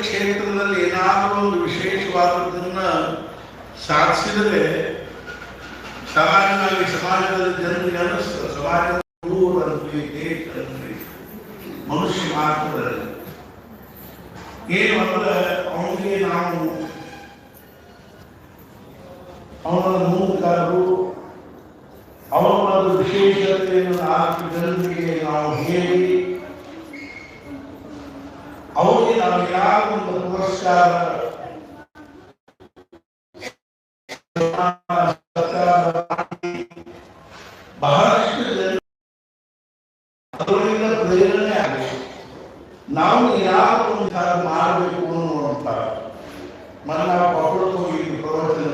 ಕ್ಷೇತ್ರದಲ್ಲಿ ಏನಾದರೂ ಒಂದು ವಿಶೇಷವಾದದ್ದನ್ನ ಸಾಧಿಸಿದರೆ ಸಾಮಾನ್ಯವಾಗಿ ಸಮಾಜದ ಜನರಿಗೆ ಅನಿಸ್ತದೆ, ಸಮಾಜದ ಊರಲ್ಲಿ ದೇಶದಲ್ಲಿ ಮನುಷ್ಯ ಮಾತ್ರದಲ್ಲಿ ಏನು ಅಂದ್ರೆ ಅವನಿಗೆ ನಾವು ಅವನ ಮೂಲಕರು ಅವನ ವಿಶೇಷತೆಯನ್ನು ನಾಲ್ಕು ಜನರಿಗೆ ನಾವು ಹೇಳಿ ಅವರಿಗೆ ನಾವು ಯಾವ ಒಂದು ಪುರಸ್ಕಾರ ಬಹಳಷ್ಟು ಜನ ಅದರಿಂದ ಪ್ರೇರಣೆ ಆಗಬೇಕು. ನಾವು ಯಾವ ಒಂದು ಮಾಡಬೇಕು ಅನ್ನುವಂಥ ಮನ್ನ ಕೊಪ್ಪಳಕ್ಕೆ ಹೋಗಿದ್ದು ಪ್ರವಚನ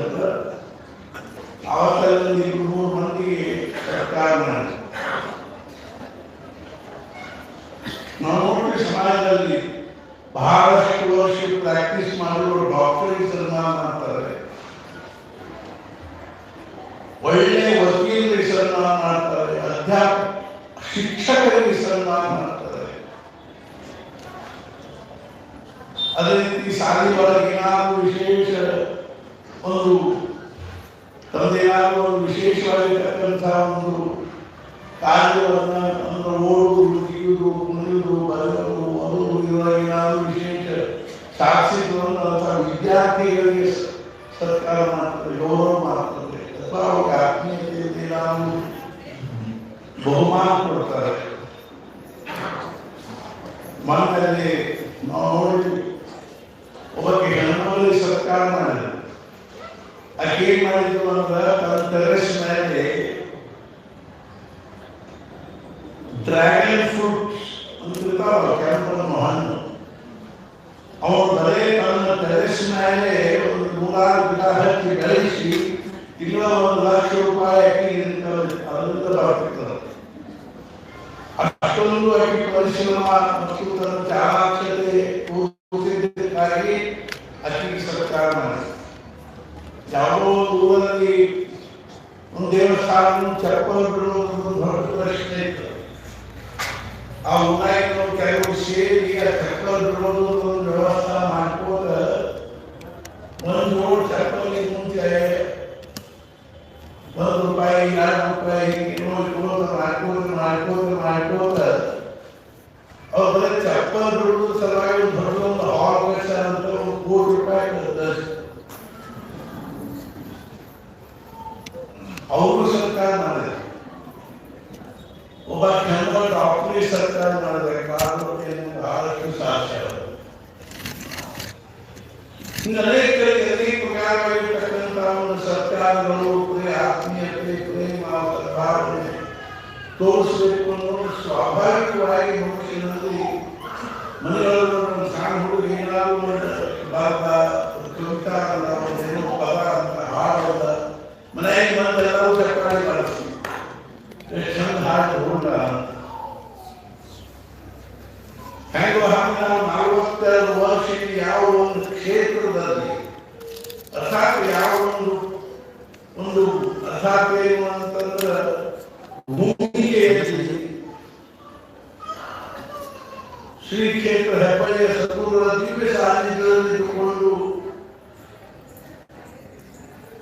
ಅವತ್ತಲ್ಲಿ 3 ಮಂದಿಗೆ ಸರ್ಕಾರ ಮಾಡಿ ನಾವು ನೋಡಿ ಸಮಾಜದಲ್ಲಿ ಬಹಳಷ್ಟು ವರ್ಷ ಪ್ರಾಕ್ಟೀಸ್ ಮಾಡುವ ಡಾಕ್ಟರಿಗೆ ಸನ್ಮಾನ ಮಾಡ್ತಾರೆ, ಒಳ್ಳೆ ವಕೀಲರಿಗೆ ಸನ್ಮಾನ ಮಾಡ್ತಾರೆ, ಶಿಕ್ಷಕರಿಗೆ ಸನ್ಮಾನ ಮಾಡ್ತಾರೆ. ಅದೇ ರೀತಿ ಶಾಲೆ ಒಳಗೆ ಏನಾದರೂ ವಿಶೇಷ ಒಂದು ತಂದೆಯಾದರೂ ಒಂದು ವಿಶೇಷವಾಗಿರ್ತಕ್ಕಂತಹ ಒಂದು ಕಾರ್ಯವನ್ನು ಅಂದ್ರೆ ಓಡುವುದು, ತೆಗೆಯುವುದು, ಕುಣಿಯುವುದು, ಬರೆಯುವುದು, ಅದು ಏನಾದರೂ ವಿಶೇಷ ಸಾಧಿಸಿರುವಂತಹ ವಿದ್ಯಾರ್ಥಿಗಳಿಗೆ ಸರ್ಕಾರ ಮಾಡ್ತದೆ, ಗೌರವ ಮಾಡ್ತದೆ, ಅಥವಾ ಅವ್ರಿಗೆ ಆತ್ಮೀಯತೆಯಲ್ಲಿ ನಾವು ಬಹುಮಾನ ಕೊಡ್ತಾರೆ. ಮನೆಯಲ್ಲಿ ನಾವು ನೋಡಿ ಒಬ್ಬಕ್ಕೆ ಹೆಣ್ಣುಮಗಳಿಗೆ ಸರ್ಕಾರ ಮಾಡಿದ್ರು. ಆಕೆ ಏನ್ ಮಾಡಿದ್ರು ಅಂದ್ರೆ ತನ್ನ ಟೆರೆಸ್ ಮೇಲೆ ಡ್ರ್ಯಾಗನ್ ಫ್ರೂಟ್ಸ್ ಅಂತಿರ್ತಾವ ಕೆಂಪನ್ನು ಹಣ್ಣು, ಅವನು ಬರೇ ತನ್ನ ಟೆರೆಸ್ ಮೇಲೆ ಒಂದು 100 ಗಿಡ ಹಚ್ಚಿ ಬೆಳೆಸಿ ತಿಂಗಳ 1 ಲಕ್ಷ ರೂಪಾಯಿ ಅದರಿಂದ ಬರ್ತಿರ್ತದೆ. ಅಷ್ಟೊಂದು ಆಕೆ ಪರಿಶ್ರಮ ಮತ್ತು ತನ್ನ ಚಾಲಾಕ್ಷತೆ ತೋರಿಸಿದ್ದಕ್ಕಾಗಿ ಆಕೆಗೆ ಸರ್ಕಾರ ಮಾಡಿದೆ. ಯಾವುದೋ ಊರಲ್ಲಿ ಒಂದು ದೇವಸ್ಥಾನ ಚಪ್ಪಲ್ ಬಿಡುವುದು ದೊಡ್ಡ ಪ್ರಶ್ನೆ ಇತ್ತು. ಆ ಊರಾಗಿನ ಕೆಲವರು ಸೇರಿ ಆ ಚಪ್ಪಲ್ ಬಿಡೋದು ಒಂದು ವ್ಯವಸ್ಥೆ ಮಾಡ್ಕೋತ ಒಂದು 7 ಚಪ್ಪಲಿಗೆ ಮುಂಚೆ 1 ರೂಪಾಯಿ 2 ರೂಪಾಯಿ ಮಾಡ್ಕೋತ ಅವ್ರ ಚಪ್ಪಲ್ ಬಿಡುವುದು ಸಲುವಾಗಿ ದೊಡ್ಡದೊಂದು ಹಾಲ್ ಅಂತ 1 ಕೋಟಿ ರೂಪಾಯಿ ಅವರು ಸರ್ಕಾರ ಮಾಡಿದೆ. ಒಬ್ಬ ಕನ್ನಡ ಡಾಕ್ಟರಿ ಸರ್ಕಾರ ಮಾಡಿದೆ. ಬಹಳಷ್ಟು ಸಾಧ್ಯ ಹಿಂಗೆ ಅನೇಕ ಪ್ರಕಾರವಾಗಿರ್ತಕ್ಕಂಥ ಒಂದು ಸರ್ಕಾರಗಳು ಆತ್ಮೀಯತೆ, ಪ್ರೇಮ, ಭಾವನೆ ತೋರಿಸಬೇಕು ಅನ್ನೋದು ಸ್ವಾಭಾವಿಕವಾಗಿ ಮನುಷ್ಯನಲ್ಲಿ ಮನೆಯೊಳಗೆ ಸಣ್ಣ ಹುಡುಗ ಏನಾದ್ರು ಭಾರತ ಕವಿತಾ ಏನೋ ಪದ ಅಂತ ಹಾಡೋದ ಮನೆಯಾಗಿ ಬಂದು ಎಲ್ಲರೂ ಚಪ್ಪಾಳಿ ಮಾಡ್ತೀವಿ, ಎಷ್ಟು ಚಂದ ಹಾಡು ಹೋಗ ಹೇಗೋ ಹಾಗೆ ನಾವು 42 ವರ್ಷ ಯಾವ ಒಂದು ಕ್ಷೇತ್ರದಲ್ಲಿ ಅರ್ಥಾತ್ ಯಾವ ಒಂದು ಅರ್ಥಾತ್ ಏನು ಅಂತಂದ್ರೆ ಭೂಮಿಕೆಯಲ್ಲಿ ಶ್ರೀ ಕ್ಷೇತ್ರ ಹೆಬ್ಬಳ್ಳಿಯ ಸದ್ಗುರುಗಳ ದಿವ್ಯ ಸಾನ್ನಿಧ್ಯದಲ್ಲಿ ಇಟ್ಟುಕೊಂಡು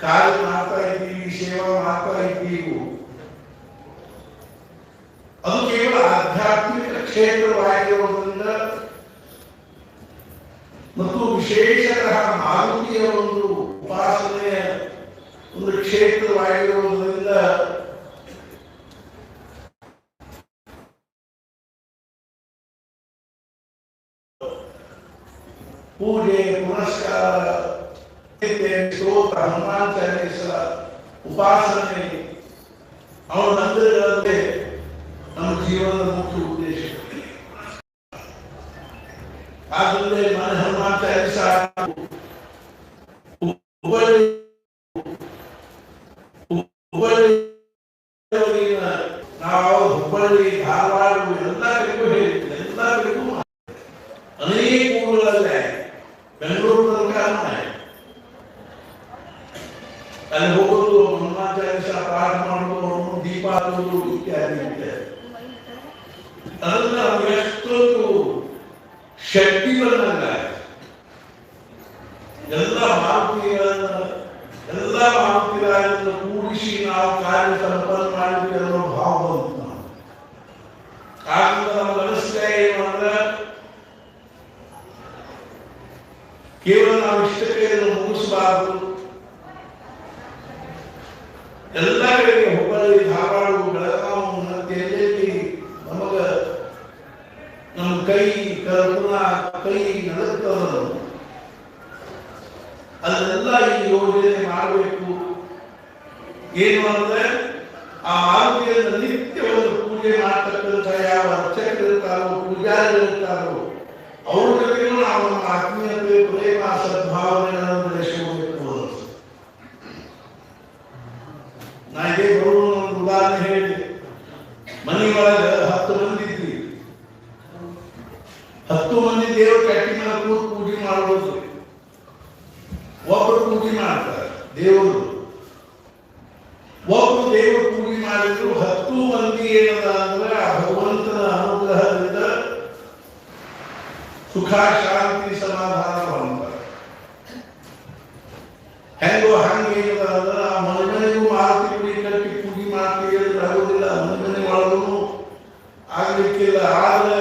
ಕಾರ್ಯ ಮಾಡ್ತಾ ಇದ್ದೀವಿ, ಸೇವಾ ಮಾಡ್ತಾ ಇದ್ದೀವಿ. ಅದು ಕೇವಲ ಆಧ್ಯಾತ್ಮಿಕ ಕ್ಷೇತ್ರವಾಗಿರುವುದರಿಂದ ಮತ್ತು ವಿಶೇಷತಃ ಮಾರುತಿಯ ಒಂದು ಉಪಾಸನೆಯ ಒಂದು ಕ್ಷೇತ್ರವಾಗಿರುವುದರಿಂದ ಪೂಜೆ, ಪುನಸ್ಕಾರ, ಸ್ತೋತ್ರ, ಹನುಮಾನ್ ಚಾಲೀಸ, ಉಪಾಸನೆ ಅವರ ಮಂದಿರಗಳಂತೆ ನಮ್ಮ ಜೀವನದ ಮುಖ್ಯ ಉದ್ದೇಶ. ಆದ್ದರಿಂದ ಹನುಮಾನ್ ಚಾಲೀಸ ನಾವು ಹುಬ್ಬಳ್ಳಿ, ಧಾರವಾಡ ಎಲ್ಲ ಕಡೆಗೂ ಹೇಳಿದ್ವಿ, ಎಲ್ಲ ಕಡೆಗೂ ಅನೇಕ ಊರುಗಳಲ್ಲೇ ಬೆಂಗಳೂರು ತನಕ ಅಲ್ಲಿ ಹೋಗೋದು, ಹನುಮಾನ್ ಚಾಲೀಸ ಪಾಠ ಮಾಡೋದು, ದೀಪ ಹಚ್ಚೋದು ಇತ್ಯಾದಿ ಇತ್ಯಾದಿ. ಅದನ್ನ ಎಷ್ಟೊಂದು ಶಕ್ತಿ ಬಂದಂಗ ಎಲ್ಲ ಮಾರುತಿಗಳನ್ನು ಕೂಡಿಸಿ ನಾವು ಕಾರ್ಯ ಸಂಪನ್ನ ಮಾಡಿದ್ವಿ ಅನ್ನೋ ಭಾವ ಬಂತು ನಾವು. ಆದ್ರಿಂದ ನಮ್ಮ ಮನಸ್ಸಿಗೆ ಏನು ಅಂದ್ರೆ ಕೇವಲ ನಾವು ಇಷ್ಟಕ್ಕೆ ಮುಗಿಸಬಾರದು. ಎಲ್ಲ ಕಡೆಗೆ ಹುಬ್ಬಳ್ಳಿ, ಧಾರವಾಡ, ಬೆಳಗಾವಿ ಮತ್ತೆ ಎಲ್ಲೆಲ್ಲಿ ನಮಗ ನಮ್ಮ ಕೈ ನಡುತ್ತದ ಅದನ್ನೆಲ್ಲ ಈ ಯೋಜನೆ ಮಾಡಬೇಕು. ಏನು ಅಂದ್ರೆ ಆ ಮಾರುತಿಯನ್ನು ನಿತ್ಯ ಒಂದು ಪೂಜೆ ಮಾಡ್ತಕ್ಕಂಥ ಯಾವ ಅರ್ಚಕರಿರ್ತಾರೋ, ಪೂಜಾರಿರ್ತಾರೋ ಅವ್ರ ಜೊತೆಗೂ ನಾವು ನಮ್ಮ ಆತ್ಮೀಯತೆ, ಪ್ರೇಮ, ಸದ್ಭಾವನೆಗಳನ್ನು ಬೆಳೆಸಿಕೊಳ್ಳಬೇಕು. ನಾ ಇದೇ ಬರುವ ಒಂದು ಉದಾಹರಣೆ ಹೇಳಿ. ಮನೆಯೊಳಗೆ 10 ಮಂದಿ ಇದ್ವಿ. 10 ಮಂದಿ ದೇವ್ರ ಕಟ್ಟಿ ಮೇಲೆ ಕೂತು ಪೂಜೆ ಮಾಡೋದು. ಒಬ್ಬರು ಪೂಜೆ ಮಾಡ್ತಾರೆ ದೇವರು, ಒಬ್ಬರು ದೇವರು ಪೂಜೆ ಮಾಡಿದ್ರು 10 ಮಂದಿ ಏನದ ಅಂದ್ರೆ ಆ ಭಗವಂತನ ಅನುಗ್ರಹದಿಂದ ಸುಖ, ಶಾಂತಿ, ಸಮಾಧಾನ ಹೊಂದ್ತಾರೆ. ಹೆಂಗೋ ಹಂಗೇನದ ಅಂದ್ರೆ ಆ ಮನೆಗೂ ಮಾರುತಿ ಗುಡಿ ಕಟ್ಟಿ ಪೂಜೆ ಮಾಡ್ತೀವಿ ಅಂದ್ರೆ ಆಗೋದಿಲ್ಲ. ಮನೆ ಒಳಗೂ ಆಗ್ಲಿಕ್ಕಿಲ್ಲ. ಆದ್ರೆ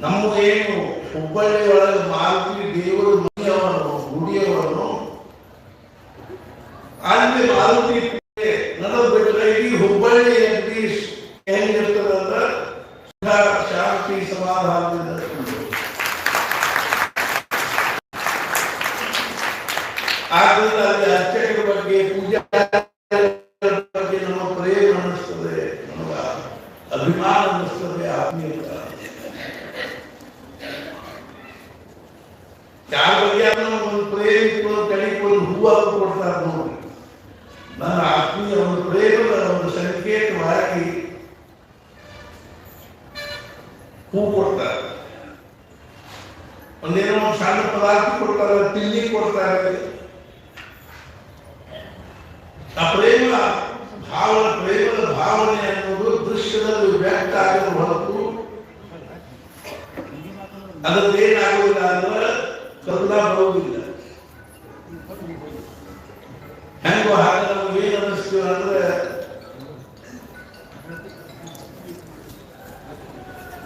ನಮ್ಮದೇನು ಹುಬ್ಬಳ್ಳಿ ಒಳಗೆ ಮಾರುತಿ ದೇವರು ಮನೆಯವನು, ಗುಡಿಯವನು ಅಲ್ಲಿ ಮಾರುತಿ ನಡೆದು ಬಿಟ್ಟರೆ ಇಡೀ ಹುಬ್ಬಳ್ಳಿ ಅಟ್ಲೀಸ್ ಹೆಂಗಿರ್ತದಂದ್ರೆ ಸುಖ, ಶಾಂತಿ, ಸಮಾಧಾನದಿಂದ. ಆದ್ರಿಂದ ಅಲ್ಲಿ ಅರ್ಚಕರ ಬಗ್ಗೆ, ಪೂಜಾ ಬಗ್ಗೆ ನಮ್ಮ ಪ್ರೇಮ ಅನ್ನಿಸ್ತದೆ, ನಮಗ ಅಭಿಮಾನ ಅನ್ನಿಸ್ತದೆ, ಆತ್ಮೀಯತೆ. ಯಾರ ಬಗ್ಗೆ ಒಂದು ಪ್ರೇಮ ಕಲಿಕೊಂಡು ಹೂವು ಕೊಡ್ತಾರೆ ನೋಡಿ. ನನ್ನ ಆತ್ಮೀಯ ಒಂದು ಪ್ರೇಮದ ಒಂದು ಸಂಕೇತವಾಗಿ ಹೂ ಕೊಡ್ತಾರೆ. ಒಂದೇನೋ ಒಂದು ಸಣ್ಣ ಪದಾರ್ಥ ಕೊಡ್ತಾರೆ, ತಿಂಡಿ ಕೊಡ್ತಾರೆ. ಆ ಪ್ರೇಮದ ಭಾವನೆ ಅನ್ನೋದು ದೃಶ್ಯದಲ್ಲಿ ವ್ಯಕ್ತ ಆಗಲು ಹೊರತು ಅದರದ್ದೇನಾಗುವುದಿಲ್ಲ ಅಂದ್ರೆ ಕರುಣಾ ಬರುವುದಿಲ್ಲ. ಹೆಂಗೋ ಹಾಗೆ ನಮ್ಗೆ ಏನ್ ಅನ್ನಿಸ್ತೀವಿ ಅಂದ್ರೆ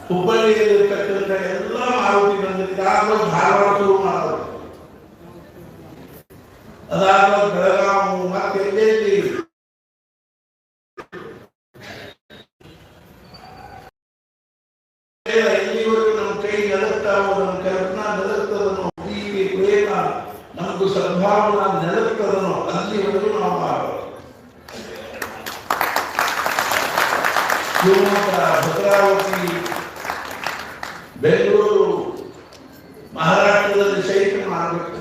ಹುಬ್ಬಳ್ಳಿಯಲ್ಲಿರ್ತಕ್ಕಂಥ ಎಲ್ಲ ಮಾರುತಿ ಬಂದಿದ್ದಾಗಲೂ ಧಾರವಾಡ ಶುರು ಮಾಡೋದು, ಅದಾದ್ಮೇಲೆ ಬೆಳಗಾವಿ, ಮತ್ತೆ ಎಲ್ಲೆಲ್ಲಿ ಎಲ್ಲಿವರೆಗೂ ನಮ್ಮ ಕೈ ನಡುತ್ತಾವೋ, ನಮ್ಮ ಕಲ್ಪನಾ ನಡುತ್ತದನೋ, ಪ್ರೀತಿ, ಪ್ರೇಮ, ನಮಗೂ ಸದ್ಭಾವನಾ ನಡುತ್ತದನೋ ಅಲ್ಲಿವರೆಗೂ ನಾವು ಮಾಡೋದು. ಶಿವಮೊಗ್ಗ, ಭದ್ರಾವತಿ, ಬೆಂಗಳೂರು, ಮಹಾರಾಷ್ಟ್ರದಲ್ಲಿ ಸಹಿತ ಮಾಡಬೇಕು.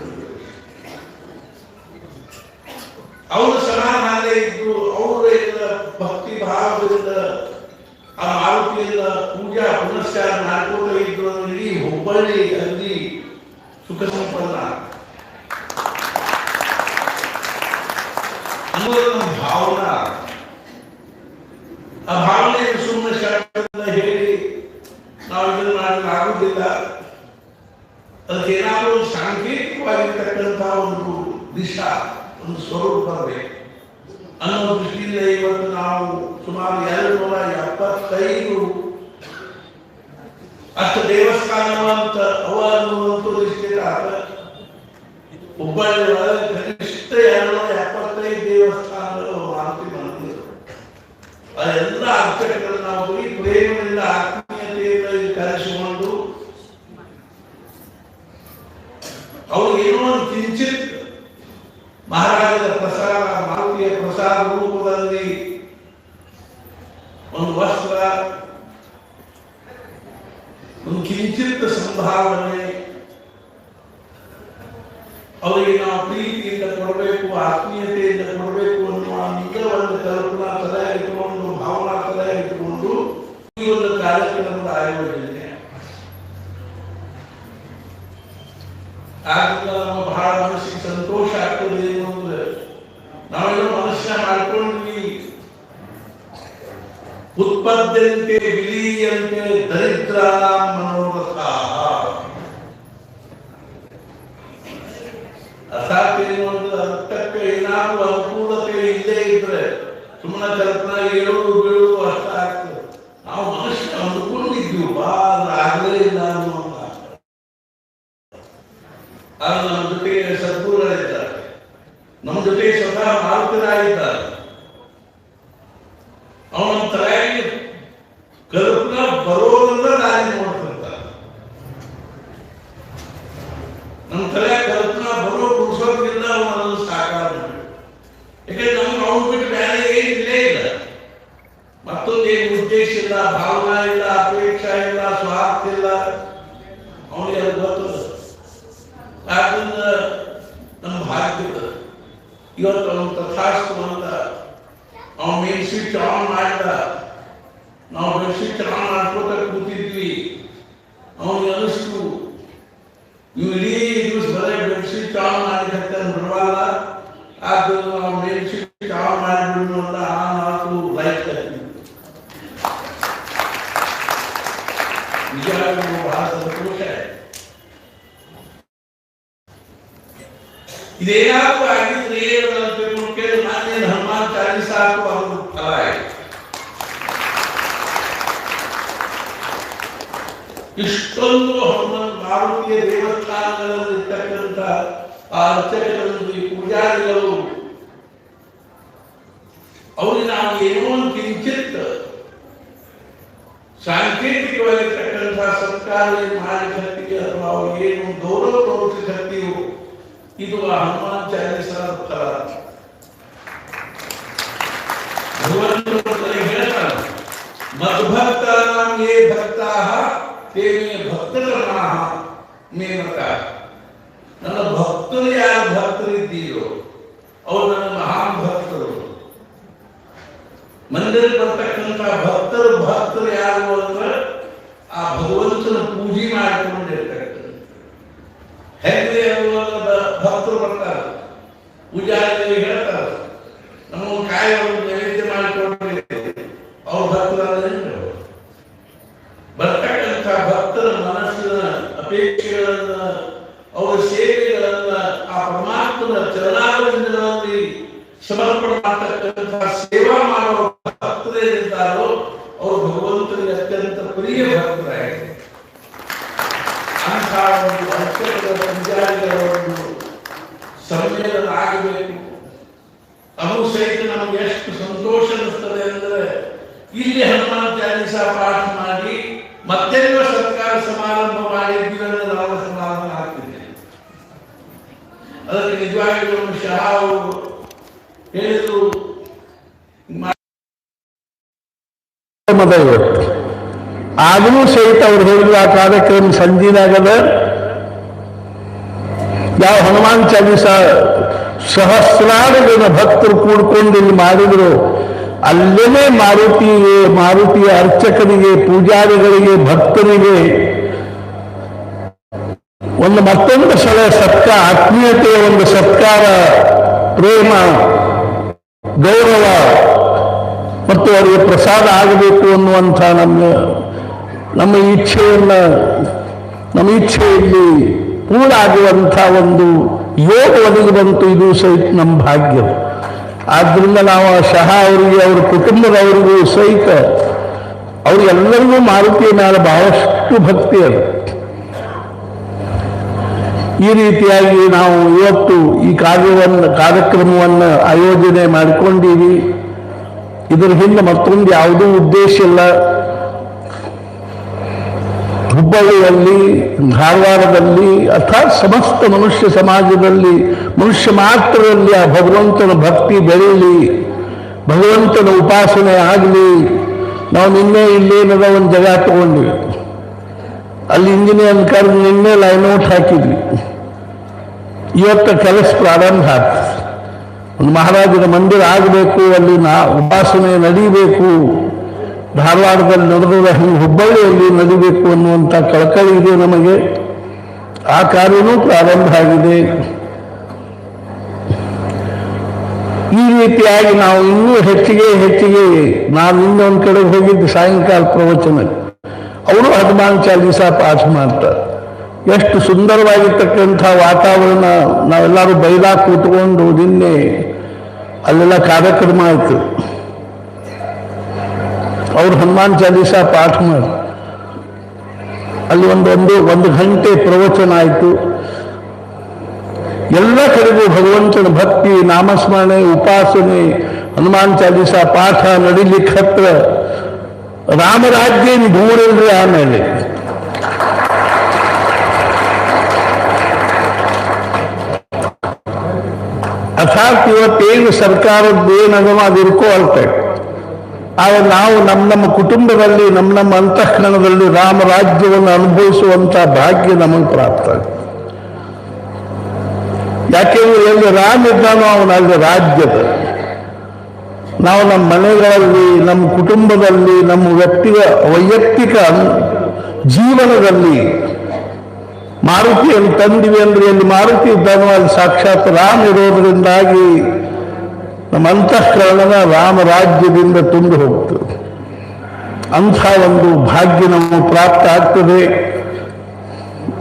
ಅವರು ಸಮಾಧಾನ ಇದ್ದು ಅವರ ಭಕ್ತಿ ಭಾವದಿಂದ ಆ ಮಾರುತಿಯಿಂದ ಪೂಜಾ ಪುನಸ್ಕಾರ ಮಾಡ್ಕೊಂಡು ಇದ್ರು. ಇಡೀ ಹುಬ್ಬಳ್ಳಿ ಅಲ್ಲಿ ಸುಖ ಸಂಪನ್ನ ಅನ್ನೋದು ನಮ್ಮ ಭಾವನಾ. ಆ ಭಾವನೆಯನ್ನು ಸುಮ್ಮನೆ ಶಬ್ದದಿಂದ ಹೇಳಿ ನಾವು ಇದನ್ನು ಮಾಡಲಿಕ್ಕೆ ಆಗುವುದಿಲ್ಲ. ಅದಕ್ಕೆ ಏನಾದರೂ ಸಾಂಕೇತಿಕವಾಗಿರ್ತಕ್ಕಂಥ ಒಂದು ದಿಶಾ, ಒಂದು ಸ್ವರೂಪ ಬರಬೇಕು ಅನ್ನೋ ದೃಷ್ಟಿಯಿಂದ ಇವತ್ತು ನಾವು ಸುಮಾರು 275 ಅಷ್ಟು ದೇವಸ್ಥಾನವಂತ ಅನ್ನುವಂಥ ದೃಷ್ಟಿಯಿಂದ ಹುಬ್ಬಳ್ಳಿ ಒಳಗೆ ಕನಿಷ್ಠ 275 ದೇವಸ್ಥಾನಗಳು ಮಾರುತಿ ಮಂದಿರ. ಅದೆಲ್ಲ ಅರ್ಚಕರನ್ನು ನಾವು ಈ ಪ್ರೇಮದಿಂದ, ಆತ್ಮೀಯತೆಯಿಂದ ಕರೆಸಿಕೊಂಡು ಅವ್ರಿಗೆ ಏನೋ ಒಂದು ಕಿಂಚಿತ್ ಮಹಾರಾಜರ ಪ್ರಸಾದ, ಮಾರುತಿಯ ಪ್ರಸಾದ ರೂಪದಲ್ಲಿ ಒಂದು ವಸ್ತ್ರ, ಒಂದು ಕಿಂಚಿತ್ ಸಂಭಾವನೆ ಅವರಿಗೆ ನಾವು ಪ್ರೀತಿಯಿಂದ ಕೊಡಬೇಕು, ಆತ್ಮೀಯತೆಯಿಂದ ಕೊಡಬೇಕು ಅನ್ನುವ ಒಂದು ಕಲ್ಪನಾ ತಲೆ ಇಟ್ಟುಕೊಂಡು, ಭಾವನಾ ತಲೆ ಇಟ್ಟುಕೊಂಡು ಈ ಒಂದು ಕಾರ್ಯಕ್ರಮದ ಆಯೋಜನೆ. ಆದ್ರಿಂದ ನಮ್ಮ ಬಹಳ ಮನಸ್ಸಿಗೆ ಸಂತೋಷ ಆಗ್ತದೆ. ಏನು ಅಂದ್ರೆ ನಾವೆಲ್ಲ ಮನಸ್ಸಿನ ಮಾಡ್ಕೊಂಡ್ವಿ, ಉತ್ಪದ್ಯಂತೆ ವಿಲೀಯಂತೆ ದರಿದ್ರ ಮನೋರಥ. ಸುಮ್ಮನೆ ಕಲ್ಪನಾ ಏಳೋದು ಬೀಳೋದು ಅಷ್ಟ ಆಗ್ತದೆ. ನಾವು ಮನುಷ್ಯ ಅಂದ್ಕೊಂಡಿದ್ದೀವಿ ಆಗಲೇ ಇಲ್ಲ ಅನ್ನುವಂತ. ಆಗ ನಮ್ಮ ಜೊತೆಗೆ ಸದ್ಗುರುಗಳಿದ್ದಾರೆ, ನಮ್ಮ ಜೊತೆಗೆ ಸ್ವತಃ ಮಾರುತರಾಗಿದ್ದಾರೆ. ಅವನ ತಲೆಯಾಗಿ ಕಲ್ಪನಾ ಬರೋದ್ರಿಂದ ದಾರಿ ನೋಡ್ತಿರ್ತಾರೆ. ನಮ್ಮ ತಲೆಯಾಗ ಕಲ್ಪನಾ ಬರೋ ಪುರುಷೋದ್ರಿಂದ ಅವನನ್ನು ಸಾಕಾರ ಮಾಡಿ. ಯಾಕಂದ್ರೆ ನಮ್ಗೆ ಅವನು ಬಿಟ್ಟು ಬೇರೆ ಏನಿಲ್ಲೇ ಇಲ್ಲ. ಮತ್ತೊಂದೇನು ಉದ್ದೇಶ ಇಲ್ಲ, ಭಾವನಾ ಇಲ್ಲ, ಅಪೇಕ್ಷಾ ಇಲ್ಲ, ಸ್ವಾರ್ಥ ಇಲ್ಲ. ಅವನಿಗೆ ಅದು ಗೊತ್ತದ. ಆದ್ರಿಂದ ನಮ್ಮ ಭಾಗ್ಯದ ಇವತ್ತು ಅವನು ತಥಾಸ್ತು ಅಂತ ಅವನು ಮೇನ್ ಸ್ವಿಚ್ ಆನ್ ಮಾಡಿದ. ನಾವು ಬೆಡ್ ಸ್ವಿಚ್ ಆನ್ ಮಾಡ್ಕೋತ ಕೂತಿದ್ವಿ. ಅವನಿಗೆ ಅನಿಸ್ತು ನೀವು ಇಡೀ ದಿವಸ ಬರೇ ಬೆಡ್ ಸ್ವಿಚ್ ಆನ್ ಮಾಡಿದಂತೆ ಬಿಡವಲ್ಲ, ಆದ್ರಿಂದ ನಾವು ಮೇನ್ ಸ್ವಿಚ್ ಆನ್ ಮಾಡಿಬಿಡು ಅಂತ ಆನ್ ಆತು ಲೈಟ್ ಕಟ್ಟಿ. ನಿಜವಾಗ್ಲೂ ಬಹಳ ಸಂತೋಷ. ಇದೇನಾದ್ರು ಆಗಿದ್ರೆ ಕೇಳಿ ನಾನೇನು ಹನುಮಾನ್ ಚಾಲೀಸ ಹಾಕು ಅವ್ರ ಫಲ ಆಯ್ತು. ಇಷ್ಟೊಂದು ಹನುಮಾನ್ ಮಾರುತಿಯ ದೇವಸ್ಥಾನಗಳಲ್ಲಿ ಇರ್ತಕ್ಕಂಥ ಆ ಅರ್ಚಕರು, ಈ ಪೂಜಾರಿಗಳು, ಅವ್ರಿಗೆ ನಾವು ಏನೋ ಒಂದು ಕಿಂಚಿತ್ ಸಾಂಕೇತಿಕವಾಗಿರ್ತಕ್ಕಂಥ ಸರ್ಕಾರ ಮಾಡಲಿಕ್ಕೆ ಅಥವಾ ಏನು ಗೌರವ ತೋರಿಸಲಿದ್ದೀವೋ ಇದು ಹನುಮಾನ್ ಚಾಲೀಸ ಫಲ. ಭಗವಂತನು ಹೇಳ್ತಾನೆ, ಮದ್ಭಕ್ತಾನಾಂ ಯೇ ಭಕ್ತಾಃ ತೇ ಮೇ ಭಕ್ತಗಣಾಃ ಮೇ ಮತಾಃ. ನನ್ನ ಭಕ್ತರು ಯಾರು ಭಕ್ತರಿದ್ದೀರೋ ಅವರು ನನ್ನ ಮಹಾನ್ ಭಕ್ತರು. ಮಂದಿರ ಬರ್ತಕ್ಕಂಥ ಭಕ್ತರು ಯಾರು ಅಂದ್ರೆ ಆ ಭಗವಂತನ ಪೂಜೆ ಮಾಡಿಕೊಂಡಿರ್ತಕ್ಕಂಥ ಹೇಗೆ ಭಕ್ತರು ಬರ್ತಾರೆ. ಪೂಜಾರಿಗಳಿಗೆ ಹೇಳ್ತಾರೆ, ನಮ್ಮ ಕಾಯಿ ನೈವೇದ್ಯ ಮಾಡಿಕೊಂಡಿರ್ತೇವೆ, ಅವ್ರ ಭಕ್ತರಾದ್ರೆ ಬರ್ತಕ್ಕಂಥ ಭಕ್ತರ ಮನಸ್ಸಿನ ಅಪೇಕ್ಷೆಗಳನ್ನ, ಅವರ ಸೇವೆಗಳನ್ನ ಆ ಪರಮಾತ್ಮನ ಚರಣಾರವಿಂದಗಳಲ್ಲಿ ಸಮರ್ಪಣೆ ಮಾಡತಕ್ಕಂಥ ಸೇವಾ ಮಾಡುವ ಭಕ್ತರೇನಿದ್ದಾರೋ ಅವರು ಭಗವಂತನಿಗೆ ಅತ್ಯಂತ ಪ್ರಿಯ ಭಕ್ತರಾಗಿದೆ. ಅಂಥ ಒಂದು ಅರ್ಚಕರ ಪೂಜಾರಿಗಳ ಒಂದು ಸಮ್ಮೇಳನ ಆಗಬೇಕು. ಅದು ಸಹಿತ ನಮ್ಗೆ ಎಷ್ಟು ಸಂತೋಷ ಅನಿಸ್ತದೆ ಅಂದರೆ ಇಲ್ಲಿ ಹನುಮಾನ್ ಚಾಲೀಸ ಪಾಠ ಮಾಡಿ ಮತ್ತೆಲ್ಲ ಸರ್ಕಾರ ಸಮಾರಂಭ ಮಾಡಿದ್ದೀವಿ ಅಂದರೆ ನಾವು ಸಮಾರಂಭ ಆಗ್ತಿದ್ದೇವೆ. ಅದಕ್ಕೆ ನಿಜವಾಗಿಯೂ ಶಹ ಅವರು ಹೇಳಿದ್ರು, ಇವತ್ತು ಆಗಲೂ ಸಹಿತ ಅವ್ರು ಹೇಳಿದ್ರು ಆ ಕಾರ್ಯಕ್ರಮ ಸಂಜೆನಾಗದ ಯಾವ ಹನುಮಾನ್ ಚಾಲೀಸ ಸಹಸ್ರಾರು ಜನ ಭಕ್ತರು ಕೂಡ್ಕೊಂಡು ಇಲ್ಲಿ ಮಾಡಿದ್ರು. ಅಲ್ಲೇನೆ ಮಾರುತಿಯ ಅರ್ಚಕರಿಗೆ, ಪೂಜಾರಿಗಳಿಗೆ, ಭಕ್ತರಿಗೆ ಒಂದು ಮತ್ತೊಂದು ಸಲ ಆತ್ಮೀಯತೆಯ ಒಂದು ಸತ್ಕಾರ, ಪ್ರೇಮ, ಗೌರವ ಮತ್ತು ಅವರಿಗೆ ಪ್ರಸಾದ ಆಗಬೇಕು ಅನ್ನುವಂಥ ನಮ್ಮ ಇಚ್ಛೆಯಲ್ಲಿ ಪೂರ್ಣ ಆಗುವಂಥ ಒಂದು ಯೋಗ ಒದಗಿ ಬಂತು. ಇದು ಸಹಿತ ನಮ್ಮ ಭಾಗ್ಯ. ಆದ್ದರಿಂದ ನಾವು ಶಹ ಅವರಿಗೆ, ಅವರ ಕುಟುಂಬದವರಿಗೂ ಸಹಿತ ಅವರಿಗೆಲ್ಲರಿಗೂ ಮಾರುತಿಯ ಮೇಲೆ ಬಹಳಷ್ಟು ಭಕ್ತಿ ಅದು. ಈ ರೀತಿಯಾಗಿ ನಾವು ಇವತ್ತು ಈ ಕಾರ್ಯಕ್ರಮವನ್ನು ಆಯೋಜನೆ ಮಾಡಿಕೊಂಡಿವಿ. ಇದರ ಹಿಂದೆ ಮತ್ತೊಂದು ಯಾವುದೂ ಉದ್ದೇಶ ಇಲ್ಲ. ಹುಬ್ಬಳ್ಳಿಯಲ್ಲಿ, ಧಾರವಾಡದಲ್ಲಿ ಅಥವಾ ಸಮಸ್ತ ಮನುಷ್ಯ ಸಮಾಜದಲ್ಲಿ, ಮನುಷ್ಯ ಮಾತ್ರದಲ್ಲಿ ಆ ಭಗವಂತನ ಭಕ್ತಿ ಬೆಳೀಲಿ, ಭಗವಂತನ ಉಪಾಸನೆ ಆಗಲಿ. ನಾವು ನಿನ್ನೆ ಇಲ್ಲೇನದ ಒಂದು ಜಾಗ ತಗೊಂಡ್ವಿ, ಅಲ್ಲಿ ಇಂಜಿನಿಯರ್ ಕರೆದು ನಿನ್ನೆ ಲೈನೌಟ್ ಹಾಕಿದ್ವಿ. ಇವತ್ತು ಕೆಲಸ ಪ್ರಾರಂಭ ಆಗ್ತದೆ. ಒಂದು ಮಹಾರಾಜರ ಮಂದಿರ ಆಗಬೇಕು, ಅಲ್ಲಿ ಉಪಾಸನೆ ನಡೀಬೇಕು. ಧಾರವಾಡದಲ್ಲಿ ನಡೆದ ಹುಬ್ಬಳ್ಳಿಯಲ್ಲಿ ನಡೀಬೇಕು ಅನ್ನುವಂಥ ಕಳಕಳಿ ಇದೆ ನಮಗೆ. ಆ ಕಾರ್ಯವೂ ಪ್ರಾರಂಭ ಆಗಿದೆ. ಈ ರೀತಿಯಾಗಿ ನಾವು ಇನ್ನೂ ಹೆಚ್ಚಿಗೆ ನಾನು ಇನ್ನೊಂದು ಕಡೆ ಹೋಗಿದ್ದು ಸಾಯಂಕಾಲ ಪ್ರವಚನ, ಅವರು ಹನುಮಾನ್ ಚಾಲೀಸ ಪಾಠ ಮಾಡ್ತಾರೆ. ಎಷ್ಟು ಸುಂದರವಾಗಿರ್ತಕ್ಕಂಥ ವಾತಾವರಣ. ನಾವೆಲ್ಲರೂ ಬೈಲಾಗ ಕೂತ್ಕೊಂಡು ನಿನ್ನೆ ಅಲ್ಲೆಲ್ಲ ಕಾರ್ಯಕ್ರಮ ಆಯಿತು. ಅವ್ರು ಹನುಮಾನ್ ಚಾಲೀಸ ಪಾಠ ಮಾಡಿ ಅಲ್ಲಿ ಒಂದು ಗಂಟೆ ಪ್ರವಚನ ಆಯಿತು. ಎಲ್ಲ ಕಡೆಗೂ ಭಗವಂತನ ಭಕ್ತಿ, ನಾಮಸ್ಮರಣೆ, ಉಪಾಸನೆ, ಹನುಮಾನ್ ಚಾಲೀಸ ಪಾಠ ನಡಿಲಿಕ್ಕೆ ಹತ್ರ ರಾಮರಾಜ್ಯ ದೂರಿಲ್ರಿ. ಆಮೇಲೆ ಅರ್ಥಾತ್ ಇವತ್ತೇನು ಸರ್ಕಾರದ್ದು ಏನದಮ ಅದು ಇರ್ಕೋಲ್ತೆ. ಆಗ ನಾವು ನಮ್ಮ ಕುಟುಂಬದಲ್ಲಿ ನಮ್ಮ ಅಂತಃಕರಣದಲ್ಲಿ ರಾಮರಾಜ್ಯವನ್ನು ಅನುಭವಿಸುವಂಥ ಭಾಗ್ಯ ನಮಗೆ ಪ್ರಾಪ್ತ. ಯಾಕೆಂದ್ರೆ ಎಲ್ಲಿ ರಾಮ ಇದ್ದಾನೋ ಅವನಲ್ಲಿ ರಾಜ್ಯದ. ನಾವು ನಮ್ಮ ಮನೆಗಳಲ್ಲಿ, ನಮ್ಮ ಕುಟುಂಬದಲ್ಲಿ, ನಮ್ಮ ವೈಯಕ್ತಿಕ ಜೀವನದಲ್ಲಿ ಮಾರುತಿಯನ್ನು ತಂದಿವಿ ಅಂದ್ರೆ ಎಲ್ಲಿ ಮಾರುತಿ ಇದ್ದಾನೋ ಅಲ್ಲಿ ಸಾಕ್ಷಾತ್ ರಾಮ ಇರೋದರಿಂದಾಗಿ ನಮ್ಮ ಅಂತಃಕರಣದ ರಾಮರಾಜ್ಯದಿಂದ ತುಂಬಿ ಹೋಗ್ತದೆ. ಅಂಥ ಒಂದು ಭಾಗ್ಯ ನಮಗೆ ಪ್ರಾಪ್ತ ಆಗ್ತದೆ.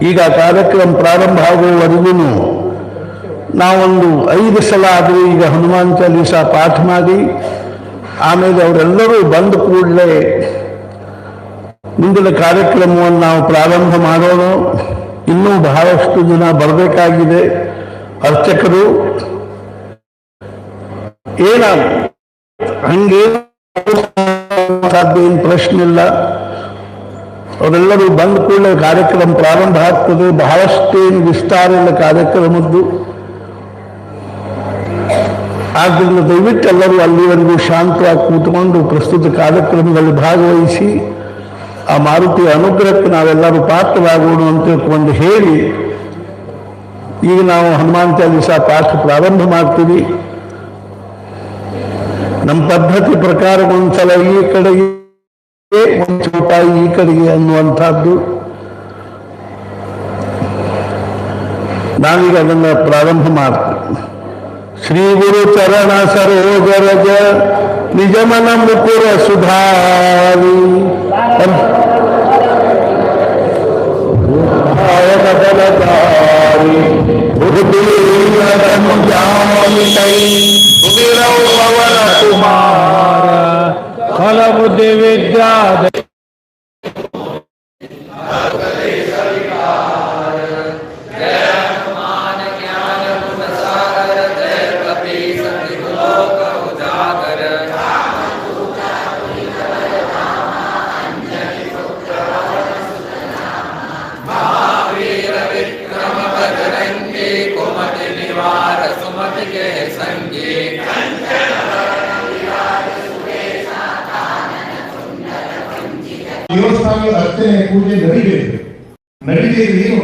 ಈಗ ಕಾರ್ಯಕ್ರಮ ಪ್ರಾರಂಭ ಆಗುವವರೆಗೂ ನಾವೊಂದು 5 ಸಲ ಆದರೂ ಈಗ ಹನುಮಾನ್ ಚಾಲೀಸ ಪಾಠ ಮಾಡಿ ಆಮೇಲೆ ಅವರೆಲ್ಲರೂ ಬಂದ ಕೂಡಲೇ ಮುಂದಿನ ಕಾರ್ಯಕ್ರಮವನ್ನು ನಾವು ಪ್ರಾರಂಭ ಮಾಡೋಣ. ಇನ್ನೂ ಬಹಳಷ್ಟು ಜನ ಬರಬೇಕಾಗಿದೆ. ಅರ್ಚಕರು ಹಂಗೇನು ಪ್ರಶ್ನೆ ಇಲ್ಲ. ಅವರೆಲ್ಲರೂ ಬಂದ ಕೂಡಲೇ ಕಾರ್ಯಕ್ರಮ ಪ್ರಾರಂಭ ಆಗ್ತದೆ. ಬಹಳಷ್ಟೇನು ವಿಸ್ತಾರ ಇಲ್ಲ ಕಾರ್ಯಕ್ರಮದ್ದು. ಆದ್ದರಿಂದ ದಯವಿಟ್ಟು ಎಲ್ಲರೂ ಅಲ್ಲಿವರೆಗೂ ಶಾಂತವಾಗಿ ಕೂತ್ಕೊಂಡು ಪ್ರಸ್ತುತ ಕಾರ್ಯಕ್ರಮದಲ್ಲಿ ಭಾಗವಹಿಸಿ ಆ ಮಾರುತಿಯ ಅನುಗ್ರಹಕ್ಕೆ ನಾವೆಲ್ಲರೂ ಪಾತ್ರರಾಗೋಣ ಅಂತ ತಿಳ್ಕೊಂಡು ಹೇಳಿ ಈಗ ನಾವು ಹನುಮಾನ್ ಚಾಲೀಸ ಪಾಠ ಪ್ರಾರಂಭ ಮಾಡ್ತೀವಿ. ನಮ್ಮ ಪದ್ಧತಿ ಪ್ರಕಾರ ಒಂದ್ಸಲ ಈ ಕಡೆಗೆ, ಒಂದು ಸ್ವಲ್ಪ ಈ ಕಡೆಗೆ ಅನ್ನುವಂಥದ್ದು. ನಾವೀಗ ಅದನ್ನು ಪ್ರಾರಂಭ ಮಾಡ್ತೀವಿ. ಶ್ರೀ ಗುರು ಚರಣ ಸರೋಜ ರಜ ನಿಜಮನ ಮುಕುರ ಸುಧಾರಿ ಬದಲದಾರಿ ಪವನ ಕುಮಾರ ಫಲ ಬುದ್ಧಿ ವಿದ್ಯಾ ದೇವಸ್ಥಾನದ ಅರ್ಚನೆ ಪೂಜೆ ನಡೀಬೇಕು. ಏನು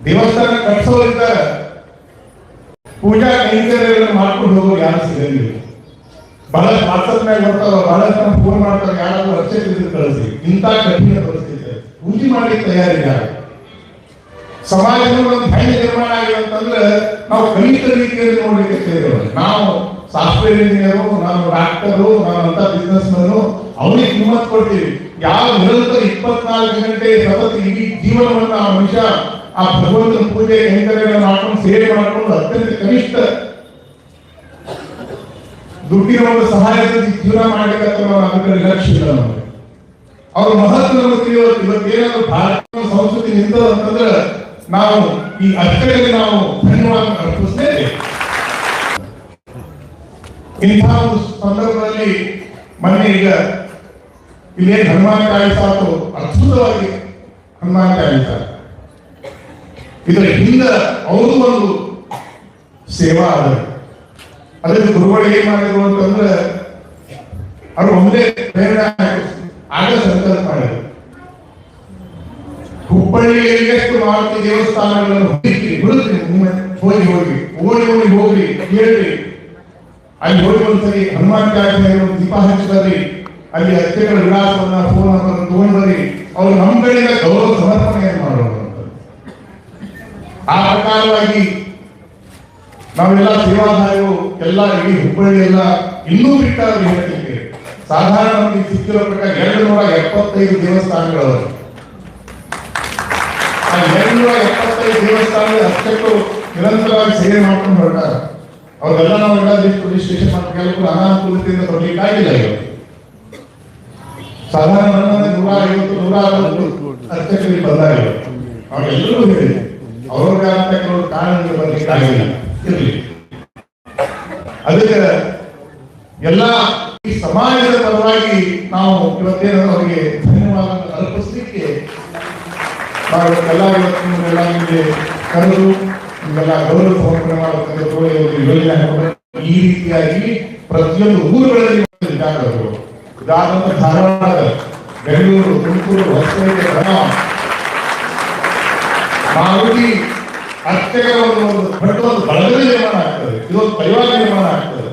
ದೇವಸ್ಥಾನ ಕಟ್ಸೋದ್ರಿಂದ ಪೂಜಾ ಕೈಂಕರ್ಯಗಳನ್ನು ಮಾಡ್ಕೊಂಡು ಹೋಗೋರು ಯಾರು ಸಿಗಂಗಿಲ್ಲ. ಬಹಳಷ್ಟು ವಾಟ್ಸಪ್ ಮ್ಯಾಗ ಬರ್ತಾವ, ಬಹಳಷ್ಟು ಜನ ಫೋನ್ ಮಾಡ್ತಾರೆ, ಯಾರಾದ್ರೂ ಅರ್ಚಕರಿದ್ರೆ ಕಳಿಸಿ. ಇಂಥ ಕಠಿಣ ಪರಿಸ್ಥಿತಿ ಪೂಜೆ ಮಾಡಿ ತಯಾರಿಲ್ಲ. ಸಮಾಜದಲ್ಲಿ ಒಂದು ಭಯ ನಿರ್ಮಾಣ ಆಗಿದೆ ಅಂತಂದ್ರೆ ನಾವು ಕಲಿತ ರೀತಿಯಲ್ಲಿ ನೋಡ್ಲಿಕ್ಕೆ ನಾವು ಸಾಫ್ಟ್ವೇರ್ ಇಂಜಿನಿಯರು, ನಾನು ಡಾಕ್ಟರು, ನಾನಂತ ಬಿಸ್ನೆಸ್ ಮ್ಯಾನು, ಅವನಿಗೆ ಕಿಮ್ಮತ್ ಕೊಡ್ತೀವಿ. ಯಾವ ನಿರಂತರ 24 ಗಂಟೆ ಸತತ ಇಡೀ ಜೀವನವನ್ನು ಆ ಮನುಷ್ಯ ಆ ಭಗವಂತನ ಪೂಜೆ ಕೈಂಕರ್ಯಗಳನ್ನು ಮಾಡ್ಕೊಂಡು ಸೇವೆ ಮಾಡಿಕೊಂಡು ಅತ್ಯಂತ ಕನಿಷ್ಠ ದುಡ್ಡಿನ ಒಂದು ಸಹಾಯದಿಂದ ಜೀವನ ಮಾಡಲಿಕ್ಕೆ ಅದಕ್ಕೆ ಲಕ್ಷ್ಯ ಇಲ್ಲ ನಮಗೆ. ಅವ್ರ ಮಹತ್ವ ನಮಗೆ ತಿಳಿಯೋದು. ಇವತ್ತೇನಾದ್ರು ಭಾರತೀಯ ಸಂಸ್ಕೃತಿ ನಿಂತದ ಅಂತಂದ್ರೆ ನಾವು ಈ ಅರ್ಚನೆಗೆ ನಾವು ಧನ್ಯವಾದ ಅರ್ಪಿಸ್ತೇವೆ. ಇಂಥ ಒಂದು ಸಂದರ್ಭದಲ್ಲಿ ಮೊನ್ನೆ ಈಗ ಇಲ್ಲೇ ಹನುಮಾನ್ ಚಾಲೀಸ ಅದ್ಭುತವಾಗಿ ಹನುಮಾನ್ ಚಾಲೀಸ ಇದರ ಹಿಂದೆ ಅವರು ಒಂದು ಸೇವಾ ಅದ. ಅದಕ್ಕೆ ಗುರುಗಳು ಏನ್ ಮಾಡಿದ್ರು ಅಂತಂದ್ರೆ ಅವರು ಒಂದೇ ಪ್ರೇರಣೆ ಆಗ ಸಂಕಲ್ಪ ಮಾಡಿದ್ರು. ಹುಬ್ಬಳ್ಳಿಯಲ್ಲಿ ಎಷ್ಟು ಮಾರುತಿ ದೇವಸ್ಥಾನಗಳನ್ನು ಹೋಗಿ ಕೇಳ್ರಿ. ಅಲ್ಲಿ ಹೋಗಿ ಒಂದ್ಸರಿ ಹನುಮಾನ್ ಚಾಲೀಸ ದೀಪ ಹಚ್ಚಿದ್ರಿ, ಅಲ್ಲಿ ಅರ್ಚಕರ ವಿಳಾಸವನ್ನ ಫೋನ್ ನಂಬರ್ ತಗೊಂಡ್ಬರಿ, ಅವ್ರು ನಮ್ಮ ಕಡೆಯಿಂದ ಗೌರವ ಸಮರ್ಪಣೆಯನ್ನು ಮಾಡೋದು. ಆ ಪ್ರಕಾರವಾಗಿ ನಾವೆಲ್ಲ ಸೇವಾಧಾರಿಗಳು ಎಲ್ಲ ಇಡೀ ಹುಬ್ಬಳ್ಳಿ ಎಲ್ಲ ಇನ್ನೂ ಬಿಟ್ಟಾದ್ರೆ ಹೇಳಲಿಕ್ಕೆ ಸಾಧಾರಣ ನಮಗೆ ಸಿಕ್ಕಿರೋ ಪ್ರಕಾರ 275 ದೇವಸ್ಥಾನಗಳು. ಆ 275 ದೇವಸ್ಥಾನದ ಅರ್ಚಕರು ನಿರಂತರವಾಗಿ ಸೇವೆ ಮಾಡ್ಕೊಂಡು ಹೊರಟಾರ. ಅವ್ರೆಲ್ಲ ನಾವೆಲ್ಲ ರಿಜಿಸ್ಟ್ರೇಷನ್ ಮಾಡಿ ಕೆಲವು ಅನಾನುಕೂಲತೆಯಿಂದ ಬರ್ಲಿಕ್ಕಾಗಿಲ್ಲ. ಸಾಧಾರಣ 150-160 ಅರ್ಚಕರಿಗೆ ಬಂದಾಗ ಅವೆಲ್ಲರೂ ಹೇಳಿ ಅವ್ರಿಗಾದಂತ ಕೆಲವು ಕಾರಣಗಳು ಬರ್ಲಿಕ್ಕೆ ಆಗಿಲ್ಲ ಇರಲಿ. ಅದಕ್ಕೆ ಎಲ್ಲ ಈ ಸಮಾಜದ ಪರವಾಗಿ ನಾವು ಇವತ್ತೇನು ಅವರಿಗೆ ಧನ್ಯವಾದ ಅರ್ಪಿಸಲಿಕ್ಕೆ ನಾವು ಎಲ್ಲ ಇವತ್ತಿನೆಲ್ಲ ನಿಮಗೆ ಕರೆದು ನಿಮ್ಮೆಲ್ಲ ಗೌರವ ಸಮರ್ಪಣೆ ಮಾಡತಕ್ಕಂಥ ಯೋಜನೆ ಈ ರೀತಿಯಾಗಿ ಪ್ರತಿಯೊಂದು ಊರುಗಳಲ್ಲಿ ಜಾಗಗಳು ಉದಾಹರಣೆ ಧಾರವಾಡ, ಬೆಂಗಳೂರು, ತುಮಕೂರು, ಹೊಸಪೇಟೆ, ಬೆಳಗಾವಿ, ಮಾರುತಿ ಅರ್ಚಕರ ಒಂದು ಬಳಗದ ನಿರ್ಮಾಣ ಆಗ್ತದೆ. ಇದೊಂದು ಪರಿವಾರ ನಿರ್ಮಾಣ ಆಗ್ತದೆ.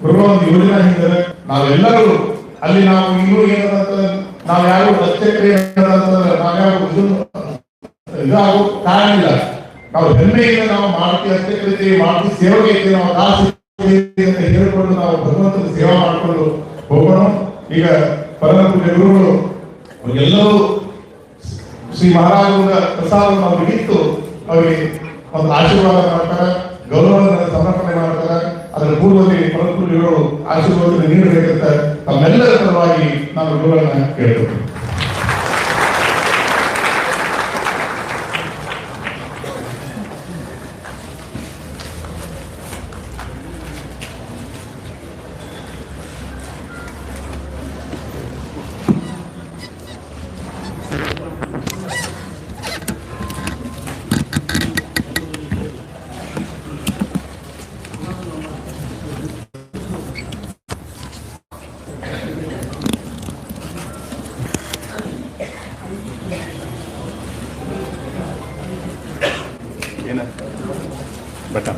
ಬರುವ ಒಂದು ಯೋಜನೆ ಹಿಂದೆ ನಾವೆಲ್ಲರೂ ಅಲ್ಲಿ ನಾವು ಇನ್ನೂ ಏನಂತ ನಾವು ಯಾರು ಅರ್ಚಕರೇ ನಾವ್ಯಾರು ಇದಾಗೋ ಕಾರಣ ಇಲ್ಲ. ನಾವು ಹೆಮ್ಮೆಯಿಂದ ನಾವು ಮಾಡ್ತೀವಿ ಅರ್ಚಕರಿದ್ದೀವಿ, ಮಾಡ್ತೀವಿ ಸೇವೆಗೆ ಇದ್ದೀವಿ, ನಾವು ದಾಸ ಅಂತ ಹೇಳಿಕೊಂಡು ನಾವು ಭಗವಂತನ ಸೇವಾ ಮಾಡಿಕೊಂಡು ಹೋಗೋಣ. ಈಗ ಪರಮಪೂಜ್ಯ ಗುರುಗಳು ಎಲ್ಲರೂ ಶ್ರೀ ಮಹಾರಾಜರ ಪ್ರಸಾದ ನಾವು ಇಟ್ಟು ಅವರಿಗೆ ಒಂದು ಆಶೀರ್ವಾದ ಮಾಡ್ತಾರೆ, ಗೌರವವನ್ನು ಸಮರ್ಪಣೆ ಮಾಡ್ತಾರೆ. ಅದರ ಪೂರ್ವದಲ್ಲಿ ಪರಮಪೂಜ್ಯಗಳು ಆಶೀರ್ವಾದ ನೀಡಬೇಕಂತ ತಮ್ಮೆಲ್ಲರ ಪರವಾಗಿ ನಾನು ಗುರುಗಳನ್ನ ಕೇಳ್ತೇನೆ. बता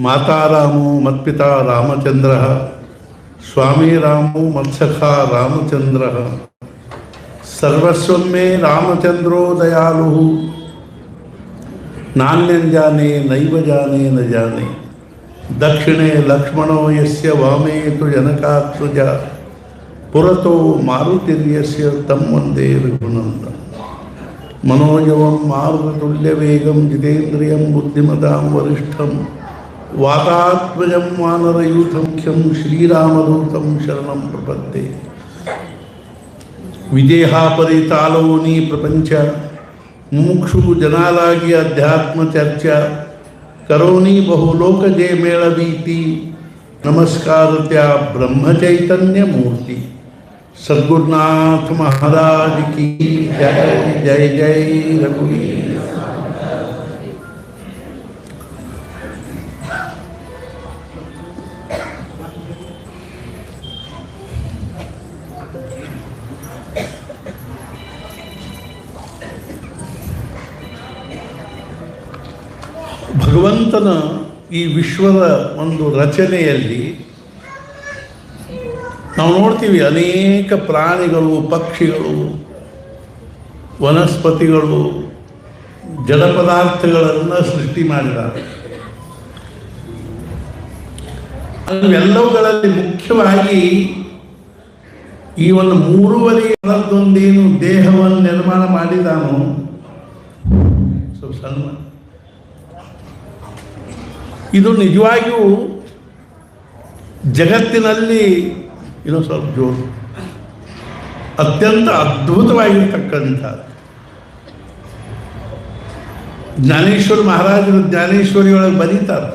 माता रामो मत्पिता रामचंद्रः, स्वामी रामो मत्सखा रामचंद्रः, सर्वस्वं मे रामचंद्रो दयालुः, नान्यं जाने नैव जाने न जाने, दक्षिणे लक्ष्मणो यस्य वामे तु जनकात्मजा, पुरतो मारुतिर्यस्य तं वन्दे रघुनन्दनं। मनोजवं मारुततुल्यवेगं जितेन्द्रियं बुद्धिमतां वरिष्ठं वातात्मजं वानरयूथमुख्यं श्रीरामदूतं शरणं प्रपद्ये। विदेहापरितालोनी प्रपंच मुमुक्षु जनालागी अध्यात्म चर्चा करोनी बहुलोक जय मेळवीती, नमस्कार त्या ब्रह्मचैतन्य मूर्ति। सद्गुरुनाथ महाराज की जय जय जय रघुवीर। ಭಗವಂತನ ಈ ವಿಶ್ವದ ಒಂದು ರಚನೆಯಲ್ಲಿ ನಾವು ನೋಡ್ತೀವಿ, ಅನೇಕ ಪ್ರಾಣಿಗಳು, ಪಕ್ಷಿಗಳು, ವನಸ್ಪತಿಗಳು, ಜಡ ಪದಾರ್ಥಗಳನ್ನು ಸೃಷ್ಟಿ ಮಾಡಿದ್ದಾರೆ. ಅವೆಲ್ಲವುಗಳಲ್ಲಿ ಮುಖ್ಯವಾಗಿ ಈ ಒಂದು 3.5 ದೇಹವನ್ನು ನಿರ್ಮಾಣ ಮಾಡಿದಾನು. ಸಣ್ಣ ಇದು ನಿಜವಾಗಿಯೂ ಜಗತ್ತಿನಲ್ಲಿ ಇನ್ನೊಂದು ಸ್ವಲ್ಪ ಜೋರು ಅತ್ಯಂತ ಅದ್ಭುತವಾಗಿರ್ತಕ್ಕಂಥ ಜ್ಞಾನೇಶ್ವರ ಮಹಾರಾಜರು ಜ್ಞಾನೇಶ್ವರಿಯೊಳಗೆ ಬರೀತಾರೆ,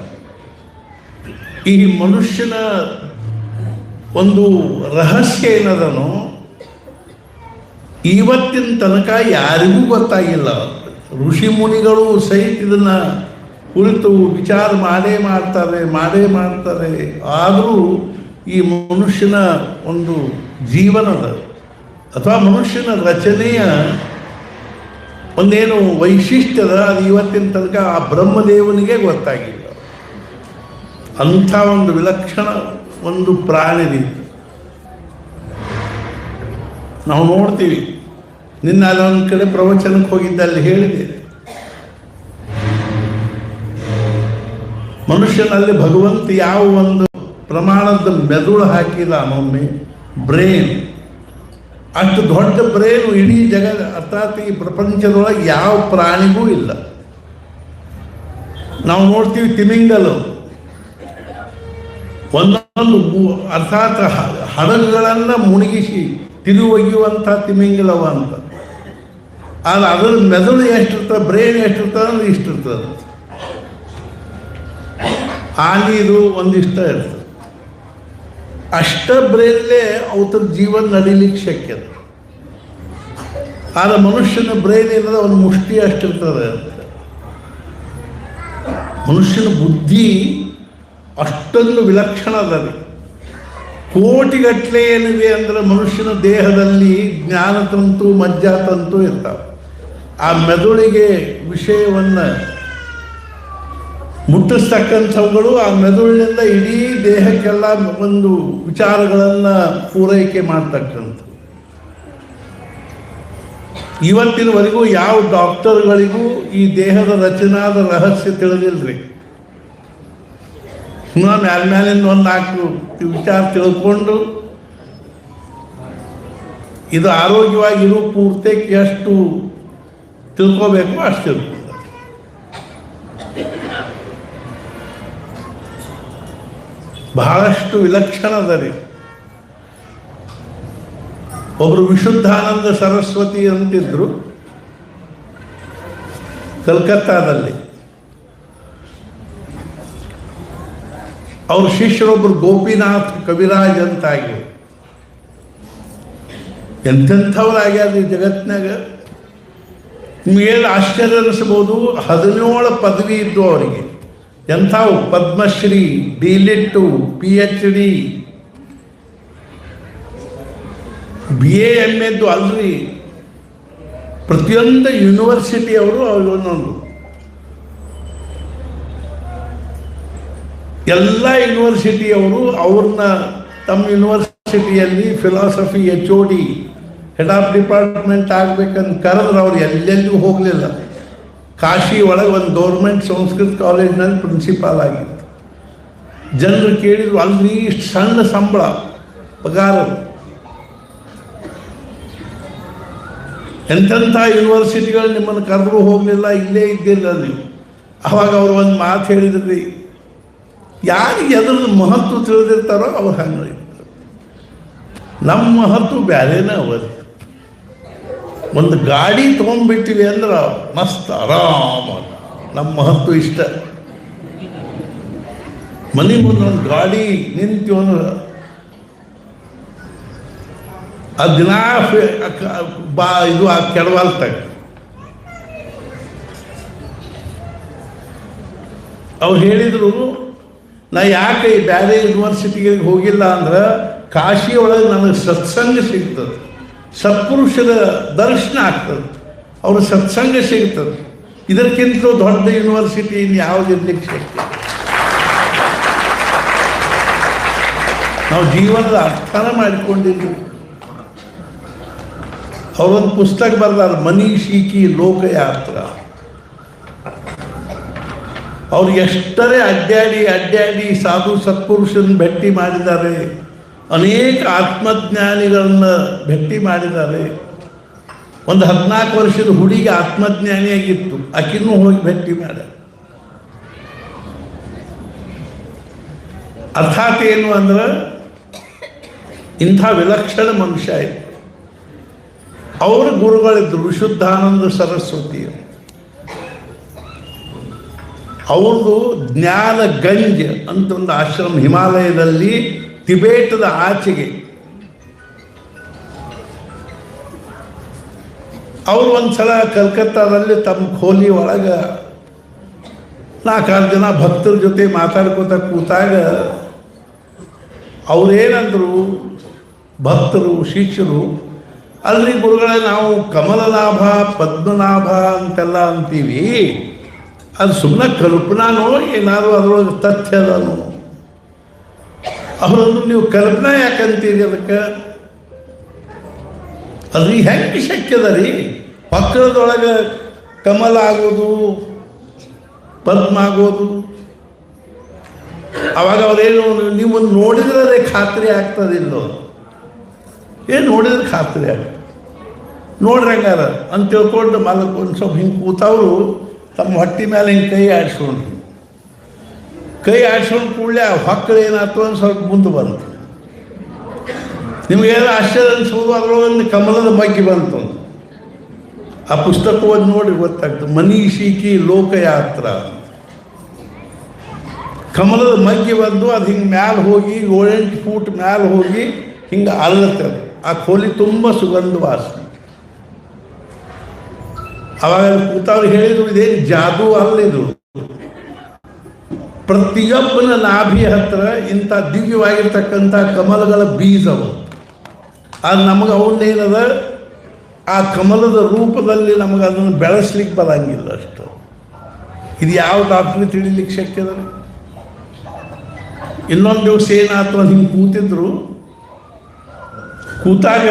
ಈ ಮನುಷ್ಯನ ಒಂದು ರಹಸ್ಯ ಏನದನೋ ಇವತ್ತಿನ ತನಕ ಯಾರಿಗೂ ಗೊತ್ತಾಗಿಲ್ಲ. ಋಷಿ ಮುನಿಗಳು ಸಹಿತ ಇದನ್ನು ಕುರಿತು ವಿಚಾರ ಮಾಡೇ ಮಾಡ್ತಾರೆ. ಆದರೂ ಈ ಮನುಷ್ಯನ ಒಂದು ಜೀವನದ ಅಥವಾ ಮನುಷ್ಯನ ರಚನೆಯ ಒಂದೇನು ವೈಶಿಷ್ಟ್ಯದ ಅದು ಇವತ್ತಿನ ತನಕ ಆ ಬ್ರಹ್ಮದೇವನಿಗೆ ಗೊತ್ತಾಗಿಲ್ಲ. ಅಂಥ ಒಂದು ವಿಲಕ್ಷಣ ಒಂದು ಪ್ರಾಣಿ. ನಾವು ನೋಡ್ತೀವಿ. ನಿನ್ನ ಅಲ್ಲೊಂದು ಕಡೆ ಪ್ರವಚನಕ್ಕೆ ಹೋಗಿದ್ದಲ್ಲಿ ಹೇಳಿದೆ, ಮನುಷ್ಯನಲ್ಲಿ ಭಗವಂತ ಯಾವ ಒಂದು ಪ್ರಮಾಣದ ಮೆದುಳು ಹಾಕಿಲ್ಲ ಒಮ್ಮೆ, ಬ್ರೇನ್, ಅಷ್ಟು ದೊಡ್ಡ ಬ್ರೇನು ಇಡೀ ಜಗದ ಅರ್ಥಾತ್ ಈ ಪ್ರಪಂಚದೊಳಗೆ ಯಾವ ಪ್ರಾಣಿಗೂ ಇಲ್ಲ. ನಾವು ನೋಡ್ತೀವಿ ತಿಮಿಂಗಲು ಒಂದೊಂದು ಅರ್ಥಾತ್ ಹಡಗುಗಳನ್ನು ಮುಳುಗಿಸಿ ತಿರುವೊಗೆಯುವಂಥ ತಿಮಿಂಗಲವ ಅಂತ. ಆದರೆ ಅದರ ಮೆದುಳು ಎಷ್ಟಿರ್ತದೆ, ಬ್ರೇನ್ ಎಷ್ಟಿರ್ತದೆ ಅಂದ್ರೆ ಇಷ್ಟಿರ್ತದೆ. ಆನೀರು ಒಂದಿಷ್ಟ ಇರ್ತದೆ. ಅಷ್ಟ ಬ್ರೇನ್ಲೇ ಅವತರ ಜೀವನ ನಡೀಲಿಕ್ಕೆ ಶಕ್ಯ. ಆದರೆ ಮನುಷ್ಯನ ಬ್ರೇನ್ ಇಲ್ಲದ ಒಂದು ಮುಷ್ಟಿ ಅಷ್ಟಿರ್ತದೆ ಅಂತ. ಮನುಷ್ಯನ ಬುದ್ಧಿ ಅಷ್ಟೊಂದು ವಿಲಕ್ಷಣ ಅದ ರೀ. ಕೋಟಿಗಟ್ಟಲೆ ಏನಿದೆ ಅಂದರೆ ಮನುಷ್ಯನ ದೇಹದಲ್ಲಿ ಜ್ಞಾನತಂತು ಮಜ್ಜಾತಂತು ಇರ್ತಾವೆ. ಆ ಮೆದುಳಿಗೆ ವಿಷಯವನ್ನು ಮುಟ್ಟಿಸ್ತಕ್ಕಂಥವುಗಳು ಆ ಮೆದುಳಿನಿಂದ ಇಡೀ ದೇಹಕ್ಕೆಲ್ಲ ಒಂದು ವಿಚಾರಗಳನ್ನು ಪೂರೈಕೆ ಮಾಡ್ತಕ್ಕಂಥ. ಇವತ್ತಿನವರೆಗೂ ಯಾವ ಡಾಕ್ಟರ್ಗಳಿಗೂ ಈ ದೇಹದ ರಚನಾದ ರಹಸ್ಯ ತಿಳಿದಿಲ್ರಿ. ಮ್ಯಾಲಿಂದ ಒಂದು 4 ವಿಚಾರ ತಿಳ್ಕೊಂಡು ಇದು ಆರೋಗ್ಯವಾಗಿರೋ ಪೂರ್ತಿಗೆ ಎಷ್ಟು ತಿಳ್ಕೋಬೇಕು ಅಷ್ಟು ತಿಳ್ಕೊಂಡು ಬಹಳಷ್ಟು ವಿಲಕ್ಷಣ ಅದ ರೀ. ಒಬ್ಬರು ವಿಶುದ್ಧಾನಂದ ಸರಸ್ವತಿ ಅಂತಿದ್ರು ಕಲ್ಕತ್ತಾದಲ್ಲಿ. ಅವ್ರ ಶಿಷ್ಯರೊಬ್ಬರು ಗೋಪಿನಾಥ್ ಕವಿರಾಜ್ ಅಂತಾಗಿ ಎಂಥವ್ರಾಗ್ಯಾರ ಈ ಜಗತ್ತಿನಾಗ. ನಿಮಗೇನು ಆಶ್ಚರ್ಯ ಅನಿಸ್ಬೋದು, 17 ಪದವಿ ಇದ್ದು ಅವರಿಗೆ. ಎಂಥವು Padmashri, D.Litt, PhD, BA MA ಅಲ್ರಿ. ಪ್ರತಿಯೊಂದು ಯೂನಿವರ್ಸಿಟಿ ಅವರು ಒಂದೊಂದು ಎಲ್ಲ ಯೂನಿವರ್ಸಿಟಿಯವರು ಅವ್ರನ್ನ ತಮ್ಮ ಯೂನಿವರ್ಸಿಟಿಯಲ್ಲಿ philosophy HOD head of department ಆಗ್ಬೇಕಂತ ಕರೆದ್ರೆ ಅವ್ರು ಎಲ್ಲೆಲ್ಲೂ ಹೋಗಲಿಲ್ಲ. ಕಾಶಿ ಒಳಗೆ ಒಂದು ಗೌರ್ಮೆಂಟ್ ಸಂಸ್ಕೃತ ಕಾಲೇಜ್ನಲ್ಲಿ ಪ್ರಿನ್ಸಿಪಾಲ್ ಆಗಿತ್ತು. ಜನರು ಕೇಳಿದ್ರು, ಅಲ್ಲಿ ಇಷ್ಟು ಸಣ್ಣ ಸಂಬಳ ಪಗಾರ, ಎಂತೆಂಥ ಯೂನಿವರ್ಸಿಟಿಗಳು ನಿಮ್ಮನ್ನು ಕರೆದ್ರೂ ಹೋಗಲಿಲ್ಲ, ಇಲ್ಲೇ ಇದ್ದಿಲ್ಲ ನೀವು. ಅವಾಗ ಅವರು ಒಂದು ಮಾತು ಹೇಳಿದ್ರಿ, ಯಾರಿಗೆ ಅದ್ರದ್ದು ಮಹತ್ವ ತಿಳಿದಿರ್ತಾರೋ ಅವ್ರು ಹಂಗೆ ಇರ್ತಾರೆ. ನಮ್ಮ ಮಹತ್ವ ಬೇರೆನೇ ಅವತ್ತು. ಒಂದು ಗಾಡಿ ತೊಗೊಂಡ್ಬಿಟ್ಟಿವಿ ಅಂದ್ರೆ ಮಸ್ತ್ ಆರಾಮ, ನಮ್ಮ ಮಹತ್ವ ಇಷ್ಟ. ಮನೆ ಮುಂದೆ ಒಂದು ಗಾಡಿ ನಿಂತು ಅಂದ್ರೆ ಆ ದಿನ ಇದು ಆ ಕೆಡವಾಲ್ತಾಗ ಅವ್ರು ಹೇಳಿದರು, ನಾ ಯಾಕೆ ಬೇರೆ ಯೂನಿವರ್ಸಿಟಿಗೆ ಹೋಗಿಲ್ಲ ಅಂದ್ರೆ ಕಾಶಿ ಒಳಗೆ ನನಗೆ ಸತ್ಸಂಗ ಸಿಗ್ತದೆ, ಸತ್ಪುರುಷರ ದರ್ಶನ ಆಗ್ತದೆ, ಅವ್ರ ಸತ್ಸಂಗ ಸಿಗ್ತದೆ. ಇದಕ್ಕಿಂತ ದೊಡ್ಡ ಯೂನಿವರ್ಸಿಟಿ ಇನ್ನು ಯಾವುದಿರ್ಲಿಕ್ಕೆ ಶಕ್ತಿ. ನಾವು ಜೀವನದ ಅರ್ಥನ ಮಾಡಿಕೊಂಡಿದ್ವಿ. ಅವರೊಂದು ಪುಸ್ತಕ ಬರೆದಾರ, ಮನೀಷಿ ಕಿ ಲೋಕಯಾತ್ರ. ಅವ್ರು ಎಷ್ಟರೇ ಅಡ್ಡಾಡಿ ಸಾಧು ಸತ್ಪುರುಷನ ಭೇಟಿ ಮಾಡಿದ್ದಾರೆ, ಅನೇಕ ಆತ್ಮಜ್ಞಾನಿಗಳನ್ನ ಭೇಟಿ ಮಾಡಿದ್ದಾರೆ. ಒಂದು 14 ವರ್ಷದ ಹುಡುಗಿ ಆತ್ಮಜ್ಞಾನಿಯಾಗಿತ್ತು, ಆಕಿನ್ನೂ ಹೋಗಿ ಭೇಟಿ ಮಾಡ. ಅರ್ಥಾತ್ ಏನು ಅಂದ್ರೆ ಇಂಥ ವಿಲಕ್ಷಣ ಮನುಷ್ಯ ಇತ್ತು. ಅವರ ಗುರುಗಳಿದ್ರು ವಿಶುದ್ಧಾನಂದ ಸರಸ್ವತಿ. ಅವ್ರದ್ದು ಜ್ಞಾನ ಗಂಜ್ ಅಂತ ಒಂದು ಆಶ್ರಮ ಹಿಮಾಲಯದಲ್ಲಿ ಟಿಬೇಟದ ಆಚೆಗೆ. ಅವರು ಒಂದ್ಸಲ ಕಲ್ಕತ್ತಾದಲ್ಲಿ ತಮ್ಮ ಖೋಲಿ ಒಳಗೆ 4-6 ಜನ ಭಕ್ತರ ಜೊತೆ ಮಾತಾಡ್ಕೋತ ಕೂತಾಗ ಅವ್ರೇನಂದ್ರು, ಭಕ್ತರು ಶಿಷ್ಯರು, ಅಲ್ಲಿ ಗುರುಗಳೇ ನಾವು ಕಮಲನಾಭ ಪದ್ಮನಾಭ ಅಂತೆಲ್ಲ ಅಂತೀವಿ, ಅದು ಸುಮ್ಮನೆ ಕಲ್ಪನಾನೋ ಏನಾದ್ರು ಅದರೊಳಗೆ ತಥ್ಯ ಅದನೋ. ಅವರನ್ನು ನೀವು ಕಲ್ಪನಾ ಯಾಕಂತೀರಿ? ಅದಕ್ಕೆ ಅದು ಹೆಂಗೆ ಶಕ್ಯದ ರೀ? ಪಕ್ಕದೊಳಗೆ ಕಮಲ ಆಗೋದು, ಪದ್ಮ ಆಗೋದು, ಅವಾಗ ಅವರೇನು ನೀವು ನೋಡಿದ್ರೆ ಖಾತ್ರಿ ಆಗ್ತದಿಲ್ಲೋ? ಏನು ನೋಡಿದ್ರೆ ಖಾತ್ರಿ ಆಗ್ತದೆ? ನೋಡ್ರಿ ಹಂಗಾರ ಅಂತ ತಿಳ್ಕೊಂಡು ಒಂದು ಸ್ವಲ್ಪ ಹಿಂಗೆ ಕೂತವರು ತಮ್ಮ ಹೊಟ್ಟೆ ಮೇಲೆ ಹಿಂಗೆ ಕೈ ಆಡಿಸ್ಕೊಂಡ್ರು. ಕೈ ಆಡಿಸ್ಕೊಂಡು ಕೂಡಲೇ ಆ ಹೊಕ್ಕಳು ಏನಾಯ್ತು ಅಂತ ಸ್ವಲ್ಪ ಮುಂದೆ ಬಂತು. ನಿಮಗೇನೋ ಆಶ್ಚರ್ಯ ಅನಿಸ್ಬೋದು, ಅದರೊಳಗೆ ಕಮಲದ ಬಗ್ಗೆ ಬಂತು. ಆ ಪುಸ್ತಕ ಓದಿ ನೋಡಿ ಗೊತ್ತಾಗ್ತದೆ. ಮನೀಷಿಕಿ ಲೋಕಯಾತ್ರ, ಕಮಲದ ಮಗ್ಗಿ ಬಂದು ಅದು ಹಿಂಗೆ ಮ್ಯಾಲೆ ಹೋಗಿ 7-8 ಫೂಟ್ ಮ್ಯಾಲೆ ಹೋಗಿ ಹಿಂಗೆ ಅರಳುತ್ತದೆ. ಆ ಕೋಲಿ ತುಂಬ ಸುಗಂಧ ವಾಸನೆ. ಅವಾಗ ಕೂತವ್ರು ಹೇಳಿದ್ರು, ಇದೇನು ಜಾದೂ ಅಲ್ಲಿದು, ಪ್ರತಿಯೊಬ್ಬನ ನಾಭಿ ಹತ್ರ ಇಂಥ ದಿವ್ಯವಾಗಿರ್ತಕ್ಕಂಥ ಕಮಲಗಳ ಬೀಜವು. ಅದು ನಮಗೆ ಅವನ್ನೇನದ ಆ ಕಮಲದ ರೂಪದಲ್ಲಿ ನಮಗೆ ಅದನ್ನು ಬೆಳೆಸ್ಲಿಕ್ಕೆ ಬರಂಗಿಲ್ಲ ಅಷ್ಟು. ಇದು ಯಾವ ಡಾಕ್ಟ್ರಿಗೆ ತಿಳಿಲಿಕ್ಕೆ ಶಕ್ಯದ? ಇನ್ನೊಂದು ದಿವಸ ಏನಾಯ್ತು, ಹಿಂಗೆ ಕೂತಿದ್ರು. ಕೂತಾಗ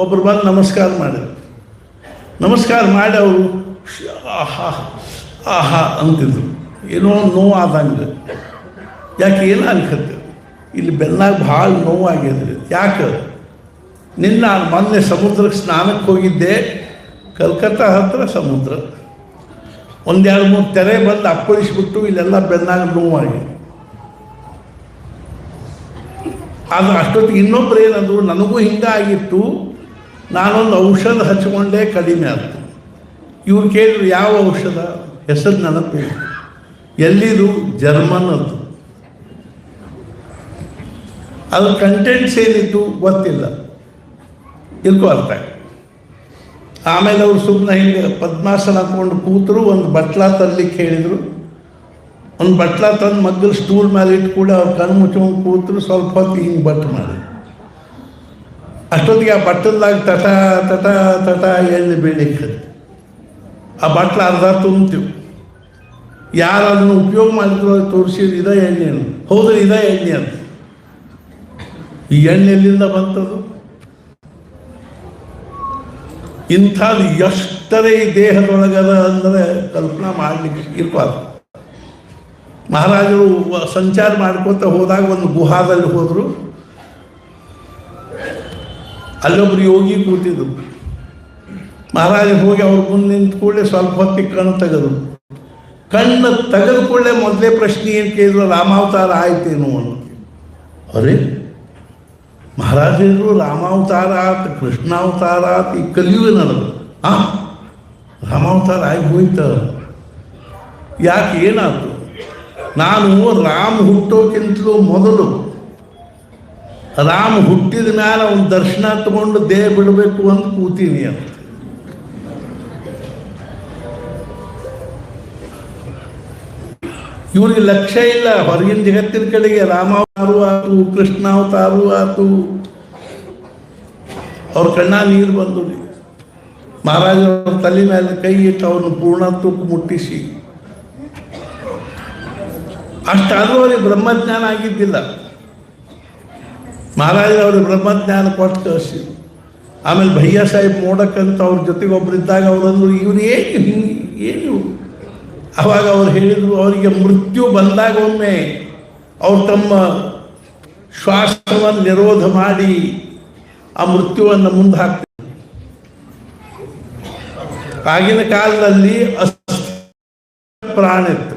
ಒಬ್ಬರು ಬಂದು ನಮಸ್ಕಾರ ಮಾಡಿದ್ರು. ನಮಸ್ಕಾರ ಮಾಡಿ ಅವರು ಆಹಾ ಆಹಾ ಅಂತಿದ್ರು. ಏನೋ ನೋವು ಆದಂಗೆ. ಯಾಕೆ ಏನೋ ಅನ್ಕತ್ತೆ, ಇಲ್ಲಿ ಬೆನ್ನಾಗ ಭಾಳ ನೋವಾಗ್ಯದ್ರಿ. ಯಾಕೆ? ನಿನ್ನ ಮೊನ್ನೆ ಸಮುದ್ರಕ್ಕೆ ಸ್ನಾನಕ್ಕೆ ಹೋಗಿದ್ದೆ, ಕಲ್ಕತ್ತಾ ಹತ್ರ ಸಮುದ್ರ. 1-2-3 ತೆರೆ ಬಂದು ಅಪ್ಪಳಿಸ್ಬಿಟ್ಟು ಇಲ್ಲೆಲ್ಲ ಬೆನ್ನಾಗ ನೋವಾಗಿ. ಅದು ಅಷ್ಟೊತ್ತಿಗೆ ಇನ್ನೊಬ್ರು ಏನಂದ್ರು, ನನಗೂ ಹಿಂಗಾಗಿತ್ತು, ನಾನೊಂದು ಔಷಧ ಹಚ್ಕೊಂಡೇ ಕಡಿಮೆ ಆಯಿತು. ಇವ್ರು ಕೇಳಿದ್ರು, ಯಾವ ಔಷಧ? ಹೆಸರು ನೆನಪಿಲ್ಲ. ಎಲ್ಲಿದು? ಜರ್ಮನ್ನದ್ದು. ಅದು ಕಂಟೆಂಟ್ಸ್ ಏನಿತ್ತು ಗೊತ್ತಿಲ್ಲ, ಇದಕ್ಕೂ ಅರ್ಥ. ಆಮೇಲೆ ಅವರು ಸುಮ್ಮನೆ ಹಿಂಗೆ ಪದ್ಮಾಸನ ಹಾಕ್ಕೊಂಡು ಕೂತರು. ಒಂದು ಬಟ್ಲ ತರಲಿಕ್ಕೆ ಹೇಳಿದರು. ಒಂದು ಬಟ್ಲ ತಂದು ಮಗ್ಗಲು ಸ್ಟೂಲ್ ಮೇಲೆ ಇಟ್ಟು ಕೂಡ ಅವ್ರು ಕಣ್ಣು ಮುಚ್ಕೊಂಡು ಕೂತರು. ಸ್ವಲ್ಪ ಹೊತ್ತು ಹಿಂಗೆ ಬಟ್ ಮಾಡಿ ಅಷ್ಟೊತ್ತಿಗೆ ಆ ಬಟ್ಟಲ್ದಾಗ ತಟ ತಟ ತಟ ಎಣ್ಣೆ ಬೀಳಿಕ್ಕೆ ಆ ಬಟ್ಲ ಅರ್ಧ ತುಂಬ್ತೀವಿ. ಯಾರು ಅದನ್ನು ಉಪಯೋಗ ಮಾಡಿದ್ರು ತೋರಿಸಿದ್ರು, ಇದೇ ಎಣ್ಣೆ ಅಂತ. ಹೌದು, ಇದೇ ಎಣ್ಣೆ ಅಂತ. ಈ ಎಣ್ಣೆ ಎಲ್ಲಿಂದ ಬಂತದು? ಇಂಥದ್ದು ಎಷ್ಟರೇ ಈ ದೇಹದೊಳಗದ ಅಂದರೆ ಕಲ್ಪನಾ ಮಾಡಲಿಕ್ಕೆ ಇರ್ಬಾರ್ದು. ಮಹಾರಾಜರು ಸಂಚಾರ ಮಾಡ್ಕೊತ ಹೋದಾಗ ಒಂದು ಗುಹಾದಲ್ಲಿ ಹೋದರು. ಅಲ್ಲೊಬ್ರು ಯೋಗಿ ಕೂತಿದ್ರು. ಮಹಾರಾಜರು ಹೋಗಿ ಅವ್ರ ಮುಂದೆ ನಿಂತು ಕೂಡಲೇ ಸ್ವಲ್ಪ ಹೊತ್ತಿಗೆ ಕಣ್ಣು ತೆಗೆದು ಕೂಡಲೇ ಮೊದಲೇ ಪ್ರಶ್ನೆ ಏನು ಕೇಳಿದ್ರು, ರಾಮಾವತಾರ ಆಯ್ತೇನು ಅನ್ನೋ. ಅರೆ, ಮಹಾರಾಜರು ರಾಮಾವತಾರ ಆತ, ಕೃಷ್ಣಾವತಾರ ಆತ, ಈ ಕಲಿಯುಗ ನಡೆದು ರಾಮಾವತಾರ ಆಗಿ ಹೋಯ್ತ. ಯಾಕೆ, ಏನಾಯ್ತು? ನಾನು ರಾಮ ಹುಟ್ಟೋಕ್ಕಿಂತಲೂ ಮೊದಲು ರಾಮ ಹುಟ್ಟಿದ ಮೇಲೆ ಅವನ ದರ್ಶನ ತಗೊಂಡು ದೇಹ ಬಿಡಬೇಕು ಅಂತ ಕೂತೀನಿ ಅಂತ. ಇವ್ರಿಗೆ ಲಕ್ಷ್ಯ ಇಲ್ಲ ಹೊರಗಿನ ಜಗತ್ತಿನ ಕಡೆಗೆ. ರಾಮಾವತಾರು ಆತು, ಕೃಷ್ಣಾವತಾರು ಆತು. ಅವ್ರ ಕಣ್ಣ ನೀರು ಬಂದು ಮಹಾರಾಜರ ತಲೆ ಮೇಲೆ ಕೈ ಇಟ್ಟು ಅವನು ಪೂರ್ಣತ್ವಕ್ಕೆ ಮುಟ್ಟಿಸಿ. ಅಷ್ಟಾದರೂ ಅವ್ರಿಗೆ ಬ್ರಹ್ಮಜ್ಞಾನ ಆಗಿದ್ದಿಲ್ಲ. ಮಹಾರಾಜರವ್ರಿಗೆ ಬ್ರಹ್ಮಜ್ಞಾನ ಕೊಟ್ಟು ಕಳಿಸಿ. ಆಮೇಲೆ ಭಯ್ಯ ಸಾಹೇಬ್ ಮೋಡಕ್ಕಂತ ಅವ್ರ ಜೊತೆಗೆ ಒಬ್ಬರಿದ್ದಾಗ ಅವರಂದ್ರು, ಇವ್ರು ಏನು ಅವಾಗ ಅವ್ರು ಹೇಳಿದರು, ಅವರಿಗೆ ಮೃತ್ಯು ಬಂದಾಗ ಒಮ್ಮೆ ಅವ್ರು ತಮ್ಮ ಶ್ವಾಸವನ್ನು ನಿರೋಧ ಮಾಡಿ ಆ ಮೃತ್ಯುವನ್ನು ಮುಂದೆ ಹಾಕ್ತಾರೆ. ಆಗಿನ ಕಾಲದಲ್ಲಿ ಪ್ರಾಣ ಇತ್ತು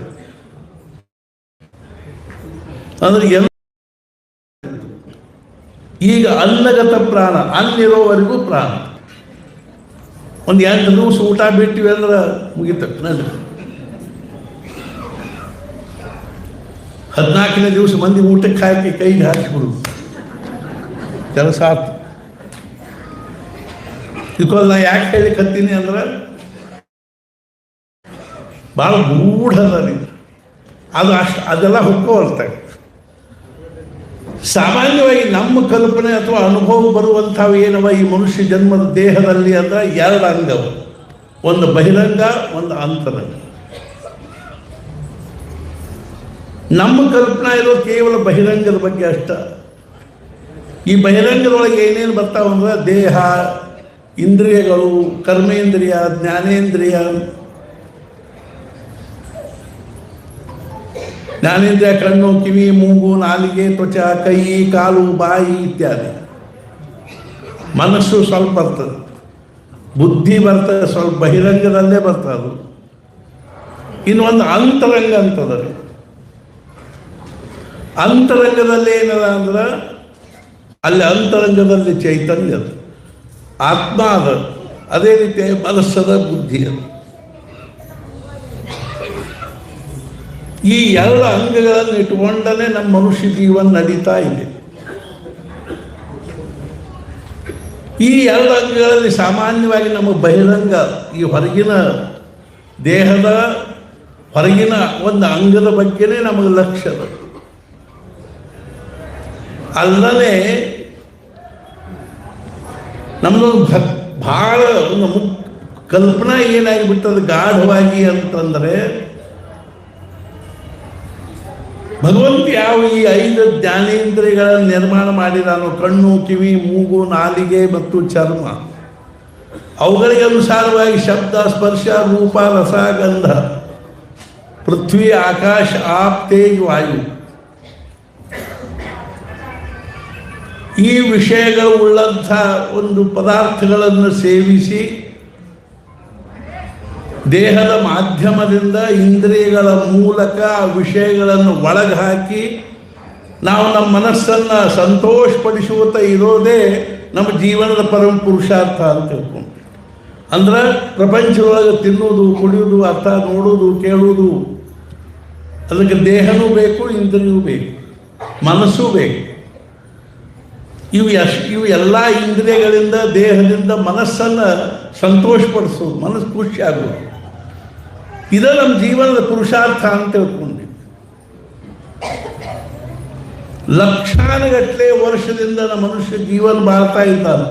ಅಂದ್ರೆ ಎಲ್ಲ. ಈಗ ಅನ್ನಗತ ಪ್ರಾಣ, ಅನ್ನಿರೋವರೆಗೂ ಪ್ರಾಣ. ಒಂದು 8 ದಿವಸ ಊಟ ಬಿಟ್ಟಿವಿ ಅಂದ್ರೆ ಮುಗಿತ. 14ನೇ ದಿವಸ ಮಂದಿ ಊಟಕ್ಕೆ ಹಾಕಿ ಕೈಗೆ ಹಾಕಿಬಿಡುದು ಕೆಲಸ ಆಯ್ತು. ಬಿಕಾಸ್ ನಾ ಯಾಕೆ ಹೇಳಿಕ್ಕೆ ಹತ್ತೀನಿ ಅಂದ್ರೆ ಭಾಳ ಗೂಢ ಅದ ರೀ ಅದು. ಅದೆಲ್ಲ ಹೊಕ್ಕೋಲ್ತಾಗ. ಸಾಮಾನ್ಯವಾಗಿ ನಮ್ಮ ಕಲ್ಪನೆ ಅಥವಾ ಅನುಭವ ಬರುವಂಥವು ಏನವ ಈ ಮನುಷ್ಯ ಜನ್ಮದ ದೇಹದಲ್ಲಿ ಅಂದ್ರೆ 2 ಅಂಗವು, ಒಂದು ಬಹಿರಂಗ, ಒಂದು ಅಂತರಂಗ. ನಮ್ಮ ಕಲ್ಪನಾ ಇರೋ ಕೇವಲ ಬಹಿರಂಗದ ಬಗ್ಗೆ ಅಷ್ಟ. ಈ ಬಹಿರಂಗದೊಳಗೆ ಏನೇನು ಬರ್ತಾವಂದ್ರೆ ದೇಹ, ಇಂದ್ರಿಯಗಳು, ಕರ್ಮೇಂದ್ರಿಯ, ಜ್ಞಾನೇಂದ್ರಿಯ, ಕಣ್ಣು, ಕಿವಿ, ಮೂಗು, ನಾಲಿಗೆ, ತ್ವಚ, ಕೈ, ಕಾಲು, ಬಾಯಿ ಇತ್ಯಾದಿ. ಮನಸ್ಸು ಸ್ವಲ್ಪ ಬರ್ತದೆ, ಬುದ್ಧಿ ಬರ್ತದೆ, ಸ್ವಲ್ಪ ಬಹಿರಂಗದಲ್ಲೇ ಬರ್ತದೆ. ಇನ್ನೊಂದು ಅಂತರಂಗ ಅಂತದ. ಅಂತರಂಗದಲ್ಲಿ ಏನದ ಅಂದ್ರೆ ಅಲ್ಲಿ ಅಂತರಂಗದಲ್ಲಿ ಚೈತನ್ಯ ಅದು, ಆತ್ಮ ಅದ. ಅದೇ ರೀತಿ ಮನಸ್ಸದ, ಬುದ್ಧಿ ಅದು. ಈ ಎರಡು ಅಂಗಗಳನ್ನು ಇಟ್ಟುಕೊಂಡೇ ನಮ್ಮ ಮನುಷ್ಯ ಜೀವನ ನಡೀತಾ ಇದೆ. ಈ ಎರಡು ಅಂಗಗಳಲ್ಲಿ ಸಾಮಾನ್ಯವಾಗಿ ನಮ್ಮ ಬಹಿರಂಗ, ಈ ಹೊರಗಿನ ದೇಹದ ಹೊರಗಿನ ಒಂದು ಅಂಗದ ಬಗ್ಗೆನೇ ನಮಗೆ ಲಕ್ಷ್ಯ ಅದ. ಅಲ್ಲದೆ ನಮ್ಮದೊಂದು ಭಾಳ ಒಂದು ಕಲ್ಪನಾ ಏನಾಗಿಬಿಟ್ಟದ ಗಾಢವಾಗಿ ಅಂತಂದರೆ, ಭಗವಂತ ಯಾವ ಈ 5 ಜ್ಞಾನೇಂದ್ರಿಯಗಳನ್ನು ನಿರ್ಮಾಣ ಮಾಡಿದಾನೋ, ಕಣ್ಣು, ಕಿವಿ, ಮೂಗು, ನಾಲಿಗೆ ಮತ್ತು ಚರ್ಮ, ಅವುಗಳಿಗೆ ಅನುಸಾರವಾಗಿ ಶಬ್ದ, ಸ್ಪರ್ಶ, ರೂಪ, ರಸ, ಗಂಧ, ಪೃಥ್ವಿ, ಆಕಾಶ, ಆಪ್, ತೇಜ್, ವಾಯು, ಈ ವಿಷಯಗಳು ಉಳ್ಳಂಥ ಒಂದು ಪದಾರ್ಥಗಳನ್ನು ಸೇವಿಸಿ ದೇಹದ ಮಾಧ್ಯಮದಿಂದ ಇಂದ್ರಿಯಗಳ ಮೂಲಕ ಆ ವಿಷಯಗಳನ್ನು ಒಳಗೆ ಹಾಕಿ ನಾವು ನಮ್ಮ ಮನಸ್ಸನ್ನು ಸಂತೋಷಪಡಿಸುತ್ತಾ ಇರೋದೇ ನಮ್ಮ ಜೀವನದ ಪರಮ ಪುರುಷಾರ್ಥ ಅಂತ ತಿಳ್ಕೊಂಡು. ಅಂದ್ರೆ ಪ್ರಪಂಚದೊಳಗೆ ತಿನ್ನೋದು, ಕುಡಿಯೋದು, ಅರ್ಥ ನೋಡೋದು, ಕೇಳೋದು, ಅದಕ್ಕೆ ದೇಹನೂ ಬೇಕು, ಇಂದ್ರಿಯವೂ ಬೇಕು, ಮನಸ್ಸೂ ಬೇಕು. ಇವು ಎಲ್ಲ ಇಂದ್ರಿಯಗಳಿಂದ, ದೇಹದಿಂದ ಮನಸ್ಸನ್ನು ಸಂತೋಷಪಡಿಸೋದು, ಮನಸ್ಸು ಖುಷಿ ಆಗೋದು, ಇದು ನಮ್ಮ ಜೀವನದ ಪುರುಷಾರ್ಥ ಅಂತ ತಿಳ್ಕೊಂಡ್ವಿ. ಲಕ್ಷಾನುಗಟ್ಟಲೆ ವರ್ಷದಿಂದ ನಮ್ಮ ಮನುಷ್ಯ ಜೀವನ ಬಾಳ್ತಾ ಇದ್ದಾನೆ.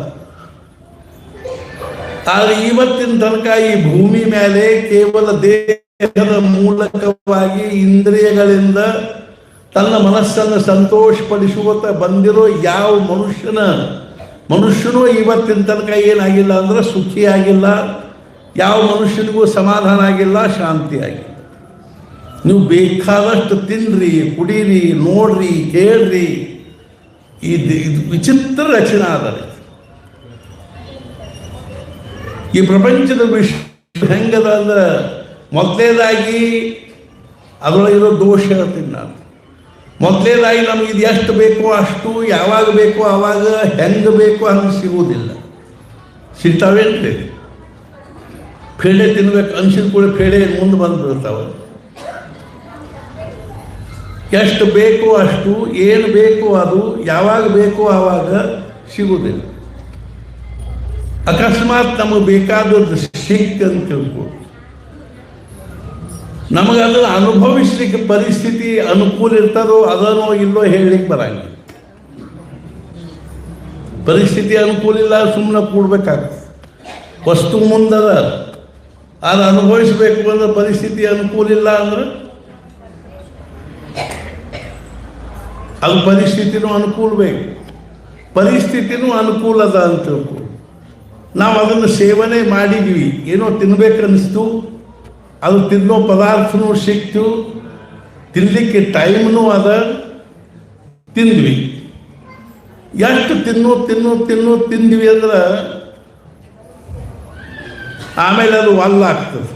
ಆದರೆ ಇವತ್ತಿನ ತನಕ ಈ ಭೂಮಿ ಮೇಲೆ ಕೇವಲ ದೇಹದ ಮೂಲಕವಾಗಿ ಇಂದ್ರಿಯಗಳಿಂದ ತನ್ನ ಮನಸ್ಸನ್ನು ಸಂತೋಷಪಡಿಸುವಂತ ಬಂದಿರೋ ಯಾವ ಮನುಷ್ಯನೂ ಇವತ್ತಿನ ತನಕ ಏನಾಗಿಲ್ಲ ಅಂದ್ರೆ ಸುಖಿಯಾಗಿಲ್ಲ. ಯಾವ ಮನುಷ್ಯನಿಗೂ ಸಮಾಧಾನ ಆಗಿಲ್ಲ, ಶಾಂತಿ ಆಗಿಲ್ಲ. ನೀವು ಬೇಕಾದಷ್ಟು ತಿನ್ನಿರಿ, ಕುಡೀರಿ, ನೋಡ್ರಿ, ಕೇಳ್ರಿ, ಇದು ವಿಚಿತ್ರ ರಚನೆ ಆದರೆ ಈ ಪ್ರಪಂಚದ ವಿಷಯ ಹೆಂಗದ ಅಂದ್ರೆ, ಮೊದಲನೇದಾಗಿ ಅದರೊಳಗಿರೋ ದೋಷ ಹೇಳ್ತೀನಿ ನಾನು. ಮೊದಲನೇದಾಗಿ ನಮಗೆ ಇದು ಎಷ್ಟು ಬೇಕೋ ಅಷ್ಟು, ಯಾವಾಗ ಬೇಕೋ ಆವಾಗ, ಹೆಂಗೆ ಬೇಕೋ ಹಂಗೆ ಸಿಗುವುದಿಲ್ಲ. ಸಿಗ್ತಾವೇನ್ರಿ? ಪೇಡೆ ತಿನ್ಬೇಕು ಅನ್ಸಿದ ಕೂಡ ಪೇಡೆ ಮುಂದೆ ಬಂದುಬಿಡ್ತಾವೆ. ಎಷ್ಟು ಬೇಕೋ ಅಷ್ಟು, ಏನು ಬೇಕೋ ಅದು, ಯಾವಾಗ ಬೇಕೋ ಆವಾಗ ಸಿಗುವುದಿಲ್ಲ. ಅಕಸ್ಮಾತ್ ನಮಗೆ ಬೇಕಾದದ್ದು ಸಿಕ್ತಂತ ತಿಳ್ಕೊ, ನಮಗದು ಅನುಭವಿಸ್ಲಿಕ್ಕೆ ಪರಿಸ್ಥಿತಿ ಅನುಕೂಲ ಇರ್ತದೋ ಅದನ್ನೋ ಇಲ್ಲೋ ಹೇಳಲಿಕ್ಕೆ ಬರಂಗಿಲ್ಲ. ಪರಿಸ್ಥಿತಿ ಅನುಕೂಲ ಇಲ್ಲ, ಸುಮ್ಮನೆ ಕೂಡ್ಬೇಕಾಗ್ತದೆ. ವಸ್ತು ಮುಂದದ, ಅದು ಅನುಭವಿಸ್ಬೇಕು ಅಂದ್ರೆ ಪರಿಸ್ಥಿತಿ ಅನುಕೂಲ ಇಲ್ಲ ಅಂದ್ರೆ ಅದು ಪರಿಸ್ಥಿತಿನೂ ಅನುಕೂಲ ಬೇಕು. ಪರಿಸ್ಥಿತಿನೂ ಅನುಕೂಲ ಅದ ಅಂತ ತಿಳ್ಕೊ, ನಾವು ಅದನ್ನು ಸೇವನೆ ಮಾಡಿದ್ವಿ, ಏನೋ ತಿನ್ಬೇಕನ್ನಿಸ್ತು, ಅದು ತಿನ್ನೋ ಪದಾರ್ಥನೂ ಸಿಕ್ತು, ತಿನ್ನಲಿಕ್ಕೆ ಟೈಮ್ನೂ ಅದ, ತಿಂದ್ವಿ. ಎಷ್ಟು ತಿಂದ್ವಿ ಅಂದ್ರೆ ಆಮೇಲೆ ಅದು ಒಲ್ಲಾಗ್ತದೆ.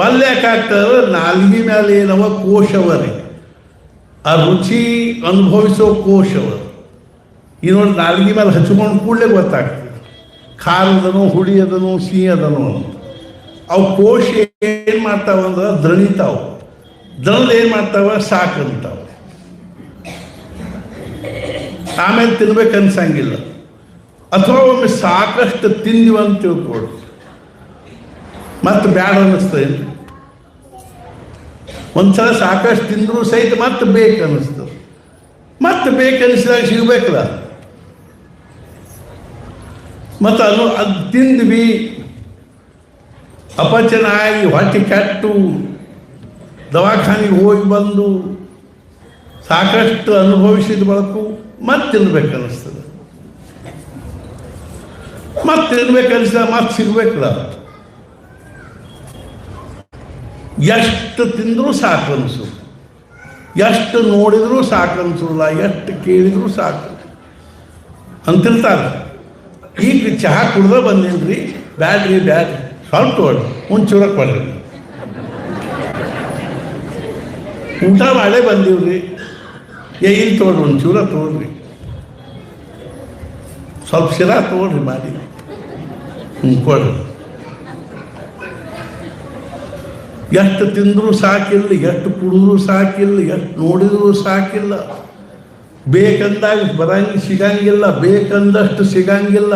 ಒಲ್ಲಾಗ್ತದೆ, ನಾಲ್ಗಿ ಮೇಲೆ ಏನವ ಕೋಶವರಿ, ಆ ರುಚಿ ಅನುಭವಿಸೋ ಕೋಶವ. ಈ ನೋಡಿ ನಾಲ್ಗಿ ಮೇಲೆ ಹಚ್ಕೊಂಡು ಕೂಡಲೇ ಗೊತ್ತಾಗ್ತದೆ ಖಾರದನೋ, ಹುಳಿಯದನೋ, ಸಿಹಿಯದನೋ ಅಂತ. ಅವು ಕೋಶ ಏನು ಮಾಡ್ತಾವಂದ್ರೆ ದ್ರಣಿತಾವು. ದ್ರಳದು ಏನು ಮಾಡ್ತಾವ, ಸಾಕಂತಾವ. ಆಮೇಲೆ ತಿನ್ಬೇಕು ಅನ್ಸಂಗಿಲ್ಲ. ಅಥವಾ ಒಮ್ಮೆ ಸಾಕಷ್ಟು ತಿಂದಿವ ಅಂತ ತಿಳ್ಕೊಡು, ಮತ್ತೆ ಬ್ಯಾಡ ಅನ್ನಿಸ್ತದೆ. ಒಂದ್ಸಲ ಸಾಕಷ್ಟು ತಿಂದರೂ ಸಹಿತ ಮತ್ತೆ ಬೇಕು ಅನ್ನಿಸ್ತದೆ. ಮತ್ತೆ ಬೇಕನ್ನಿಸಿದಾಗ ಸಿಗ್ಬೇಕಲ್ಲ. ಮತ್ತು ಅದು ತಿಂದ್ವಿ, ಅಪಚನ ಆಗಿ ಹೊಟ್ಟೆ ಕೆಟ್ಟು ದವಾಖಾನೆಗೆ ಹೋಗಿ ಬಂದು ಸಾಕಷ್ಟು ಅನುಭವಿಸಿದ ಬಳಕು ಮತ್ತೆ ತಿನ್ಬೇಕನ್ನಿಸ್ತದೆ, ಮತ್ತೆ ತಿನ್ಬೇಕನ್ನಿಸ್ತದೆ, ಮತ್ತೆ ಸಿಗ್ಬೇಕಲ್ಲ. ಎಷ್ಟು ತಿಂದರೂ ಸಾಕು ಅನಿಸು, ಎಷ್ಟು ನೋಡಿದರೂ ಸಾಕು ಅನಿಸೋಲ್ಲ, ಎಷ್ಟು ಕೇಳಿದರೂ ಸಾಕು ಅಂತಿರ್ತಾರೆ. ಈಗ ಚಹಾ ಕುಡ್ದ ಬಂದೇನ್ರಿ, ಬ್ಯಾಡ್ರಿ ಸ್ವಲ್ಪ ತೊಗೊಳ್ಳಿ, ಒಂಚೂರ ಕೊಡ್ರಿ. ಊಟ ಮಾಡೇ ಬಂದೀವ್ರಿ, ಇಲ್ಲಿ ತೊಗೊಳ್ರಿ, ಒಂಚೂರ ತೊಗೊಳ್ರಿ, ಸ್ವಲ್ಪ ಶಿರಾ ತೊಗೊಳ್ರಿ ಮಾಡಿ ಕೊಡ್ರಿ. ಎಷ್ಟು ತಿಂದರೂ ಸಾಕಿಲ್ಲ, ಎಷ್ಟು ಕುಡಿದ್ರೂ ಸಾಕಿಲ್ಲ, ಎಷ್ಟು ನೋಡಿದ್ರೂ ಸಾಕಿಲ್ಲ. ಬೇಕಂದಾಗ ಸಿಗಂಗಿಲ್ಲ, ಬೇಕಂದಷ್ಟು ಸಿಗಂಗಿಲ್ಲ.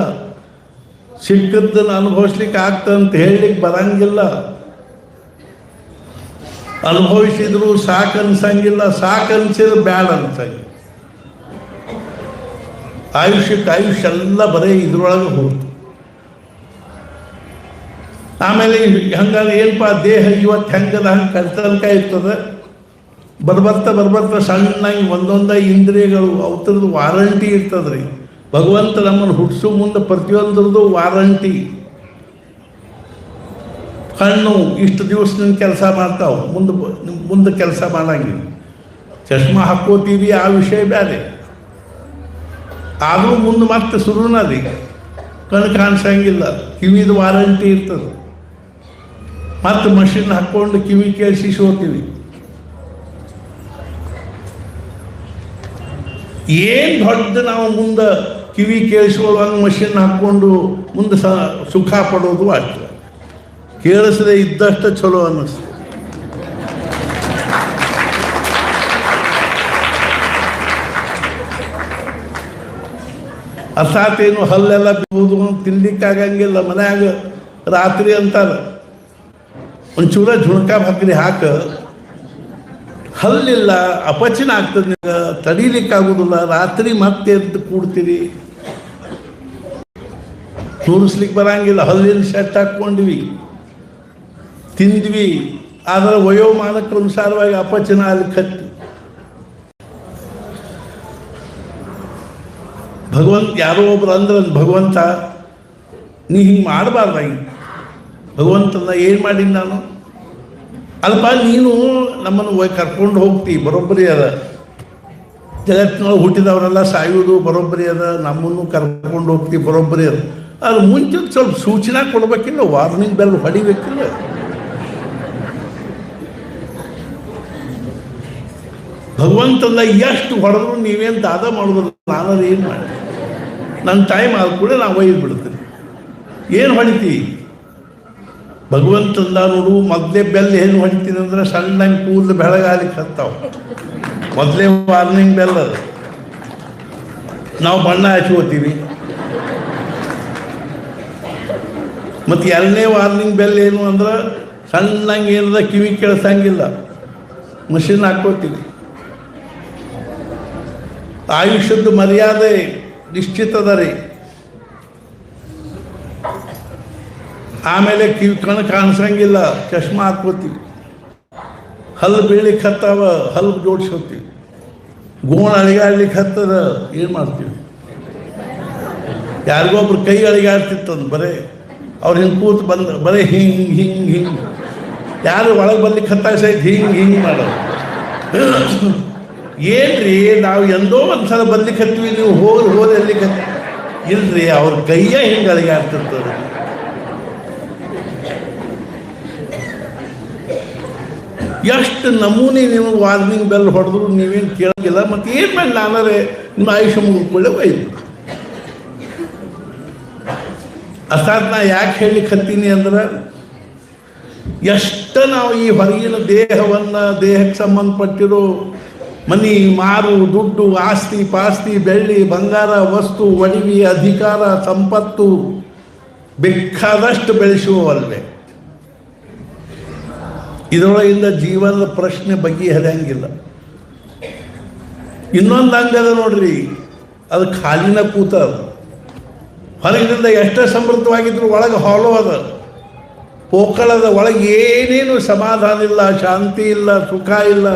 ಸಿಕ್ಕದ್ದನ್ನು ಅನುಭವಿಸ್ಲಿಕ್ಕೆ ಆಗ್ತಂತ ಹೇಳಲಿಕ್ಕೆ ಬರಂಗಿಲ್ಲ. ಅನುಭವಿಸಿದ್ರು ಸಾಕನ್ಸಂಗಿಲ್ಲ, ಸಾಕನ್ಸಿದ್ರೆ ಬ್ಯಾಡ ಅನ್ಸಂಗಿಲ್ಲ. ಆಯುಷ್ಯ ಎಲ್ಲ ಬರೀ ಇದ್ರೊಳಗೆ ಹೋಗ್ತು. ಆಮೇಲೆ ಹಂಗಾದ್ರೆ ಏನಪ್ಪ ದೇಹ ಇವತ್ತು ಹೆಂಗದ ಹಂಗೆ ಕರ್ತನಕ ಇರ್ತದೆ. ಬರ್ಬರ್ತಾ ಸಣ್ಣಾಗಿ ಒಂದೊಂದ ಇಂದ್ರಿಯಗಳು ಅವತ್ರದ್ದು ವಾರಂಟಿ ಇರ್ತದ್ರಿ. ಭಗವಂತ ನಮ್ಮನ್ನು ಹುಟ್ಟಿಸೋ ಮುಂದೆ ಪ್ರತಿಯೊಂದ್ರದ್ದು ವಾರಂಟಿ. ಕಣ್ಣು ಇಷ್ಟು ದಿವಸದಿಂದ ಕೆಲಸ ಮಾಡ್ತಾವೆ, ಮುಂದೆ ಕೆಲಸ ಮಾಡಂಗಿಲ್ಲ. ಚಶ್ಮಾ ಹಾಕ್ಕೋತೀವಿ, ಆ ವಿಷಯ ಬೇರೆ. ಆದರೂ ಮುಂದೆ ಮತ್ತೆ ಶುರುನದಿ ಕಣ್ಣು ಕಾಣಿಸಂಗಿಲ್ಲ, ಕಿವಿದು ವಾರಂಟಿ ಇರ್ತದೆ. ಮತ್ತು ಮಷಿನ್ ಹಾಕ್ಕೊಂಡು ಕಿವಿ ಕೇಳಿಸಿ ಹೋಗ್ತೀವಿ. ಏನು ದೊಡ್ಡ ನಾವು ಮುಂದೆ ಕಿವಿ ಕೇಳಿಸುವಂಗೆ ಮಷಿನ್ ಹಾಕ್ಕೊಂಡು ಮುಂದೆ ಸುಖ ಪಡೋದು ಅಷ್ಟು. ಕೇಳಿಸದೆ ಇದ್ದಷ್ಟು ಚಲೋ ಅನ್ನಿಸ್ತು. ಅರ್ಥಾತೇನು ಹಲ್ಲೆಲ್ಲ ಬಿಡುವುದು ತಿನ್ಲಿಕ್ಕಾಗಂಗಿಲ್ಲ. ಮನ್ಯಾಗ ರಾತ್ರಿ ಅಂತಾರೆ ಒಂಚೂರ ಝುಣ್ಕ ಭಾಕರಿ ಹಾಕ, ಹಲ್ಲಿಲ್ಲ ಅಪಚನ ಆಗ್ತದೆ, ತಡೀಲಿಕ್ಕಾಗೋದಿಲ್ಲ. ರಾತ್ರಿ ಮತ್ತೆ ಎದ್ದು ಕೂಡ್ತೀರಿ, ತೋರಿಸ್ಲಿಕ್ಕೆ ಬರಂಗಿಲ್ಲ. ಹಲ್ಲಿನ ಸೆಟ್ ಹಾಕ್ಕೊಂಡ್ವಿ, ತಿಂದ್ವಿ, ಆದರೆ ವಯೋಮಾನಕ್ಕೆ ಅನುಸಾರವಾಗಿ ಅಪಚನ ಅಲ್ಲಿ ಕತ್ತಿ. ಯಾರೋ ಒಬ್ರು ಅಂದ್ರೆ ಭಗವಂತ ನೀ ಹಿಂಗೆ ಮಾಡಬಾರ್ದಾಗಿ. ಭಗವಂತನ ಏನು ಮಾಡೀನಿ ನಾನು? ಅಲ್ಪ ನೀನು ನಮ್ಮನ್ನು ಕರ್ಕೊಂಡು ಹೋಗ್ತಿ, ಬರೋಬ್ಬರಿ ಅದ. ಜಗತ್ತಿನೊಳಗೆ ಹುಟ್ಟಿದವರೆಲ್ಲ ಸಾಯುವುದು ಬರೋಬ್ಬರಿ ಅದ, ನಮ್ಮನ್ನು ಕರ್ಕೊಂಡು ಹೋಗ್ತಿ ಬರೋಬ್ಬರಿ ಅದ. ಅದು ಮುಂಚೆ ಸ್ವಲ್ಪ ಸೂಚನೆ ಕೊಡ್ಬೇಕಿಲ್ಲ, ವಾರ್ನಿಂಗ್ ಬೆಲ್ ಹೊಡಿಬೇಕಿಲ್ಲ. ಭಗವಂತನ ಎಷ್ಟು ಹೊಡೆದ್ರು ನೀವೇನು ದಾದ ಮಾಡೋದಿಲ್ಲ. ನಾನಾದ್ರೆ ಏನು ಮಾಡಿ ನನ್ನ ಟೈಮ್ ಆದ ಕೂಡ ನಾವು ಒಯ್ದು ಬಿಡ್ತೀನಿ. ಏನು ಹೊಡಿತಿ? ಭಗವಂತಂದ ನೋಡು, ಮೊದಲೇ ಬೆಲ್ ಏನು ಹೊಡಿತೀನಿ ಅಂದ್ರೆ ಸಣ್ಣಂಗೆ ಕೂದಲು ಬೆಳಗಾಲಿಕ್ಕೆ ಹತ್ತಾವು. ಮೊದಲೇ ವಾರ್ನಿಂಗ್ ಬೆಲ್ ಅದು. ನಾವು ಬಣ್ಣ ಹಚ್ಕೋತೀವಿ. ಮತ್ತು ಎರಡನೇ ವಾರ್ನಿಂಗ್ ಬೆಲ್ ಏನು ಅಂದ್ರೆ ಸಣ್ಣಂಗೆ ಏನದ ಕಿವಿ ಕೇಳಿಸಂಗಿಲ್ಲ, ಮಷಿನ್ ಹಾಕ್ಕೋತೀವಿ. ಆಯುಷ್ಯದ ಮರ್ಯಾದೆ ನಿಶ್ಚಿತದ ರೀ. ಆಮೇಲೆ ಕಣ್ಣು ಕಾಣಿಸಂಗಿಲ್ಲ, ಚಶ್ಮಾ ಹಾಕ್ಕೋತೀವಿ. ಹಲ್ಲು ಬೀಳಿಕ್ಕೆ ಹತ್ತಾವ, ಹಲ್ಲು ಜೋಡಿಸ್ಕೋತೀವಿ. ಗೋಣ ಅಳಿಗಾಡ್ಲಿಕ್ಕೆ ಹತ್ತದ, ಏನು ಮಾಡ್ತೀವಿ? ಯಾರಿಗೊಬ್ರು ಕೈ ಅಳಿಗಾಡ್ತಿತ್ತಂದು ಬರೇ ಅವ್ರು ಹಿಂಗೆ ಕೂತು ಬರೀ ಹಿಂಗೆ ಯಾರು ಒಳಗೆ ಬರ್ಲಿಕ್ಕೆ ಹತ್ತಾಗ ಸಹಿತ ಹಿಂಗೆ ಮಾಡೋದು. ಏನ್ರಿ ನಾವು ಎಂದೋ ಒಂದ್ಸಲ ಬರ್ಲಿಕ್ಕೆ ಹತ್ತೀವಿ, ನೀವು ಹೋಗಿ ಎಲ್ಲಿಕ್ಕೆ ಇಲ್ರಿ, ಅವ್ರ ಕೈಯ ಹಿಂಗೆ ಅಳಿಗಾಡ್ತಿರ್ತದೆ. ಎಷ್ಟು ನಮೂನೆ ನೀವು ವಾರ್ನಿಂಗ್ ಬೆಲ್ ಹೊಡೆದ್ರು ನೀವೇನು ಕೇಳಂಗಿಲ್ಲ. ಮತ್ತು ಏನು ಮಾಡಿ ನಾನಾರೆ ನಿಮ್ಮ ಆಯುಷ್ಯ ಮುಗಿದ್ಕೊಳ್ಳೆ ಒಯ್ದು. ಅರ್ಥಾತ್ ನಾ ಯಾಕೆ ಹೇಳಲಿಕ್ಕೆ ಹತ್ತೀನಿ ಅಂದ್ರೆ, ಎಷ್ಟು ನಾವು ಈ ಹೊರಗಿನ ದೇಹವನ್ನು, ದೇಹಕ್ಕೆ ಸಂಬಂಧಪಟ್ಟಿರೋ ಮನಿ, ಮಾರು, ದುಡ್ಡು, ಆಸ್ತಿ ಪಾಸ್ತಿ, ಬೆಳ್ಳಿ ಬಂಗಾರ, ವಸ್ತು, ಒಡವಿ, ಅಧಿಕಾರ, ಸಂಪತ್ತು ಬೇಕಾದಷ್ಟು ಬೆಳೆಸುವಲ್ವೇ. ಇದರೊಳಗಿಂದ ಜೀವನದ ಪ್ರಶ್ನೆ ಬಗೆಹರಿಯಂಗಿಲ್ಲ. ಇನ್ನೊಂದು ಹಂಗದ ನೋಡ್ರಿ, ಅದು ಖಾಲಿನ ಕೂತ. ಹೊರಗಿನಿಂದ ಎಷ್ಟೇ ಸಮೃದ್ಧವಾಗಿದ್ರು ಒಳಗೆ ಹಾಲೋ ಅದ, ಪೋಕಳದ. ಒಳಗೆ ಏನೇನು ಸಮಾಧಾನ ಇಲ್ಲ, ಶಾಂತಿ ಇಲ್ಲ, ಸುಖ ಇಲ್ಲ.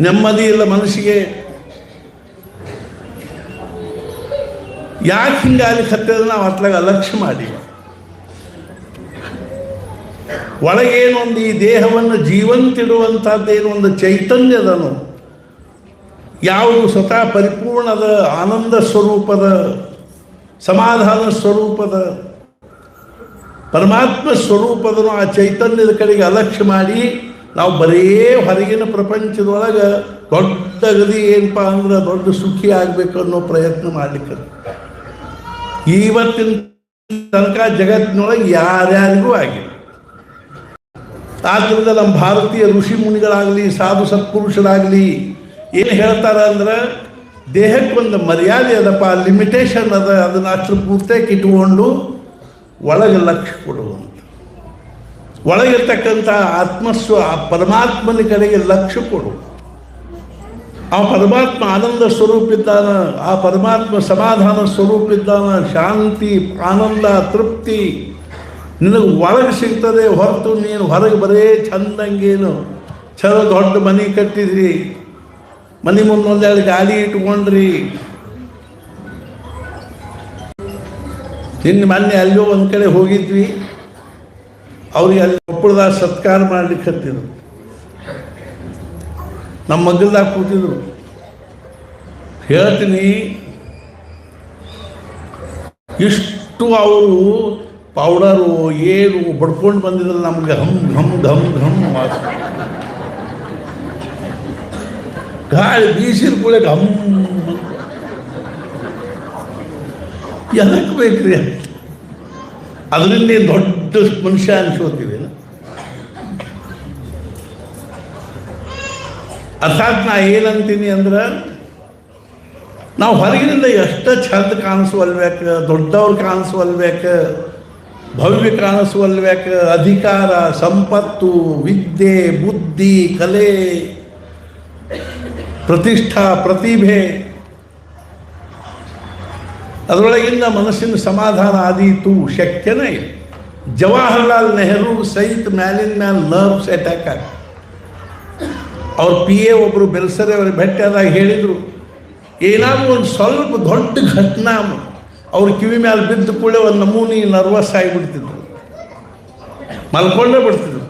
ನೆಮ್ಮದಿ ಇಲ್ಲ ಮನಸ್ಸಿಗೆ. ಯಾಕೆ ಹಿಂಗಾಗಲಿಕ್ಕೆ ನಾವು ಅತ್ಲಾಗ ಅಲಕ್ಷ್ಯ ಮಾಡಿ ಒಳಗೇನೊಂದು ಈ ದೇಹವನ್ನು ಜೀವಂತಿಡುವಂಥದ್ದೇನು ಒಂದು ಚೈತನ್ಯದನು, ಯಾವುದು ಸ್ವತಃ ಪರಿಪೂರ್ಣದ ಆನಂದ ಸ್ವರೂಪದ ಸಮಾಧಾನ ಸ್ವರೂಪದ ಪರಮಾತ್ಮ ಸ್ವರೂಪದನು, ಆ ಚೈತನ್ಯದ ಕಡೆಗೆ ಅಲಕ್ಷ್ಯ ಮಾಡಿ ನಾವು ಬರೇ ಹೊರಗಿನ ಪ್ರಪಂಚದೊಳಗೆ ದೊಡ್ಡ ಗದಿ ಏನಪ್ಪ ಅಂದ್ರೆ ದೊಡ್ಡ ಸುಖಿ ಆಗಬೇಕು ಅನ್ನೋ ಪ್ರಯತ್ನ ಮಾಡಲಿಕ್ಕೆ ಇವತ್ತಿನ ತನಕ ಜಗತ್ತಿನೊಳಗೆ ಯಾರ್ಯಾರಿಗೂ ಆಗಿಲ್ಲ. ಆದ್ದರಿಂದ ನಮ್ಮ ಭಾರತೀಯ ಋಷಿ ಮುನಿಗಳಾಗಲಿ ಸಾಧು ಸತ್ಪುರುಷರಾಗಲಿ ಏನು ಹೇಳ್ತಾರೆ ಅಂದ್ರೆ, ದೇಹಕ್ಕೊಂದು ಮರ್ಯಾದೆ ಅದಪ್ಪ, ಲಿಮಿಟೇಷನ್ ಅದ, ಅದನ್ನು ಅಷ್ಟು ಪೂರ್ತಿಯಾಗಿ ಇಟ್ಕೊಂಡು ಒಳಗೆ ಲಕ್ಷ್ಯ ಕೊಡುವಂಥ, ಒಳಗಿರ್ತಕ್ಕಂಥ ಪರಮಾತ್ಮನ ಕಡೆಗೆ ಲಕ್ಷ್ಯ ಕೊಡು. ಆ ಪರಮಾತ್ಮ ಆನಂದ ಸ್ವರೂಪ ಇದ್ದಾನ, ಆ ಪರಮಾತ್ಮ ಸಮಾಧಾನ ಸ್ವರೂಪ ಇದ್ದಾನ, ಶಾಂತಿ ಆನಂದ ತೃಪ್ತಿ ನಿನಗೆ ಒಳಗೆ ಸಿಗ್ತದೆ ಹೊರತು ನೀನು ಹೊರಗೆ ಬರೇ ಚಂದಂಗೇನು ಚಲೋ ದೊಡ್ಡ ಮನೆ ಕಟ್ಟಿದ್ರಿ, ಮನೆ ಮುಂದೆ ಒಂದೆರಡು ಗಾಡಿ ಇಟ್ಕೊಂಡ್ರಿ, ನಿನ್ನ ಮೊನ್ನೆ ಅಲ್ಲೋ ಒಂದು ಕಡೆ ಹೋಗಿದ್ವಿ, ಅವ್ರಿಗೆ ಅಲ್ಲಿ ಕೊಪ್ಪಳದಾಗ ಸತ್ಕಾರ ಮಾಡ್ಲಿಕ್ಕೆ ಹತ್ತಿದ್ರು, ನಮ್ಮ ಮಗಲ್ದಾಗ ಕೂತಿದ್ರು. ಹೇಳ್ತೀನಿ, ಇಷ್ಟು ಅವರು ಪೌಡರು ಏನು ಬಡ್ಕೊಂಡು ಬಂದಿದ್ರಲ್ಲ, ನಮ್ಗೆ ಹಮ್ ಘಮ್ ಘಮ್ ಘಮ್ ಗಾಳಿ ಬೀಸಿದ ಕೂಡ ಘಮ್. ಎದಕ್ಕೆ ಬೇಕ್ರಿ? ಅದರಿಂದ ದೊಡ್ಡ ಮನುಷ್ಯ ಅನ್ಸೋತೀವಿ. ಅರ್ಥಾತ್ ನಾ ಏನಂತೀನಿ ಅಂದ್ರೆ, ನಾವು ಹೊರಗಿನಿಂದ ಎಷ್ಟು ಚಂದ ಕಾಣಿಸುವಲ್ಬೇಕ, ದೊಡ್ಡವ್ರು ಕಾಣಿಸುವಲ್ಬೇಕ, ಭವ್ಯ ಕಾಣಿಸುವಲ್ಬೇಕ, ಅಧಿಕಾರ ಸಂಪತ್ತು ವಿದ್ಯೆ ಬುದ್ಧಿ ಕಲೆ ಪ್ರತಿಷ್ಠಾ ಪ್ರತಿಭೆ ಅದರೊಳಗಿಂದ ಮನಸ್ಸಿನ ಸಮಾಧಾನ ಆದೀತು ಶಕ್ಯನೇ ಇಲ್ಲ. ಜವಾಹರ್ಲಾಲ್ ನೆಹರು ಸಹಿತ ಮ್ಯಾಲಿನ ಮ್ಯಾಲ ನರ್ವ್ಸ್ ಅಟ್ಯಾಕ್ ಆಗ. ಅವ್ರ PA ಒಬ್ಬರು ಬೆಲ್ಸರೆ ಅವ್ರಿಗೆ ಭೇಟಿಯಾದಾಗ ಹೇಳಿದರು, ಏನಾದರೂ ಒಂದು ಸ್ವಲ್ಪ ದೊಡ್ಡ ಘಟನಾ ಅವ್ರ ಕಿವಿ ಮೇಲೆ ಬಿದ್ದ ಕೂಡಲೇ ಒಂದು ನಮೂನಿ ನರ್ವಸ್ ಆಗಿಬಿಡ್ತಿದ್ರು, ಮಲ್ಕೊಂಡೇ ಬಿಡ್ತಿದ್ರು.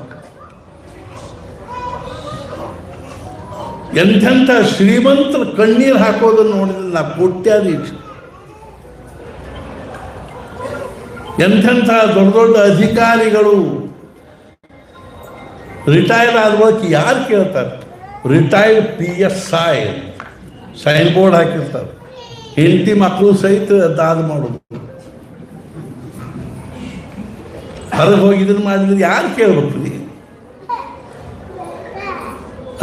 ಎಂಥೆಂಥ ಶ್ರೀಮಂತರ ಕಣ್ಣೀರು ಹಾಕೋದನ್ನು ನೋಡಿದ್ರೆ ನಾ ಕೋಟ್ಯಾಧೀಶ. ಎಂಥೆಂಥ ದೊಡ್ಡ ದೊಡ್ಡ ಅಧಿಕಾರಿಗಳು ರಿಟೈರ್ ಆದ ಬಳಿಕ ಯಾರು ಕೇಳ್ತಾರೆ? ರಿಟೈರ್ಡ್ PSI ಸೈನ್ ಬೋರ್ಡ್ ಹಾಕಿರ್ತಾರೆ, ಹೆಂಡತಿ ಮಕ್ಕಳು ಸಹಿತ ದಾದ ಮಾಡೋದು. ಹೊರಗೆ ಹೋಗಿ ಇದನ್ನು ಮಾಡಿದ್ರೆ ಯಾರು ಕೇಳ್ಬೇಕು?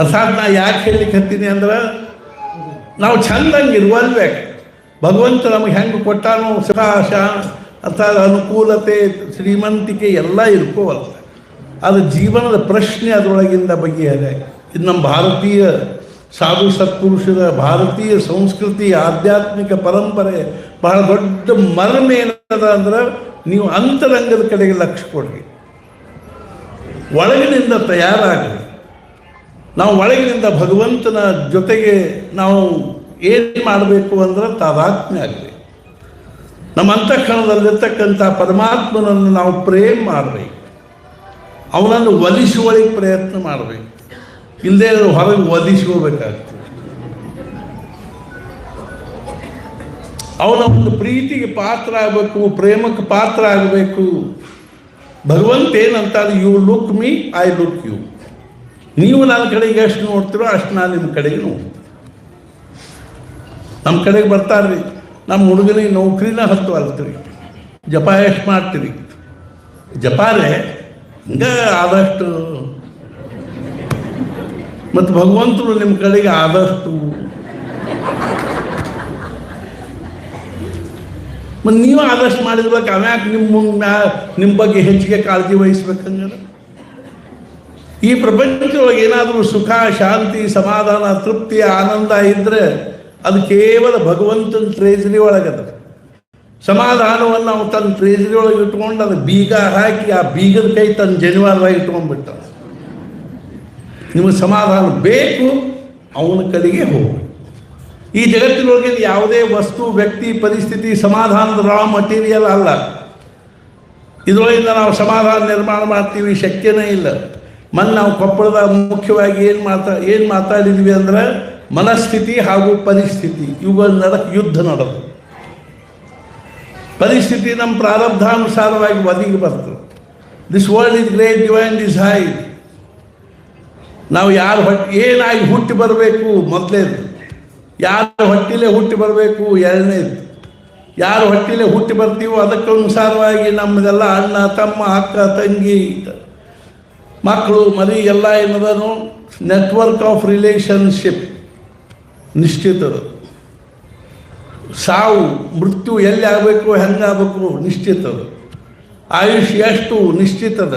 ಅರ್ಥಾತ್ ನಾ ಯಾಕೆ ಹೇಳಲಿಕ್ಕೆ ಹತ್ತೀನಿ ಅಂದ್ರೆ, ನಾವು ಚಂದಂಗೆ ಇರುವಲ್ಬೇಕು. ಭಗವಂತ ನಮಗೆ ಹೆಂಗೆ ಕೊಟ್ಟಾನೋ ಸಕಾಶ ಅರ್ಥಾತ್ ಅನುಕೂಲತೆ ಶ್ರೀಮಂತಿಕೆ ಎಲ್ಲ ಇರ್ಕೋವಲ್ಲ, ಅದು ಜೀವನದ ಪ್ರಶ್ನೆ ಅದರೊಳಗಿಂದ ಬಗೆಹರಿಯಾಗಿ. ಇದು ನಮ್ಮ ಭಾರತೀಯ ಸಾಧು ಸತ್ಪುರುಷರ ಭಾರತೀಯ ಸಂಸ್ಕೃತಿ ಆಧ್ಯಾತ್ಮಿಕ ಪರಂಪರೆ ಬಹಳ ದೊಡ್ಡ ಮರ್ಮ ಏನದ ಅಂದ್ರೆ, ನೀವು ಅಂತರಂಗದ ಕಡೆಗೆ ಲಕ್ಷ್ಯ ಕೊಡ್ರಿ, ಒಳಗಿನಿಂದ ತಯಾರಾಗ್ರಿ. ನಾವು ಒಳಗಿನಿಂದ ಭಗವಂತನ ಜೊತೆಗೆ ನಾವು ಏನು ಮಾಡಬೇಕು ಅಂದ್ರೆ ತಾದಾತ್ಮ್ಯ ಆಗಲಿ. ನಮ್ಮ ಅಂತಃಕರಣದಲ್ಲಿರ್ತಕ್ಕಂಥ ಪರಮಾತ್ಮನನ್ನು ನಾವು ಪ್ರೇಮ ಮಾಡಬೇಕು, ಅವನನ್ನು ಒಲಿಸುವಳಿಗೆ ಪ್ರಯತ್ನ ಮಾಡಬೇಕು. ಇಲ್ಲದೆ ಹೊರಗೆ ಒಲಿಸ್ಕೋಬೇಕಾಗ್ತದೆ. ಅವನ ಒಂದು ಪ್ರೀತಿಗೆ ಪಾತ್ರ ಆಗಬೇಕು, ಪ್ರೇಮಕ್ಕೆ ಪಾತ್ರ ಆಗಬೇಕು. ಭಗವಂತ ಏನಂತಾರೆ, you look me I look you. ನೀವು ನನ್ನ ಕಡೆಗೆ ಎಷ್ಟು ನೋಡ್ತೀರೋ ಅಷ್ಟು ನಾನು ನಿಮ್ಮ ಕಡೆಗೆ ನೋಡ್ತೀನಿ. ನಮ್ಮ ಕಡೆಗೆ ಬರ್ತಾರ್ರಿ, ನಮ್ಮ ಹುಡುಗನಿಗೆ ನೌಕರಿನ ಹತ್ತು ಅಲ್ತೀರಿ, ಜಪ ಎಷ್ಟು ಮಾಡ್ತೀರಿ? ಜಪಾರೇ ಹಿಂಗೆ ಆದಷ್ಟು. ಮತ್ತು ಭಗವಂತನು ನಿಮ್ಮ ಕಡೆಗೆ ಆದಷ್ಟು. ಮತ್ತು ನೀವು ಆದಷ್ಟು ಮಾಡಿದ್ಬೇಕು, ಅವ್ಯಾಕೆ ನಿಮ್ಮ ಬಗ್ಗೆ ಹೆಚ್ಚಿಗೆ ಕಾಳಜಿ ವಹಿಸ್ಬೇಕಂದ್ರೆ? ಈ ಪ್ರಪಂಚದೊಳಗೆ ಏನಾದರೂ ಸುಖ ಶಾಂತಿ ಸಮಾಧಾನ ತೃಪ್ತಿ ಆನಂದ ಇದ್ದರೆ ಅದು ಕೇವಲ ಭಗವಂತನ ಟ್ರೇಜರಿ ಒಳಗದ. ಸಮಾಧಾನವನ್ನು ನಾವು ತನ್ನ ಟ್ರೇಜರಿ ಒಳಗೆ ಇಟ್ಕೊಂಡು ಅದು ಬೀಗ ಹಾಕಿ ಆ ಬೀಗದ ಕೈ ತನ್ನ ಜನಿವಾರವಾಗಿ ಇಟ್ಕೊಂಡ್ಬಿಟ್ಟ. ನಿಮಗೆ ಸಮಾಧಾನ ಬೇಕು, ಅವನ ಕಡೆಗೆ ಹೋಗು. ಈ ಜಗತ್ತಿನೊಳಗೆ ಯಾವುದೇ ವಸ್ತು, ವ್ಯಕ್ತಿ, ಪರಿಸ್ಥಿತಿ ಸಮಾಧಾನದ ರಾ ಮಟೀರಿಯಲ್ ಅಲ್ಲ. ಇದರೊಳಗಿಂದ ನಾವು ಸಮಾಧಾನ ನಿರ್ಮಾಣ ಮಾಡ್ತೀವಿ, ಶಕ್ಯನೇ ಇಲ್ಲ. ನಾವು ಕೊಪ್ಪಳದ ಮುಖ್ಯವಾಗಿ ಏನು ಮಾತಾಡಿದ್ವಿ ಅಂದ್ರೆ ಮನಸ್ಥಿತಿ ಹಾಗೂ ಪರಿಸ್ಥಿತಿ ಇವುಗಳ ನಡಕ್ಕೆ ಯುದ್ಧ ನಡೆದು. ಪರಿಸ್ಥಿತಿ ನಮ್ಮ ಪ್ರಾರಬ್ಧಾನುಸಾರವಾಗಿ ಒದಗಿ ಬರ್ತದೆ. This world is great, divine is high. ನಾವು ಏನಾಗಿ ಹುಟ್ಟಿ ಬರಬೇಕು ಮೊದಲೇದು, ಯಾರು ಹೊಟ್ಟಿಲೆ ಹುಟ್ಟಿ ಬರಬೇಕು ಎರಡನೇದು. ಯಾರು ಹೊಟ್ಟಿಲೆ ಹುಟ್ಟಿ ಬರ್ತೀವೋ ಅದಕ್ಕನುಸಾರವಾಗಿ ನಮ್ಮದೆಲ್ಲ ಅಣ್ಣ, ತಮ್ಮ, ಅಕ್ಕ, ತಂಗಿ, ಮಕ್ಕಳು, ಮರಿ ಎಲ್ಲ ಏನದನು ನೆಟ್ವರ್ಕ್ ಆಫ್ ರಿಲೇಷನ್ಶಿಪ್ ನಿಶ್ಚಿತದ. ಸಾವು ಮೃತ್ಯು ಎಲ್ಲಿ ಆಗಬೇಕು, ಹೆಂಗಾಗಬೇಕು ನಿಶ್ಚಿತದ. ಆಯುಷ್ಯ ಎಷ್ಟು ನಿಶ್ಚಿತದ.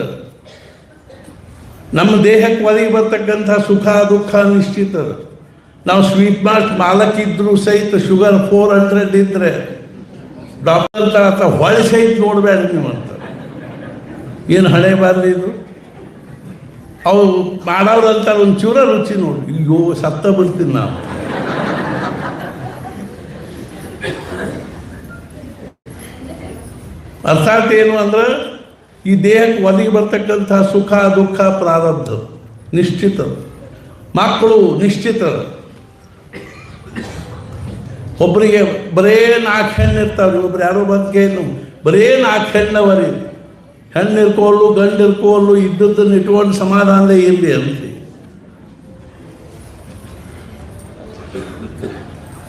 ನಮ್ಮ ದೇಹಕ್ಕೆ ಒದಗಿ ಬರ್ತಕ್ಕಂಥ ಸುಖ ದುಃಖ ನಿಶ್ಚಿತದ. ನಾವು ಸ್ವೀಟ್ ಮಾರ್ಟ್ ಮಾಲಕ್ಕಿದ್ರೂ ಸಹಿತ ಶುಗರ್ 400 ಇದ್ದರೆ ಡಾಕ್ಟರ್ ತರ ಹೊಳೆ ಸಹಿತ ನೋಡಬೇಡ ನೀವು ಅಂತ. ಏನು ಹಣೆ ಬಾರ್ದು ಇದು. ಅವು ಮಾಡೋರಂತ ಒಂಚೂರ ರುಚಿ ನೋಡಿ, ಅಯ್ಯೋ ಸತ್ತ ಬಿಡ್ತೀನಿ ನಾವು. ಅರ್ಥಾತ್ ಏನು ಅಂದ್ರೆ ಈ ದೇಹಕ್ಕೆ ಒದಗಿ ಬರ್ತಕ್ಕಂಥ ಸುಖ ದುಃಖ ಪ್ರಾರಬ್ಧ ನಿಶ್ಚಿತ. ಮಕ್ಕಳು ನಿಶ್ಚಿತ. ಒಬ್ಬರಿಗೆ ಬರೇ 4 ಹೆಣ್ಣು ಇರ್ತಾವ್ರಿ, ಒಬ್ರು ಯಾರೋ ಬದುಕೇನು ಬರೇ 4 ಹೆಣ್ಣವರಿ. ಹೆಣ್ಣು ಇರ್ಕೊಳ್ಳು ಗಂಡು ಇರ್ಕೊಳ್ಳು ಇದ್ದದ್ದನ್ನು ಇಟ್ಕೊಂಡು ಸಮಾಧಾನದೇ ಇರಲಿ ಅಂತ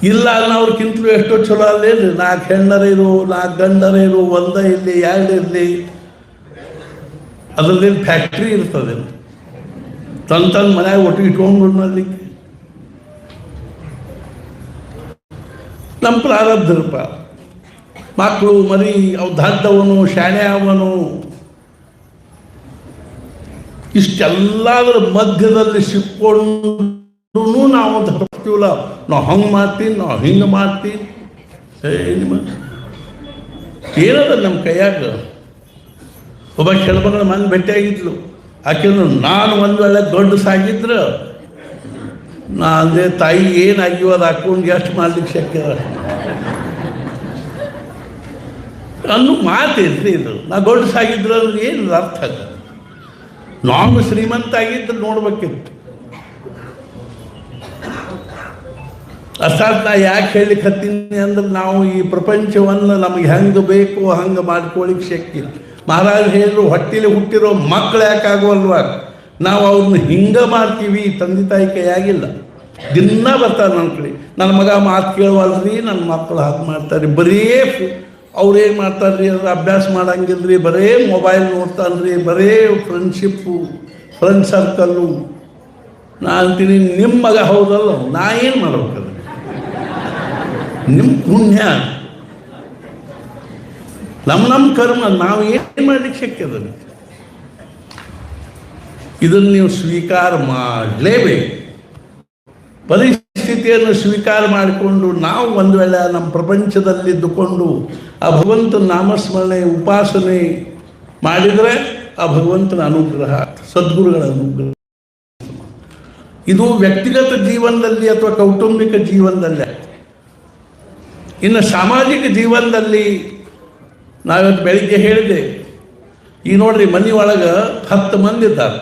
ಇಲ್ಲ ಅನ್ನೋರ್ಕಿಂತಲೂ ಎಷ್ಟೋ ಚಲೋ ಅಲ್ಲೇನ್ರಿ. 4 ಹೆಣ್ಣರಿರು 4 ಗಂಡರಿರು, ಒಂದ ಇರಲಿ 2 ಇರಲಿ, ಅದರದ್ದೇನು ಫ್ಯಾಕ್ಟ್ರಿ ಇರ್ತದೆ ತನ್ನ ಮನ್ಯಾಗ ಒಟ್ಟಿಗೆ ಇಟ್ಕೊಂಡು ಮಾಡ್ಲಿಕ್ಕೆ. ನಮ್ಮ ಪ್ರಾರಬ್ಧರಪ್ಪ. ಮಕ್ಕಳು ಮರಿ ಅವು ದಡ್ಡವನು ಶಾಣೆ ಅವನು ಇಷ್ಟೆಲ್ಲದರ ಮಧ್ಯದಲ್ಲಿ ಸಿಕ್ಕೊಂಡು ನಾವು ಧರ್ತೀವಲ್ಲ, ನಾವು ಹಂಗೆ ಮಾಡ್ತೀನಿ, ನಾವು ಹಿಂಗೆ ಮಾಡ್ತೀನಿ. ನಿಮ್ಮ ಏನದ ನಮ್ಮ ಕೈಯಾಗ. ಒಬ್ಬ ಕೆಳಮಗಳ ಮನೆ ಭೇಟಿಯಾಗಿದ್ಲು. ಆಕೆನು ನಾನು ಒಂದು ವೇಳೆ ದೊಡ್ಡ ಸಾಗಿದ್ರೆ ನಾ ಅಂದರೆ ತಾಯಿ ಏನಾಗಿವ ಅದು ಹಾಕೊಂಡು ಎಷ್ಟು ಮಾಡ್ಲಿಕ್ಕೆ ಶಕ್ಯ ಅನ್ನೋ ಮಾತೈತ್ರಿ ಇದು. ನಾ ದೊಡ್ಡ ಸಾಗಿದ್ರೆ ಅಂದ್ರೆ ಏನು ಅರ್ಥ ಅದ. ನಾನು ಶ್ರೀಮಂತ ಆಗಿದ್ರೆ ನೋಡ್ಬೇಕಿತ್ತು. ಅರ್ಥಾತ್ ನಾ ಯಾಕೆ ಹೇಳಲಿಕ್ಕೆ ಹತ್ತೀನಿ ಅಂದ್ರೆ ನಾವು ಈ ಪ್ರಪಂಚವನ್ನು ನಮಗೆ ಹೆಂಗೆ ಬೇಕೋ ಹಂಗೆ ಮಾಡ್ಕೊಳ್ಳಿಕ್ಕೆ ಶಕ್ತಿ ಇಲ್ಲ. ಮಹಾರಾಜ್ ಹೇಳಿದ್ರು ಹೊಟ್ಟಿಲಿ ಹುಟ್ಟಿರೋ ಮಕ್ಕಳು ಯಾಕೆ ಆಗೋಲ್ವ, ನಾವು ಅವ್ರನ್ನ ಹಿಂಗೆ ಮಾಡ್ತೀವಿ. ತಂದೆ ತಾಯಿ ಕೈಯಾಗಿಲ್ಲ. ದಿನ ಬರ್ತಾರೆ ನನ್ನ ಕಡೆ, ನನ್ನ ಮಗ ಮಾತು ಕೇಳವಲ್ರಿ, ನನ್ನ ಮಕ್ಕಳು ಹಾಗೆ ಮಾಡ್ತಾರೆ. ಬರೀ ಅವ್ರೇನು ಮಾಡ್ತಾರ್ರಿ ಅಂದ್ರೆ ಅಭ್ಯಾಸ ಮಾಡಂಗಿಲ್ರಿ, ಬರೇ ಮೊಬೈಲ್ ನೋಡ್ತಾನ್ರಿ, ಬರೇ ಫ್ರೆಂಡ್ಶಿಪ್ಪು ಫ್ರೆಂಡ್ ಸರ್ಕಲ್ಲು. ನಾ ಅಂತೀನಿ ನಿಮ್ಮ ಮಗ ಹೌದಲ್ಲ, ನಾ ಏನು ಮಾಡ್ಬೇಕಲ್ಲ, ನಿಮ್ಮ ಪುಣ್ಯ, ನಮ್ಮ ಕರ್ಮ, ನಾವು ಏನು ಮಾಡ್ಲಿಕ್ಕೆ ಶಕ್ಯ ಅದ. ಇದನ್ನು ನೀವು ಸ್ವೀಕಾರ ಮಾಡಲೇಬೇಕು. ಪರಿಸ್ಥಿತಿಯನ್ನು ಸ್ವೀಕಾರ ಮಾಡಿಕೊಂಡು ನಾವು ಒಂದು ವೇಳೆ ನಮ್ಮ ಪ್ರಪಂಚದಲ್ಲಿದ್ದುಕೊಂಡು ಆ ಭಗವಂತನ ನಾಮಸ್ಮರಣೆ ಉಪಾಸನೆ ಮಾಡಿದರೆ ಆ ಭಗವಂತನ ಅನುಗ್ರಹ, ಸದ್ಗುರುಗಳ ಅನುಗ್ರಹ. ಇದು ವ್ಯಕ್ತಿಗತ ಜೀವನದಲ್ಲಿ ಅಥವಾ ಕೌಟುಂಬಿಕ ಜೀವನದಲ್ಲಿ. ಇನ್ನು ಸಾಮಾಜಿಕ ಜೀವನದಲ್ಲಿ ನಾವಿವತ್ತು ಬೆಳಿಗ್ಗೆ ಹೇಳಿದೆ, ಈಗ ನೋಡ್ರಿ ಮನೆ ಒಳಗೆ 10 ಮಂದಿ ಇದ್ದಾರೆ.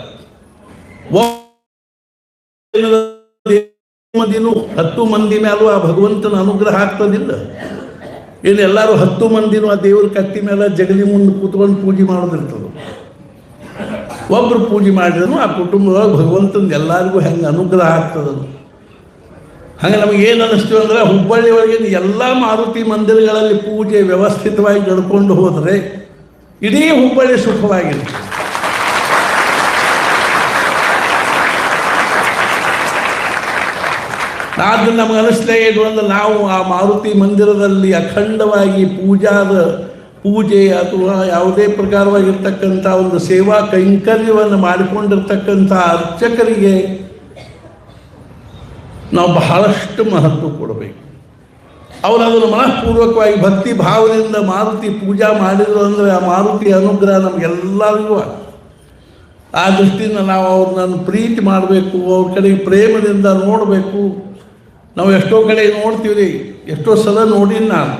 10 ಮಂದಿ ಮೇಲೂ ಆ ಭಗವಂತನ ಅನುಗ್ರಹ ಆಗ್ತದಿಲ್ಲ. ಏನು ಎಲ್ಲರೂ 10 ಮಂದಿನೂ ಆ ದೇವ್ರ ಕಟ್ಟಿ ಮೇಲೆ ಜಗಲಿ ಮುಂದೆ ಕೂತ್ಕೊಂಡು ಪೂಜೆ ಮಾಡೋದಿರ್ತದೆ. ಒಬ್ಬರು ಪೂಜೆ ಮಾಡಿದ್ರು ಆ ಕುಟುಂಬದೊಳಗೆ ಭಗವಂತನ ಎಲ್ಲರಿಗೂ ಹೆಂಗೆ ಅನುಗ್ರಹ ಆಗ್ತದ. ಹಾಗೆ ನಮಗೇನು ಅನ್ನಿಸ್ತೀವಿ ಅಂದ್ರೆ ಹುಬ್ಬಳ್ಳಿ ಒಳಗೆ ಎಲ್ಲ ಮಾರುತಿ ಮಂದಿರಗಳಲ್ಲಿ ಪೂಜೆ ವ್ಯವಸ್ಥಿತವಾಗಿ ನಡ್ಕೊಂಡು ಹೋದರೆ ಇಡೀ ಹುಬ್ಬಳ್ಳಿ ಸುಖವಾಗಿದೆ. ಆದ್ರೆ ನಮಗೆ ಅನಿಸ್ಲೇ ಏನು ಅಂದ್ರೆ ನಾವು ಆ ಮಾರುತಿ ಮಂದಿರದಲ್ಲಿ ಅಖಂಡವಾಗಿ ಪೂಜೆ ಅಥವಾ ಯಾವುದೇ ಪ್ರಕಾರವಾಗಿರ್ತಕ್ಕಂಥ ಒಂದು ಸೇವಾ ಕೈಂಕರ್ಯವನ್ನು ಮಾಡಿಕೊಂಡಿರ್ತಕ್ಕಂಥ ಅರ್ಚಕರಿಗೆ ನಾವು ಬಹಳಷ್ಟು ಮಹತ್ವ ಕೊಡಬೇಕು. ಅವರು ಅದನ್ನು ಮನಃಪೂರ್ವಕವಾಗಿ ಭಕ್ತಿ ಭಾವದಿಂದ ಮಾರುತಿ ಪೂಜಾ ಮಾಡಿದ್ರು ಅಂದರೆ ಆ ಮಾರುತಿ ಅನುಗ್ರಹ ನಮಗೆಲ್ಲರಿಗೂ. ಆ ದೃಷ್ಟಿಯಿಂದ ನಾವು ಅವ್ರನ್ನ ಪ್ರೀತಿ ಮಾಡಬೇಕು, ಅವ್ರ ಕಡೆಗೆ ಪ್ರೇಮದಿಂದ ನೋಡಬೇಕು. ನಾವು ಎಷ್ಟೋ ಕಡೆ ನೋಡ್ತೀವಿ ರೀ, ಎಷ್ಟೋ ಸಲ ನೋಡಿನ ನಾನು.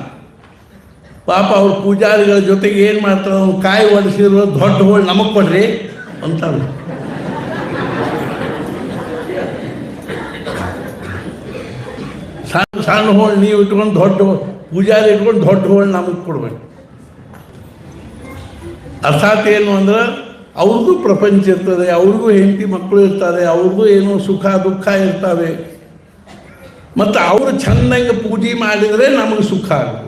ಪಾಪ ಅವ್ರ ಪೂಜಾರಿಗಳ ಜೊತೆಗೆ ಏನು ಮಾಡ್ತಾರೆ, ಅವ್ನು ಕಾಯಿ ಒಡಿಸಿರೋ ದೊಡ್ಡ ಹೋಳು ನಮಗೆ ಕೊಡ್ರಿ ಅಂತಾರೆ. ಸಣ್ಣ ಸಣ್ಣ ಹೋಳು ನೀವು ಇಟ್ಕೊಂಡು ದೊಡ್ಡ ಪೂಜಾರಿ ಇಟ್ಕೊಂಡು ದೊಡ್ಡ ಹೋಳು ನಮಗೆ ಕೊಡ್ಬೇಕು. ಅರ್ಥಾತ್ ಏನು ಅಂದ್ರೆ ಅವ್ರಿಗೂ ಪ್ರಪಂಚ ಇರ್ತದೆ, ಅವ್ರಿಗೂ ಹೆಂಡತಿ ಮಕ್ಕಳು ಇರ್ತಾರೆ, ಅವ್ರಿಗೂ ಏನೋ ಸುಖ ದುಃಖ ಇರ್ತವೆ. ಮತ್ತು ಅವರು ಚೆಂದಂಗೆ ಪೂಜೆ ಮಾಡಿದರೆ ನಮಗೆ ಸುಖ ಆಗುತ್ತೆ.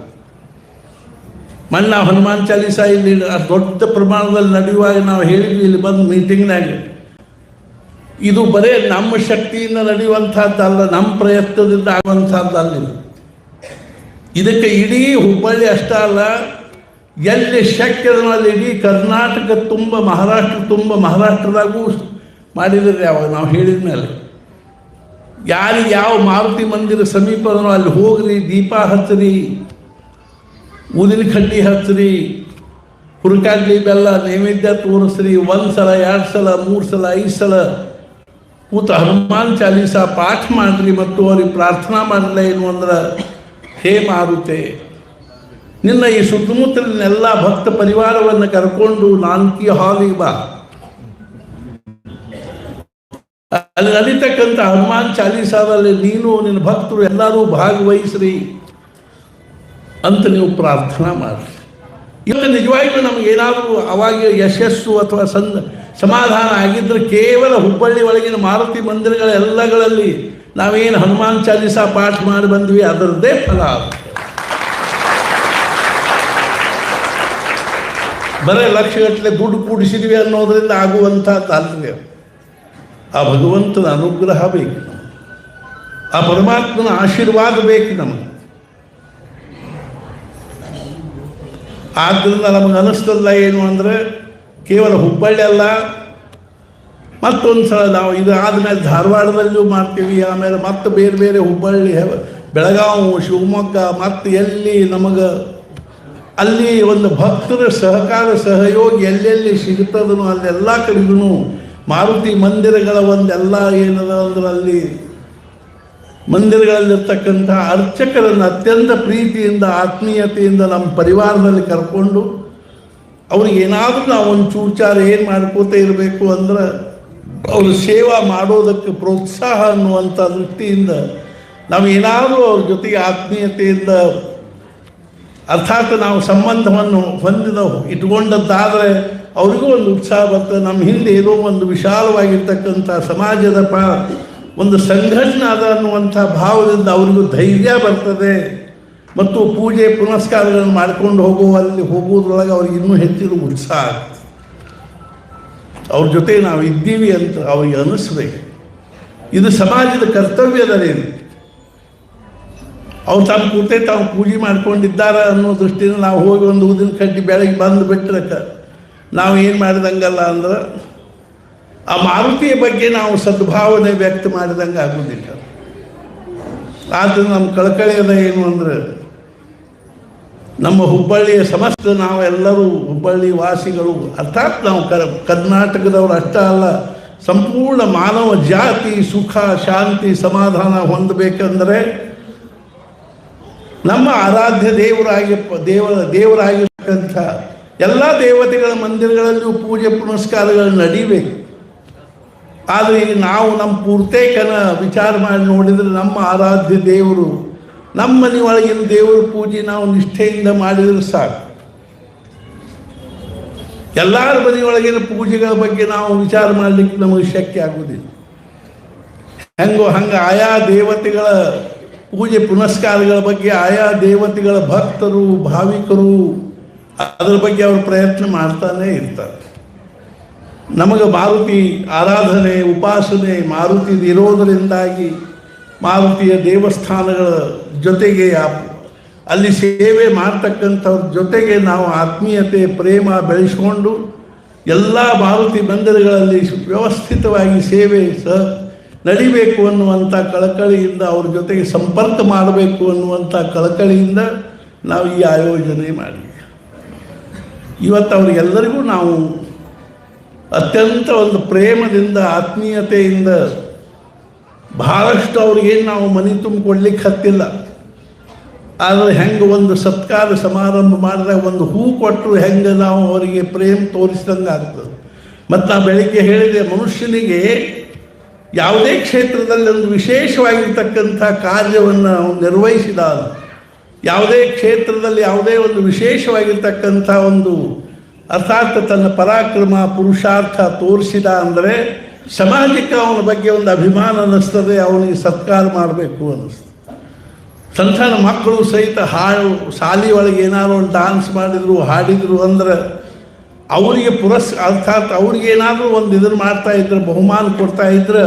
ಮೊನ್ನೆ ನಾವು ಹನುಮಾನ್ ಚಾಲೀಸ ಇಲ್ಲಿ ದೊಡ್ಡ ಪ್ರಮಾಣದಲ್ಲಿ ನಡೆಯುವಾಗ ನಾವು ಹೇಳಿದ್ವಿ ಇಲ್ಲಿ ಬಂದು ಮೀಟಿಂಗ್ನಾಗ, ಇದು ಬರೇ ನಮ್ಮ ಶಕ್ತಿಯಿಂದ ನಡೆಯುವಂಥದ್ದಲ್ಲ, ನಮ್ಮ ಪ್ರಯತ್ನದಿಂದ ಆಗುವಂಥದ್ದಲ್ಲ. ಇದಕ್ಕೆ ಇಡೀ ಹುಬ್ಬಳ್ಳಿ ಅಷ್ಟೇ ಅಲ್ಲ, ಎಲ್ಲಿ ಶಕ್ಯದಲ್ಲಿ ಇಡೀ ಕರ್ನಾಟಕ ತುಂಬ, ಮಹಾರಾಷ್ಟ್ರ ತುಂಬ, ಮಹಾರಾಷ್ಟ್ರದಾಗೂ ಮಾಡಿದರೆ ಅವಾಗ ನಾವು ಹೇಳಿದ ಮೇಲೆ ಯಾರಿಗೆ ಯಾವ ಮಾರುತಿ ಮಂದಿರ ಸಮೀಪನೋ ಅಲ್ಲಿ ಹೋಗ್ರಿ, ದೀಪ ಹಚ್ಚಿರಿ, ಊದಿನ ಕಡ್ಡಿ ಹಚ್ಚಿರಿ, ಹುರ್ಕಾಡ್ಲಿ ಬೆಲ್ಲ ನೈವೇದ್ಯ ತೋರಿಸ್ರಿ. 1 ಸಲ 2 ಸಲ 3 ಸಲ 5 ಸಲ ಕೂತ ಹನುಮಾನ್ ಚಾಲೀಸ ಪಾಠ ಮಾಡಿರಿ ಮತ್ತು ಅವ್ರಿಗೆ ಪ್ರಾರ್ಥನಾ ಮಾಡಲಿಲ್ಲ ಏನು ಅಂದ್ರೆ, ಹೇ ಮಾರುತೆ, ನಿನ್ನ ಈ ಸುತ್ತಮುತ್ತಲಿನೆಲ್ಲ ಭಕ್ತ ಪರಿವಾರವನ್ನು ಕರ್ಕೊಂಡು ನಾಲ್ಕಿ ಹಾಲಿಗೆ ಬಾ, ಅಲ್ಲಿ ನಡೀತಕ್ಕಂಥ ಹನುಮಾನ್ ಚಾಲೀಸಾದಲ್ಲಿ ನೀನು ನಿನ್ನ ಭಕ್ತರು ಎಲ್ಲರೂ ಭಾಗವಹಿಸ್ರಿ ಅಂತ ನೀವು ಪ್ರಾರ್ಥನಾ ಮಾಡಿ. ಇವಾಗ ನಿಜವಾಗಿಯೂ ನಮಗೇನಾದರೂ ಅವಾಗ ಯಶಸ್ಸು ಅಥವಾ ಸಮಾಧಾನ ಆಗಿದ್ದರೆ ಕೇವಲ ಹುಬ್ಬಳ್ಳಿ ಒಳಗಿನ ಮಾರುತಿ ಮಂದಿರಗಳ ಎಲ್ಲಗಳಲ್ಲಿ ನಾವೇನು ಹನುಮಾನ್ ಚಾಲೀಸ ಪಾಠ ಮಾಡಿ ಬಂದ್ವಿ ಅದರದ್ದೇ ಫಲ. ಬರೀ ಲಕ್ಷಗಟ್ಟಲೆ ದುಡ್ಡು ಕೂಡಿಸಿದ್ವಿ ಅನ್ನೋದರಿಂದ ಆಗುವಂಥದ್ದಲ್ವೇ. ಆ ಭಗವಂತನ ಅನುಗ್ರಹ ಬೇಕು, ಆ ಪರಮಾತ್ಮನ ಆಶೀರ್ವಾದ ಬೇಕು ನಮಗೆ. ಆದ್ದರಿಂದ ನಮಗೆ ಅನ್ನಿಸ್ತಲ್ಲ ಏನು ಅಂದರೆ, ಕೇವಲ ಹುಬ್ಬಳ್ಳಿ ಅಲ್ಲ, ಮತ್ತೊಂದು ಸಲ ನಾವು ಇದು ಆದಮೇಲೆ ಧಾರವಾಡದಲ್ಲೂ ಮಾಡ್ತೀವಿ, ಆಮೇಲೆ ಮತ್ತೆ ಬೇರೆ ಬೇರೆ ಹುಬ್ಬಳ್ಳಿ, ಬೆಳಗಾವಿ, ಶಿವಮೊಗ್ಗ, ಮತ್ತು ಎಲ್ಲಿ ನಮಗೆ ಅಲ್ಲಿ ಒಂದು ಭಕ್ತರ ಸಹಕಾರ ಸಹಯೋಗ ಎಲ್ಲೆಲ್ಲಿ ಸಿಗುತ್ತದನೋ ಅಲ್ಲೆಲ್ಲ ಕಡೆಗೂ ಮಾರುತಿ ಮಂದಿರಗಳ ಒಂದೆಲ್ಲ ಏನದ ಅಂದ್ರೆ ಅಲ್ಲಿ ಮಂದಿರಗಳಲ್ಲಿರ್ತಕ್ಕಂಥ ಅರ್ಚಕರನ್ನು ಅತ್ಯಂತ ಪ್ರೀತಿಯಿಂದ ಆತ್ಮೀಯತೆಯಿಂದ ನಮ್ಮ ಪರಿವಾರದಲ್ಲಿ ಕರ್ಕೊಂಡು ಅವ್ರಿಗೆ ಏನಾದರೂ ನಾವು ಒಂದು ಚೂಚಾರ ಏನು ಮಾಡ್ಕೋತ ಇರಬೇಕು ಅಂದ್ರೆ ಅವರು ಸೇವಾ ಮಾಡೋದಕ್ಕೆ ಪ್ರೋತ್ಸಾಹ ಅನ್ನುವಂಥ ದೃಷ್ಟಿಯಿಂದ ನಾವು ಏನಾದರೂ ಅವ್ರ ಜೊತೆಗೆ ಆತ್ಮೀಯತೆಯಿಂದ, ಅರ್ಥಾತ್ ನಾವು ಸಂಬಂಧವನ್ನು ಇಟ್ಕೊಂಡದ್ದಾದರೆ ಅವ್ರಿಗೂ ಒಂದು ಉತ್ಸಾಹ ಬರ್ತದೆ. ನಮ್ಮ ಹಿಂದೆ ಏನೋ ಒಂದು ವಿಶಾಲವಾಗಿರ್ತಕ್ಕಂಥ ಸಮಾಜದ ಒಂದು ಸಂಘಟನೆ ಅದ ಅನ್ನುವಂಥ ಭಾವದಿಂದ ಅವರಿಗೂ ಧೈರ್ಯ ಬರ್ತದೆ ಮತ್ತು ಪೂಜೆ ಪುನಸ್ಕಾರಗಳನ್ನು ಮಾಡ್ಕೊಂಡು ಹೋಗುವುದ್ರೊಳಗೆ ಅವ್ರಿಗೆ ಇನ್ನೂ ಹೆಚ್ಚಿನ ಉತ್ಸಾಹ ಆಗ್ತದೆ. ಅವ್ರ ಜೊತೆ ನಾವು ಇದ್ದೀವಿ ಅಂತ ಅವ್ರಿಗೆ ಅನ್ನಿಸ್ಬೇಕು. ಇದು ಸಮಾಜದ ಕರ್ತವ್ಯದರೇನು. ಅವ್ರು ತಾವು ಕೂತೆ ತಾವು ಪೂಜೆ ಮಾಡ್ಕೊಂಡಿದ್ದಾರೆ ಅನ್ನೋ ದೃಷ್ಟಿಯಿಂದ ನಾವು ಹೋಗಿ ಒಂದು ಊದಿನ ಕಡ್ಡಿ ಬೆಳಗ್ಗೆ ಬಂದು ಬಿಟ್ಟರೆ ನಾವು ಏನು ಮಾಡಿದಂಗಲ್ಲ ಅಂದ್ರೆ ಆ ಮಾರುತಿಯ ಬಗ್ಗೆ ನಾವು ಸದ್ಭಾವನೆ ವ್ಯಕ್ತ ಮಾಡಿದಂಗೆ ಆಗೋದಿಲ್ಲ. ಆದ್ದರಿಂದ ನಮ್ಮ ಕಳಕಳಿಯದ ಏನು ಅಂದರೆ, ನಮ್ಮ ಹುಬ್ಬಳ್ಳಿಯ ಸಮಸ್ತ ನಾವೆಲ್ಲರೂ ಹುಬ್ಬಳ್ಳಿ ವಾಸಿಗಳು, ಅರ್ಥಾತ್ ನಾವು ಕರ್ನಾಟಕದವರು ಅಷ್ಟೇ ಅಲ್ಲ, ಸಂಪೂರ್ಣ ಮಾನವ ಜಾತಿ ಸುಖ ಶಾಂತಿ ಸಮಾಧಾನ ಹೊಂದಬೇಕಂದರೆ ನಮ್ಮ ಆರಾಧ್ಯ ದೇವರಾಗಿರ್ತಕ್ಕಂಥ ಎಲ್ಲ ದೇವತೆಗಳ ಮಂದಿರಗಳಲ್ಲೂ ಪೂಜೆ ಪುನಸ್ಕಾರಗಳು ನಡೀಬೇಕು. ಆದರೆ ಈಗ ನಾವು ನಮ್ಮ ಪೂರ್ತೇಕನ ವಿಚಾರ ಮಾಡಿ ನೋಡಿದರೆ ನಮ್ಮ ಆರಾಧ್ಯ ದೇವರು, ನಮ್ಮ ಮನೆಯೊಳಗಿನ ದೇವರ ಪೂಜೆ ನಾವು ನಿಷ್ಠೆಯಿಂದ ಮಾಡಿದರೆ ಸಾಕು. ಎಲ್ಲರ ಮನೆಯೊಳಗಿನ ಪೂಜೆಗಳ ಬಗ್ಗೆ ನಾವು ವಿಚಾರ ಮಾಡಲಿಕ್ಕೆ ನಮಗೆ ಶಕ್ಯ ಆಗುವುದಿಲ್ಲ. ಹಂಗೆ ಆಯಾ ದೇವತೆಗಳ ಪೂಜೆ ಪುನಸ್ಕಾರಗಳ ಬಗ್ಗೆ ಆಯಾ ದೇವತೆಗಳ ಭಕ್ತರು ಭಾವಿಕರು ಅದರ ಬಗ್ಗೆ ಅವರು ಪ್ರಯತ್ನ ಮಾಡ್ತಾನೇ ಇರ್ತಾರೆ. ನಮಗೆ ಮಾರುತಿ ಆರಾಧನೆ ಉಪಾಸನೆ ಮಾರುತಿ ಇರೋದರಿಂದಾಗಿ ಮಾರುತಿಯ ದೇವಸ್ಥಾನಗಳ ಜೊತೆಗೆ ಅಲ್ಲಿ ಸೇವೆ ಮಾಡ್ತಕ್ಕಂಥವ್ರ ಜೊತೆಗೆ ನಾವು ಆತ್ಮೀಯತೆ ಪ್ರೇಮ ಬೆಳೆಸ್ಕೊಂಡು ಎಲ್ಲ ಮಾರುತಿ ಮಂದಿರಗಳಲ್ಲಿ ವ್ಯವಸ್ಥಿತವಾಗಿ ಸೇವೆ ನಡಿಬೇಕು ಅನ್ನುವಂಥ ಕಳಕಳಿಯಿಂದ ಅವ್ರ ಜೊತೆಗೆ ಸಂಪರ್ಕ ಮಾಡಬೇಕು ಅನ್ನುವಂಥ ಕಳಕಳಿಯಿಂದ ನಾವು ಈ ಆಯೋಜನೆ ಮಾಡಿದ್ವಿ. ಇವತ್ತು ಅವರಿಗೆಲ್ಲರಿಗೂ ನಾವು ಅತ್ಯಂತ ಒಂದು ಪ್ರೇಮದಿಂದ ಆತ್ಮೀಯತೆಯಿಂದ ಬಹಳಷ್ಟು ಅವ್ರಿಗೇನು ನಾವು ಮನೆ ತುಂಬಿಕೊಡ್ಲಿಕ್ಕೆ ಹತ್ತಿಲ್ಲ. ಆದರೆ ಹೆಂಗೆ ಒಂದು ಸತ್ಕಾರ ಸಮಾರಂಭ ಮಾಡಿದಾಗ ಒಂದು ಹೂ ಕೊಟ್ಟರು ಹೆಂಗೆ ನಾವು ಅವರಿಗೆ ಪ್ರೇಮ ತೋರಿಸಿದಂಗೆ ಆಗ್ತದೆ. ಮತ್ತು ನಾವು ಬೆಳಿಗ್ಗೆ ಹೇಳಿದೆ, ಮನುಷ್ಯನಿಗೆ ಯಾವುದೇ ಕ್ಷೇತ್ರದಲ್ಲಿ ಒಂದು ವಿಶೇಷವಾಗಿರ್ತಕ್ಕಂಥ ಕಾರ್ಯವನ್ನು ನಿರ್ವಹಿಸಿದ, ಯಾವುದೇ ಕ್ಷೇತ್ರದಲ್ಲಿ ಯಾವುದೇ ಒಂದು ವಿಶೇಷವಾಗಿರ್ತಕ್ಕಂಥ ಒಂದು ಅರ್ಥಾತ್ ತನ್ನ ಪರಾಕ್ರಮ ಪುರುಷಾರ್ಥ ತೋರಿಸಿದ ಅಂದರೆ ಸಮಾಜಕ್ಕೆ ಅವನ ಬಗ್ಗೆ ಒಂದು ಅಭಿಮಾನ ಅನ್ನಿಸ್ತದೆ, ಅವನಿಗೆ ಸತ್ಕಾರ ಮಾಡಬೇಕು ಅನ್ನಿಸ್ತದೆ. ಸಣ್ಣ ಸಣ್ಣ ಮಕ್ಕಳು ಸಹಿತ ಹಾಡು ಶಾಲೆ ಒಳಗೆ ಏನಾದ್ರು ಒಂದು ಡಾನ್ಸ್ ಮಾಡಿದ್ರು ಹಾಡಿದ್ರು ಅಂದ್ರೆ ಅವರಿಗೆ ಅರ್ಥಾತ್ ಅವ್ರಿಗೇನಾದರೂ ಒಂದು ಇದನ್ನು ಮಾಡ್ತಾ ಇದ್ರೆ, ಬಹುಮಾನ ಕೊಡ್ತಾ ಇದ್ರೆ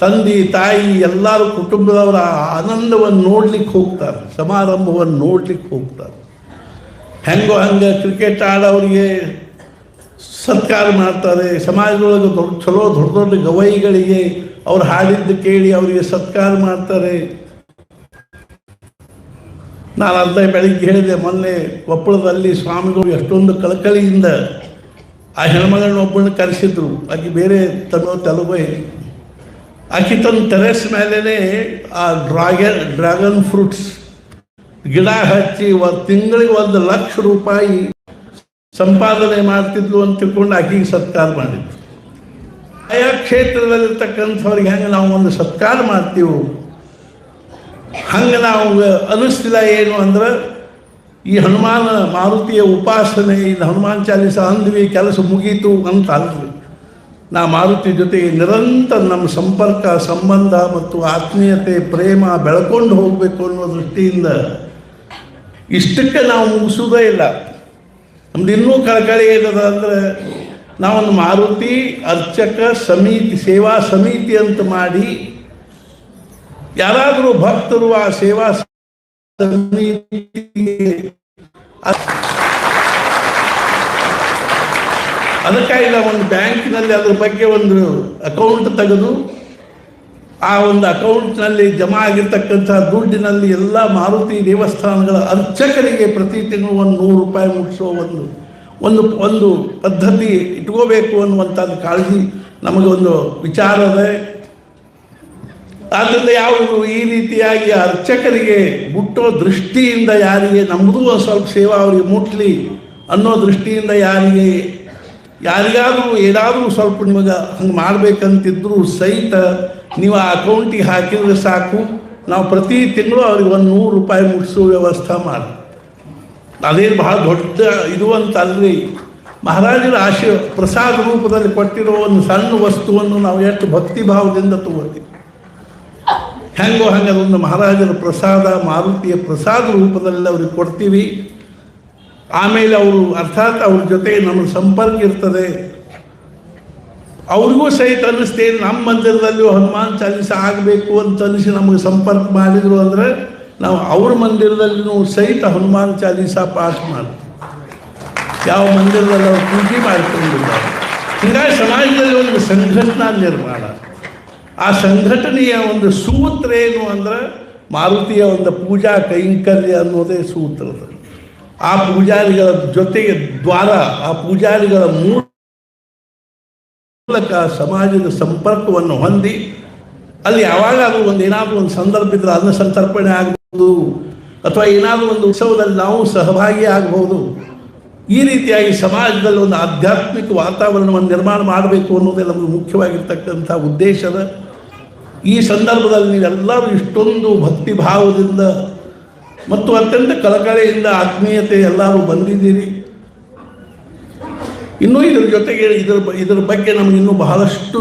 ತಂದೆ ತಾಯಿ ಎಲ್ಲರೂ ಕುಟುಂಬದವರ ಆನಂದವನ್ನು ನೋಡ್ಲಿಕ್ಕೆ ಹೋಗ್ತಾರೆ, ಸಮಾರಂಭವನ್ನು ನೋಡ್ಲಿಕ್ಕೆ ಹೋಗ್ತಾರೆ. ಹೆಂಗೋ ಹಂಗೆ ಕ್ರಿಕೆಟ್ ಆಡೋರಿಗೆ ಸತ್ಕಾರ ಮಾಡ್ತಾರೆ, ಸಮಾಜದೊಳಗೆ ದೊಡ್ಡ ದೊಡ್ಡ ಗವೈಗಳಿಗೆ ಅವ್ರು ಹಾಡಿದ್ದು ಕೇಳಿ ಅವರಿಗೆ ಸತ್ಕಾರ ಮಾಡ್ತಾರೆ. ನಾನು ಅರ್ಧ ಬೆಳಿಗ್ಗೆ ಹೇಳಿದೆ, ಮೊನ್ನೆ ಕೊಪ್ಪಳದಲ್ಲಿ ಸ್ವಾಮಿಗಳು ಎಷ್ಟೊಂದು ಕಳಕಳಿಯಿಂದ ಆ ಹೆಣ್ಮಗಳನ್ನ ಒಬ್ಬಳನ್ನ ಕರೆಸಿದ್ರು. ಆಕೆ ಬೇರೆ ತೆಲುಗು, ಆಕೆ ತನ್ನ ಟೆರೆಸ್ ಮೇಲೇ ಆ ಡ್ರ್ಯಾಗನ್ ಫ್ರೂಟ್ಸ್ ಗಿಡ ಹಚ್ಚಿ ತಿಂಗಳಿಗೆ 1,00,000 ರೂಪಾಯಿ ಸಂಪಾದನೆ ಮಾಡ್ತಿದ್ಲು ಅಂತ ತಿಳ್ಕೊಂಡು ಆಕೆಗೆ ಸತ್ಕಾರ ಮಾಡಿದ್ರು. ಆಯಾ ಕ್ಷೇತ್ರದಲ್ಲಿರ್ತಕ್ಕಂಥವ್ರಿಗೆ ಹೆಂಗೆ ನಾವು ಒಂದು ಸತ್ಕಾರ ಮಾಡ್ತೀವಿ, ಹಂಗೆ ನಾವು ಅನ್ನಿಸ್ತಿಲ್ಲ. ಏನು ಅಂದ್ರೆ ಈ ಹನುಮಾನ ಮಾರುತಿಯ ಉಪಾಸನೆ, ಇದು ಹನುಮಾನ್ ಚಾಲೀಸ ಅಂದ್ವಿ ಕೆಲಸ ಮುಗೀತು ಅಂತ ಅಲ್ರಿ. ನಾ ಮಾರುತಿ ಜೊತೆಗೆ ನಿರಂತರ ನಮ್ಮ ಸಂಪರ್ಕ ಸಂಬಂಧ ಮತ್ತು ಆತ್ಮೀಯತೆ ಪ್ರೇಮ ಬೆಳ್ಕೊಂಡು ಹೋಗಬೇಕು ಅನ್ನೋ ದೃಷ್ಟಿಯಿಂದ ಇಷ್ಟಕ್ಕೆ ನಾವು ಮುಗಿಸೋದೇ ಇಲ್ಲ. ನಮ್ದು ಇನ್ನೂ ಕಳಕಳಿ ಏನದ ಅಂದರೆ ನಾವೊಂದು ಮಾರುತಿ ಅರ್ಚಕ ಸಮಿತಿ ಸೇವಾ ಸಮಿತಿ ಅಂತ ಮಾಡಿ ಯಾರಾದರೂ ಭಕ್ತರು ಆ ಸೇವಾ ಅದಕ್ಕಾಗಿ ನಾವು ಒಂದು ಬ್ಯಾಂಕಿನಲ್ಲಿ ಅದ್ರ ಬಗ್ಗೆ ಒಂದು ಅಕೌಂಟ್ ತೆಗೆದು ಆ ಒಂದು ಅಕೌಂಟ್ನಲ್ಲಿ ಜಮಾ ಆಗಿರ್ತಕ್ಕಂಥ ದುಡ್ಡಿನಲ್ಲಿ ಎಲ್ಲ ಮಾರುತಿ ದೇವಸ್ಥಾನಗಳ ಅರ್ಚಕರಿಗೆ ಪ್ರತಿ ತಿಂಗಳು 100 ರೂಪಾಯಿ ಮುಟ್ಟಿಸೋ ಒಂದು ಪದ್ಧತಿ ಇಟ್ಕೋಬೇಕು ಅನ್ನುವಂಥದ್ದು ಕಾಳಜಿ ನಮಗೆ ಒಂದು ವಿಚಾರ ಇದೆ. ಆದ್ದರಿಂದ ಯಾವುದು ಈ ರೀತಿಯಾಗಿ ಅರ್ಚಕರಿಗೆ ಮುಟ್ಟೋ ದೃಷ್ಟಿಯಿಂದ ಯಾರಿಗೆ ನಮ್ಮದು ಒಂದು ಸ್ವಲ್ಪ ಸೇವಾ ಅವರಿಗೆ ಮುಟ್ಟಲಿ ಅನ್ನೋ ದೃಷ್ಟಿಯಿಂದ ಯಾರಿಗಾದರೂ ಏನಾದರೂ ಸ್ವಲ್ಪ ನಿಮಗೆ ಹಂಗೆ ಮಾಡಬೇಕಂತಿದ್ರು ಸಹಿತ ನೀವು ಆ ಅಕೌಂಟಿಗೆ ಹಾಕಿದರೆ ಸಾಕು, ನಾವು ಪ್ರತಿ ತಿಂಗಳು ಅವ್ರಿಗೆ 100 ರೂಪಾಯಿ ಮುಟ್ಟಿಸೋ ವ್ಯವಸ್ಥೆ ಮಾಡಿ. ಅದೇನು ಬಹಳ ದೊಡ್ಡ ಇದು ಅಂತ ಅಲ್ರಿ. ಮಹಾರಾಜರ ಪ್ರಸಾದ ರೂಪದಲ್ಲಿ ಕೊಟ್ಟಿರೋ ಒಂದು ಸಣ್ಣ ವಸ್ತುವನ್ನು ನಾವು ಎಷ್ಟು ಭಕ್ತಿ ಭಾವದಿಂದ ತಗೋತೀವಿ. ಹೆಂಗೋ ಹಂಗೆ ಅದೊಂದು ಮಹಾರಾಜರ ಪ್ರಸಾದ, ಮಾರುತಿಯ ಪ್ರಸಾದ ರೂಪದಲ್ಲಿ ಅವ್ರಿಗೆ ಕೊಡ್ತೀವಿ. ಆಮೇಲೆ ಅವರು ಅರ್ಥಾತ್ ಅವ್ರ ಜೊತೆ ನಮ್ಮ ಸಂಪರ್ಕ ಇರ್ತದೆ. ಅವ್ರಿಗೂ ಸಹಿತ ಅನ್ನಿಸ್ತೇನೆ, ನಮ್ಮ ಮಂದಿರದಲ್ಲೂ ಹನುಮಾನ್ ಚಾಲೀಸ ಆಗಬೇಕು ಅಂತ ಅನಿಸಿ ನಮಗೆ ಸಂಪರ್ಕ ಮಾಡಿದರು ಅಂದರೆ ನಾವು ಅವ್ರ ಮಂದಿರದಲ್ಲಿನೂ ಸಹಿತ ಹನುಮಾನ್ ಚಾಲೀಸ ಪಾಠ ಮಾಡ್ತೀವಿ. ಯಾವ ಮಂದಿರದಲ್ಲಿ ಅವ್ರು ಪೂಜೆ ಮಾಡಿಕೊಂಡಿದ್ದಾರೆ. ಹೀಗಾಗಿ ಸಮಾಜದಲ್ಲಿ ಒಂದು ಸಂಘಟನಾ ನಿರ್ಮಾಣ, ಆ ಸಂಘಟನೆಯ ಒಂದು ಸೂತ್ರ ಏನು ಅಂದ್ರೆ ಮಾರುತಿಯ ಒಂದು ಪೂಜಾ ಕೈಂಕರ್ಯ ಅನ್ನೋದೇ ಸೂತ್ರದ. ಆ ಪೂಜಾರಿಗಳ ಜೊತೆಗೆ ಆ ಪೂಜಾರಿಗಳ ಮೂಲಕ ಸಮಾಜದ ಸಂಪರ್ಕವನ್ನು ಹೊಂದಿ ಅಲ್ಲಿ ಯಾವಾಗಾದರೂ ಏನಾದರೂ ಒಂದು ಸಂದರ್ಭ ಇದ್ರೆ ಅನ್ನ ಸಂತರ್ಪಣೆ ಆಗ್ಬೋದು ಅಥವಾ ಏನಾದರೂ ಒಂದು ಉತ್ಸವದಲ್ಲಿ ನಾವು ಸಹಭಾಗಿ ಆಗ್ಬೋದು. ಈ ರೀತಿಯಾಗಿ ಸಮಾಜದಲ್ಲಿ ಒಂದು ಆಧ್ಯಾತ್ಮಿಕ ವಾತಾವರಣವನ್ನು ನಿರ್ಮಾಣ ಮಾಡಬೇಕು ಅನ್ನೋದೇ ನಮಗೆ ಮುಖ್ಯವಾಗಿರ್ತಕ್ಕಂಥ ಉದ್ದೇಶದ. ಈ ಸಂದರ್ಭದಲ್ಲಿ ನೀವೆಲ್ಲರೂ ಇಷ್ಟೊಂದು ಭಕ್ತಿ ಭಾವದಿಂದ ಮತ್ತು ಅತ್ಯಂತ ಕಳಕಳಿಯಿಂದ ಆತ್ಮೀಯತೆ ಎಲ್ಲರೂ ಬಂದಿದ್ದೀರಿ. ಇನ್ನೂ ಇದ್ರ ಜೊತೆಗೆ ಇದರ ಬಗ್ಗೆ ನಮಗೆ ಇನ್ನೂ ಬಹಳಷ್ಟು